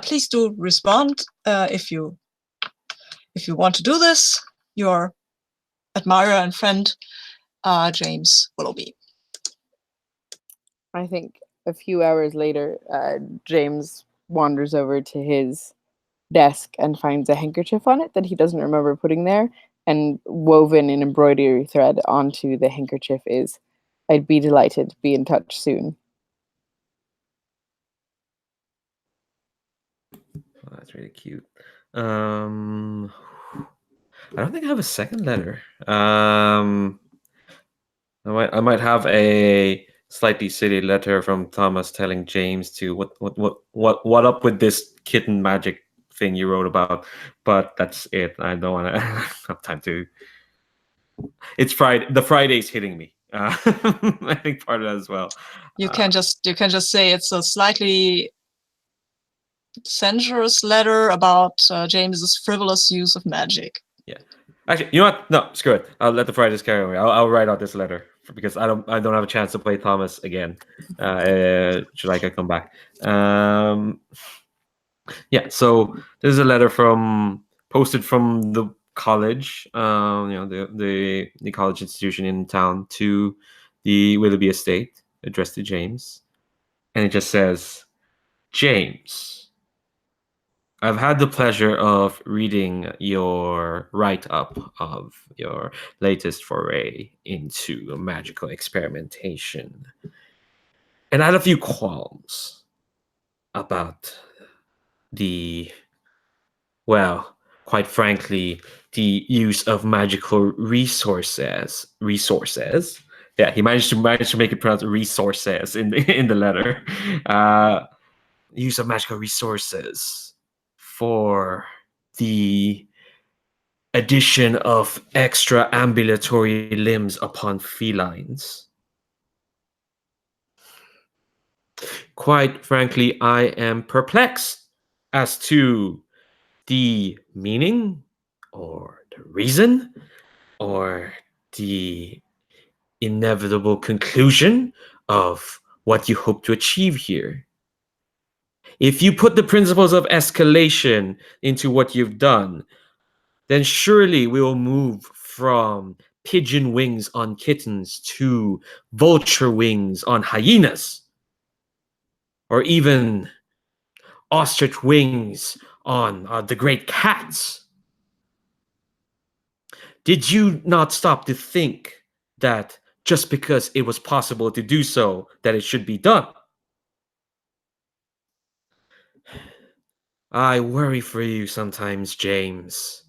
please do respond if you want to do this. Your admirer and friend, James Willoughby. I think a few hours later, James wanders over to his desk and finds a handkerchief on it that he doesn't remember putting there, and woven in embroidery thread onto the handkerchief is, "I'd be delighted. Be in touch soon." Oh, that's really cute. I don't think I have a second letter. I might have a slightly silly letter from Thomas telling James to what up with this kitten magic thing you wrote about, but that's it. I don't want to have time to. It's Friday. The Friday's hitting me. I think part of that as well. You can just say it's a slightly censorious letter about James's frivolous use of magic. Yeah. Actually, you know what? No, screw it. I'll let the Fridays carry away. I'll write out this letter because I don't have a chance to play Thomas again. Should I come back? Yeah. So this is a letter posted from the college. The college institution in town to the Willoughby estate, addressed to James, and it just says, James, I've had the pleasure of reading your write-up of your latest foray into magical experimentation. And I had a few qualms about quite frankly, the use of magical resources. Resources? Yeah, he managed to make it pronounce resources in the letter. Use of magical resources for the addition of extra ambulatory limbs upon felines. Quite frankly, I am perplexed as to the meaning or the reason or the inevitable conclusion of what you hope to achieve here. If you put the principles of escalation into what you've done, then surely we will move from pigeon wings on kittens to vulture wings on hyenas, or even ostrich wings on the great cats. Did you not stop to think that just because it was possible to do so, that it should be done? I worry for you sometimes, James.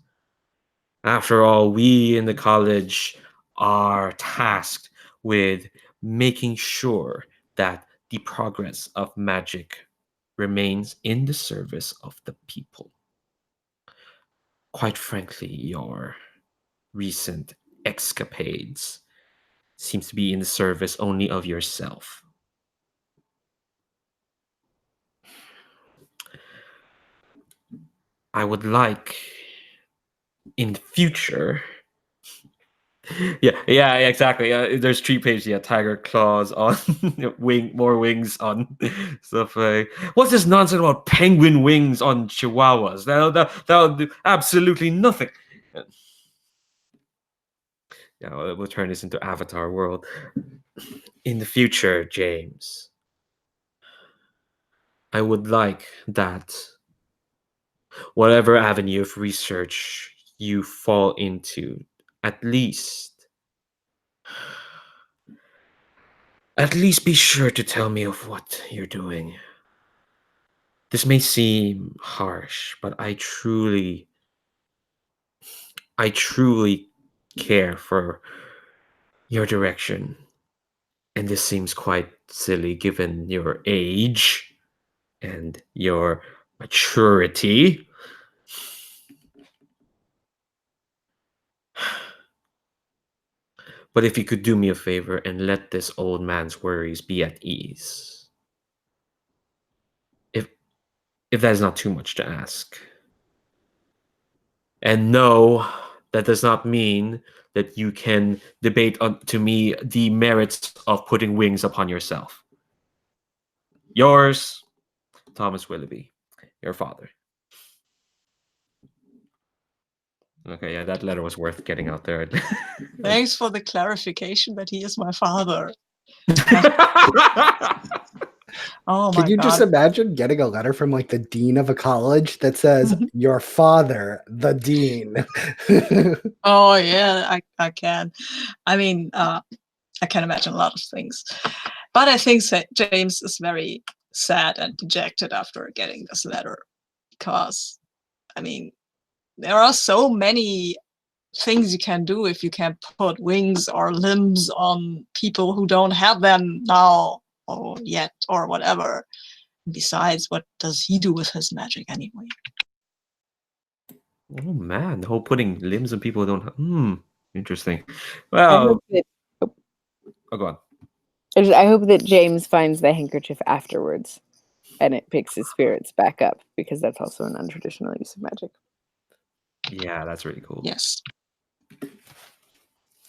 After all, we in the college are tasked with making sure that the progress of magic remains in the service of the people. Quite frankly, your recent escapades seems to be in the service only of yourself. I would like in the future. Yeah, exactly. There's 3 pages. Yeah, tiger claws on more wings on stuff. What's this nonsense about penguin wings on chihuahuas? That'll do absolutely nothing. Yeah, we'll turn this into Avatar world. In the future, James, I would like that whatever avenue of research you fall into, at least be sure to tell me of what you're doing. This may seem harsh, but I truly care for your direction. And this seems quite silly given your age and your maturity. But if you could do me a favor and let this old man's worries be at ease. If that is not too much to ask. And no, that does not mean that you can debate to me the merits of putting wings upon yourself. Yours, Thomas Willoughby, your father. Okay, yeah, that letter was worth getting out there. Thanks for the clarification that he is my father. Oh my Can you God. just imagine getting a letter from like the dean of a college that says, your father, the dean? Oh yeah, I can. I mean, I can imagine a lot of things. But I think James is very sad and dejected after getting this letter because, I mean, there are so many things you can do if you can put wings or limbs on people who don't have them now or yet or whatever. Besides, what does he do with his magic anyway? Oh man, the whole putting limbs on people who don't. Interesting. I Well, hope that oh, go on. I hope that James finds the handkerchief afterwards, and it picks his spirits back up, because that's also an untraditional use of magic. Yeah, that's really cool. Yes.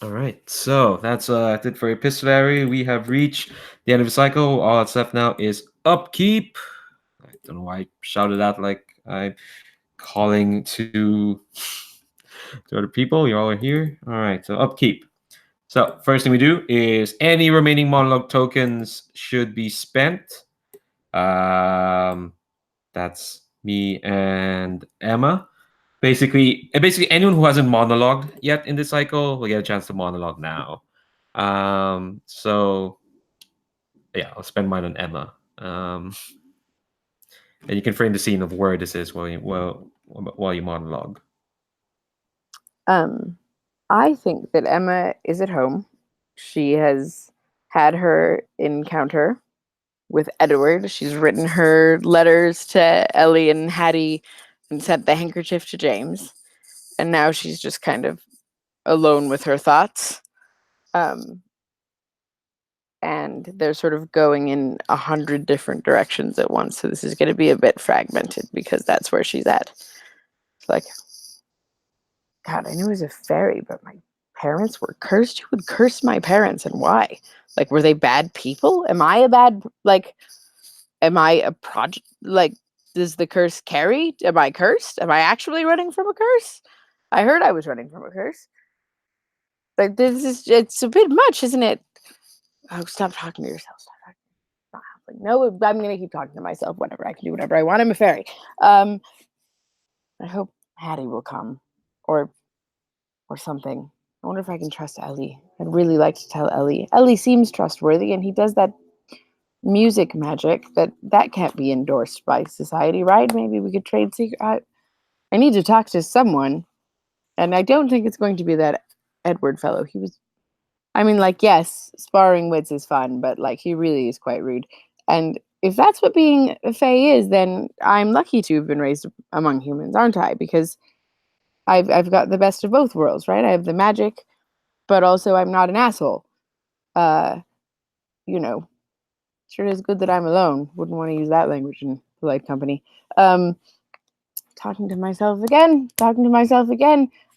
All right, so that's it for Epistolary. We have reached the end of the cycle. All that's left now is upkeep. I don't know why I shouted out like I'm calling to other people. You're all here. All right, so upkeep. So first thing we do is any remaining monologue tokens should be spent. That's me and Emma. Basically anyone who hasn't monologued yet in this cycle will get a chance to monologue now. So yeah, I'll spend mine on Emma. And you can frame the scene of where this is while you monologue. I think that Emma is at home. She has had her encounter with Edward. She's written her letters to Ellie and Hattie and sent the handkerchief to James. And now she's just kind of alone with her thoughts. And they're sort of going in 100 different directions at once. So this is going to be a bit fragmented because that's where she's at. It's like, God, I knew he was a fairy, but my parents were cursed. Who would curse my parents and why? Like, were they bad people? Am I a bad, like, am I a project? Like, does the curse carry? Am I cursed? Am I actually running from a curse? I heard I was running from a curse. Like, it's a bit much, isn't it? Oh, stop talking to yourself. Stop talking. Not happening. No, I'm going to keep talking to myself. Whatever. I can do whatever I want. I'm a fairy. I hope Hattie will come. Or something. I wonder if I can trust Ellie. I'd really like to tell Ellie. Ellie seems trustworthy, and he does that music magic that can't be endorsed by society, right? Maybe we could trade secret. I need to talk to someone, and I don't think it's going to be that Edward fellow. He was, I mean, like, yes, sparring wits is fun, but like he really is quite rude. And if that's what being a fae is, then I'm lucky to have been raised among humans, aren't I? Because I've got the best of both worlds, right? I have the magic, but also I'm not an asshole. Sure is good that I'm alone. Wouldn't want to use that language in polite company. Talking to myself again.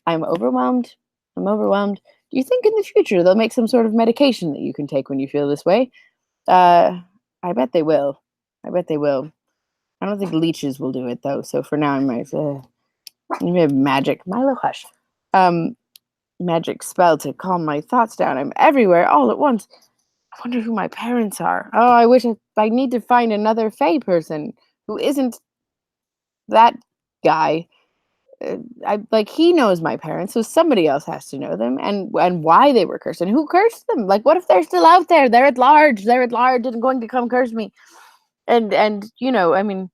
I'm overwhelmed. Do you think in the future they'll make some sort of medication that you can take when you feel this way? I bet they will. I don't think leeches will do it though. So for now, I might have magic. Milo, hush. Magic spell to calm my thoughts down. I'm everywhere all at once. I wonder who my parents are. Oh, I wish I need to find another Fae person who isn't that guy. He knows my parents, so somebody else has to know them and why they were cursed and who cursed them. Like, what if they're still out there? They're at large and going to come curse me. And I mean,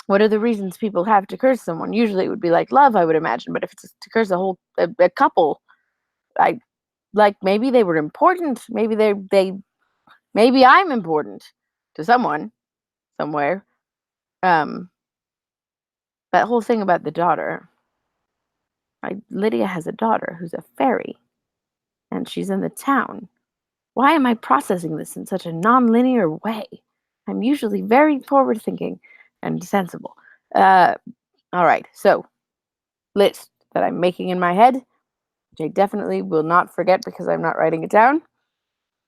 what are the reasons people have to curse someone? Usually it would be like love, I would imagine. But if it's to curse a couple, maybe they were important. Maybe maybe I'm important to someone somewhere. That whole thing about the daughter. Lydia has a daughter who's a fairy, and she's in the town. Why am I processing this in such a non-linear way? I'm usually very forward-thinking and sensible. All right, so list that I'm making in my head, which I definitely will not forget because I'm not writing it down,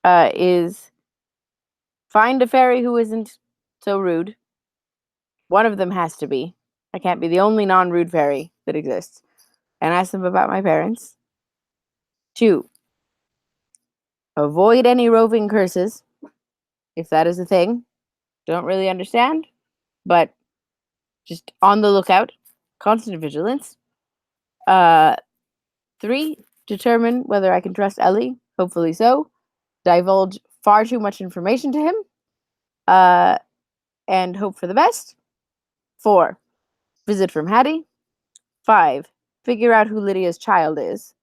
is find a fairy who isn't so rude. One of them has to be. I can't be the only non-rude fairy that exists. And ask them about my parents. 2, avoid any roving curses, if that is a thing. Don't really understand, but just on the lookout. Constant vigilance. 3, determine whether I can trust Ellie. Hopefully so. Divulge far too much information to him. And hope for the best. 4, visit from Hattie. 5, figure out who Lydia's child is.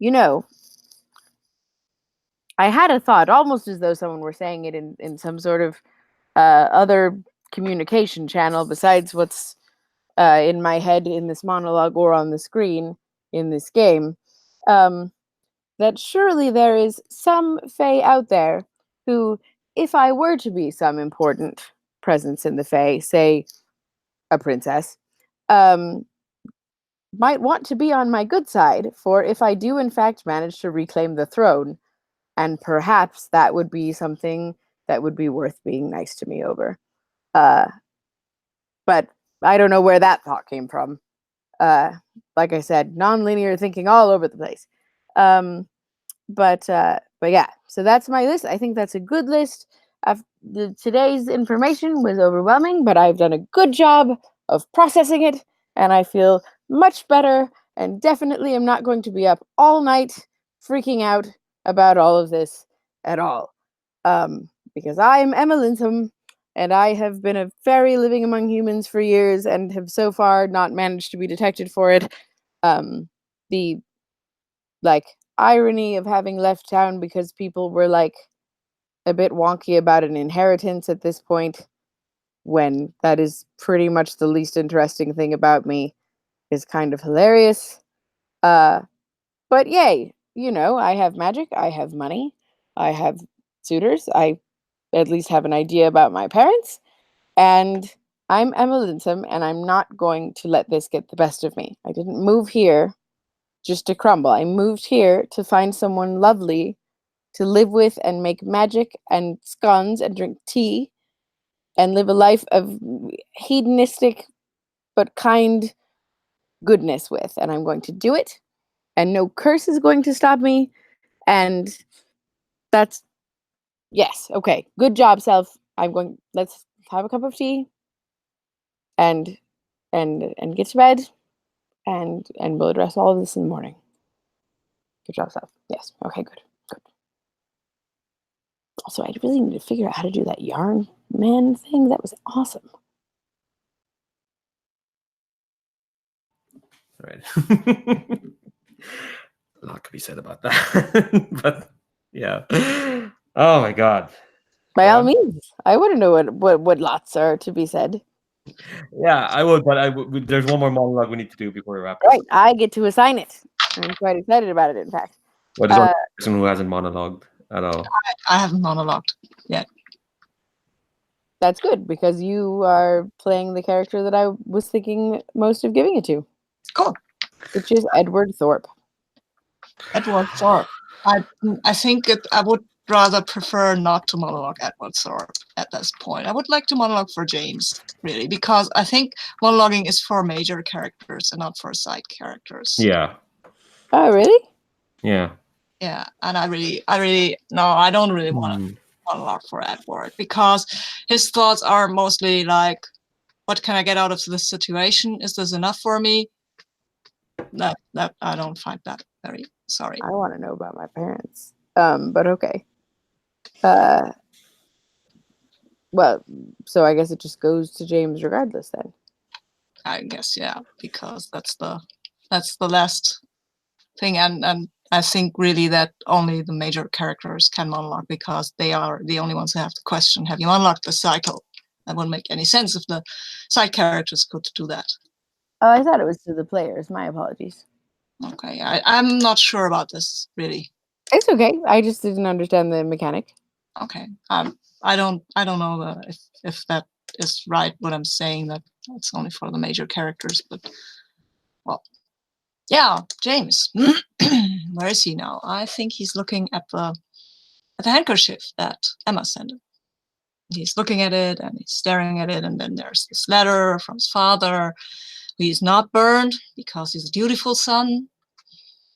You know, I had a thought, almost as though someone were saying it in some sort of other communication channel besides what's in my head in this monologue or on the screen in this game, that surely there is some Fae out there who, if I were to be some important presence in the Fae, say a princess, might want to be on my good side, for if I do in fact manage to reclaim the throne, and perhaps that would be something that would be worth being nice to me over. But I don't know where that thought came from. Like I said, non-linear thinking all over the place. But yeah, so that's my list. I think that's a good list. Today's information was overwhelming, but I've done a good job of processing it, and I feel much better, and definitely am not going to be up all night freaking out about all of this at all. Because I'm Emma Lintham, and I have been a fairy living among humans for years and have so far not managed to be detected for it. The irony of having left town because people were a bit wonky about an inheritance at this point, when that is pretty much the least interesting thing about me, is kind of hilarious. But yay, I have magic, I have money, I have suitors, I at least have an idea about my parents, and I'm Emma Lintham, and I'm not going to let this get the best of me. I didn't move here just to crumble. I moved here to find someone lovely to live with and make magic and scones and drink tea and live a life of hedonistic but kind goodness with. And I'm going to do it, and no curse is going to stop me. And that's, yes, okay, good job, self. Let's have a cup of tea and get to bed, and we'll address all of this in the morning. Good job, self. Yes, okay, good. Also, I really need to figure out how to do that yarn man thing. That was awesome. Right. A lot could be said about that. But yeah. Oh my god. By all means, I want to know what lots are to be said. Yeah, I would, but there's one more monologue we need to do before we wrap Right, I get to assign it. I'm quite excited about it, in fact. What is one person who hasn't monologued at all? I haven't monologued yet. That's good, because you are playing the character that I was thinking most of giving it to. Cool. Which is Edward Thorpe. Edward Thorpe. I think I would rather prefer not to monologue Edward Thorpe at this point. I would like to monologue for James, really, because I think monologuing is for major characters and not for side characters. Yeah. Oh, really? Yeah. Yeah, and I don't really want to monologue for Edward, because his thoughts are mostly like, what can I get out of this situation? Is this enough for me? That I don't find that very sorry. I want to know about my parents. But okay. Well, so I guess it just goes to James regardless then. I guess, yeah, because that's the last thing, and I think really that only the major characters can monologue, because they are the only ones who have to question, have you unlocked the cycle? That wouldn't make any sense if the side characters could do that. Oh, I thought it was to the players. My apologies. Okay, I'm not sure about this, really. It's okay. I just didn't understand the mechanic. Okay. I don't know if that is right, what I'm saying, that it's only for the major characters, but well. Yeah, James. Where is he now? I think he's looking at the handkerchief that Emma sent him. He's looking at it and he's staring at it, and then there's this letter from his father. He's not burned because he's a dutiful son.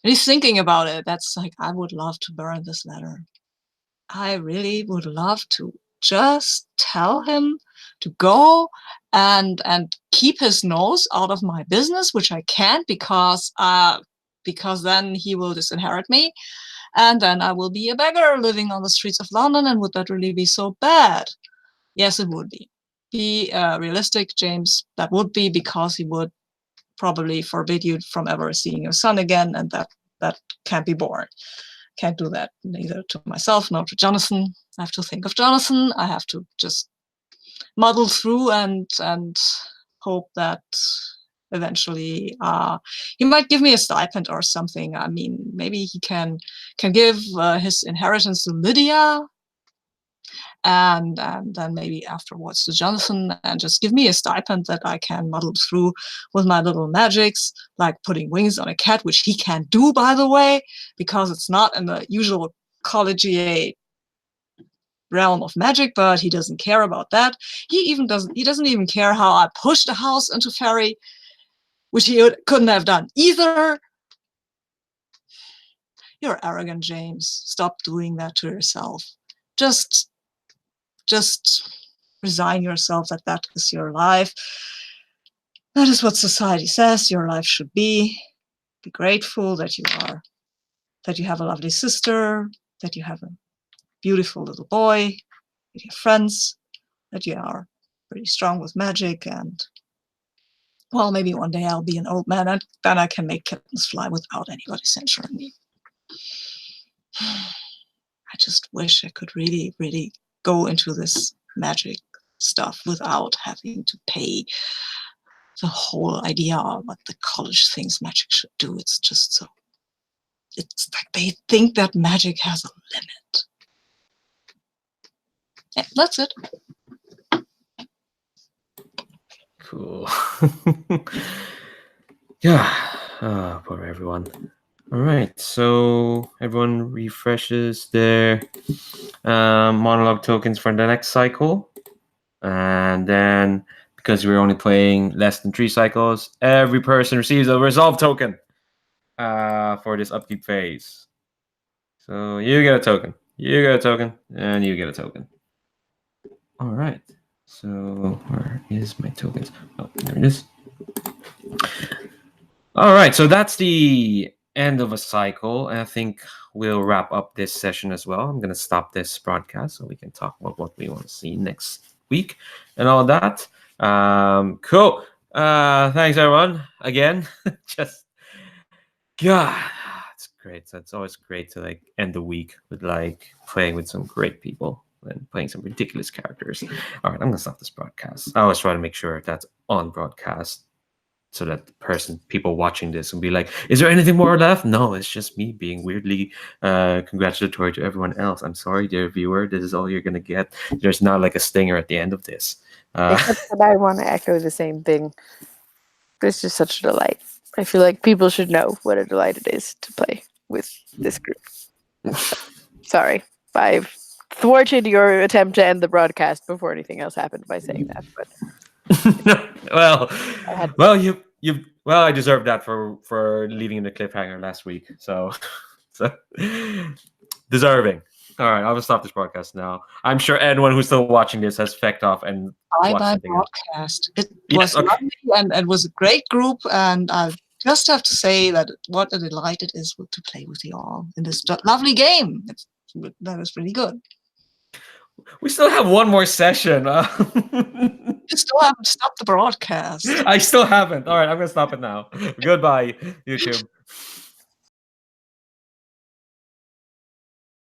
And he's thinking about it. That's like, I would love to burn this letter. I really would love to just tell him to go and keep his nose out of my business, which I can't, because then he will disinherit me, and then I will be a beggar living on the streets of London. And would that really be so bad? Yes, it would be. be realistic, James, that would be because he would probably forbid you from ever seeing your son again, and that can't be borne. Can't do that neither to myself nor to Jonathan. I have to think of Jonathan. I have to just muddle through and hope that eventually he might give me a stipend or something. I mean, maybe he can give his inheritance to Lydia, and then maybe afterwards to Jonathan, and just give me a stipend that I can muddle through with my little magics, like putting wings on a cat, which he can't do, by the way, because it's not in the usual collegiate realm of magic, but he doesn't care about that. He doesn't even care how I pushed a house into fairy, which he couldn't have done either. You're arrogant, James. Stop doing that to yourself. Just resign yourself that is your life. That is what society says your life should be. Be grateful that you have a lovely sister, that you have a beautiful little boy, that you have friends, that you are pretty strong with magic, and well, maybe one day I'll be an old man and then I can make kittens fly without anybody censuring me. I just wish I could really, really go into this magic stuff without having to pay the whole idea of what the college thinks magic should do. It's just so, it's like they think that magic has a limit. Yeah, that's it. Cool. Yeah. Poor everyone. All right. So everyone refreshes their monologue tokens for the next cycle. And then, because we're only playing less than 3 cycles, every person receives a resolve token for this upkeep phase. So you get a token, you get a token, and you get a token. All right. So where is my tokens? Oh, there it is. All right. So that's the end of a cycle. And I think we'll wrap up this session as well. I'm going to stop this broadcast so we can talk about what we want to see next week and all that. Cool. Thanks, everyone. Again, just, God, it's great. So it's always great to like end the week with like playing with some great people and playing some ridiculous characters. All right, I'm gonna stop this broadcast. I always try to make sure that's on broadcast so that the people watching this will be like, is there anything more left? No, it's just me being weirdly congratulatory to everyone else. I'm sorry, dear viewer, this is all you're gonna get. There's not like a stinger at the end of this. Except that I want to echo the same thing. It's just such a delight. I feel like people should know what a delight it is to play with this group. Sorry, I've thwarted your attempt to end the broadcast before anything else happened by saying that. But I deserved that for leaving the cliffhanger last week. So deserving. All right, I'll stop this broadcast now. I'm sure anyone who's still watching this has fecked off and Bye broadcast. It was lovely and it was a great group, and I just have to say that what a delight it is to play with you all in this lovely game. That was really good. We still have one more session. You still haven't stopped the broadcast. I still haven't. All right, I'm going to stop it now. Goodbye, YouTube.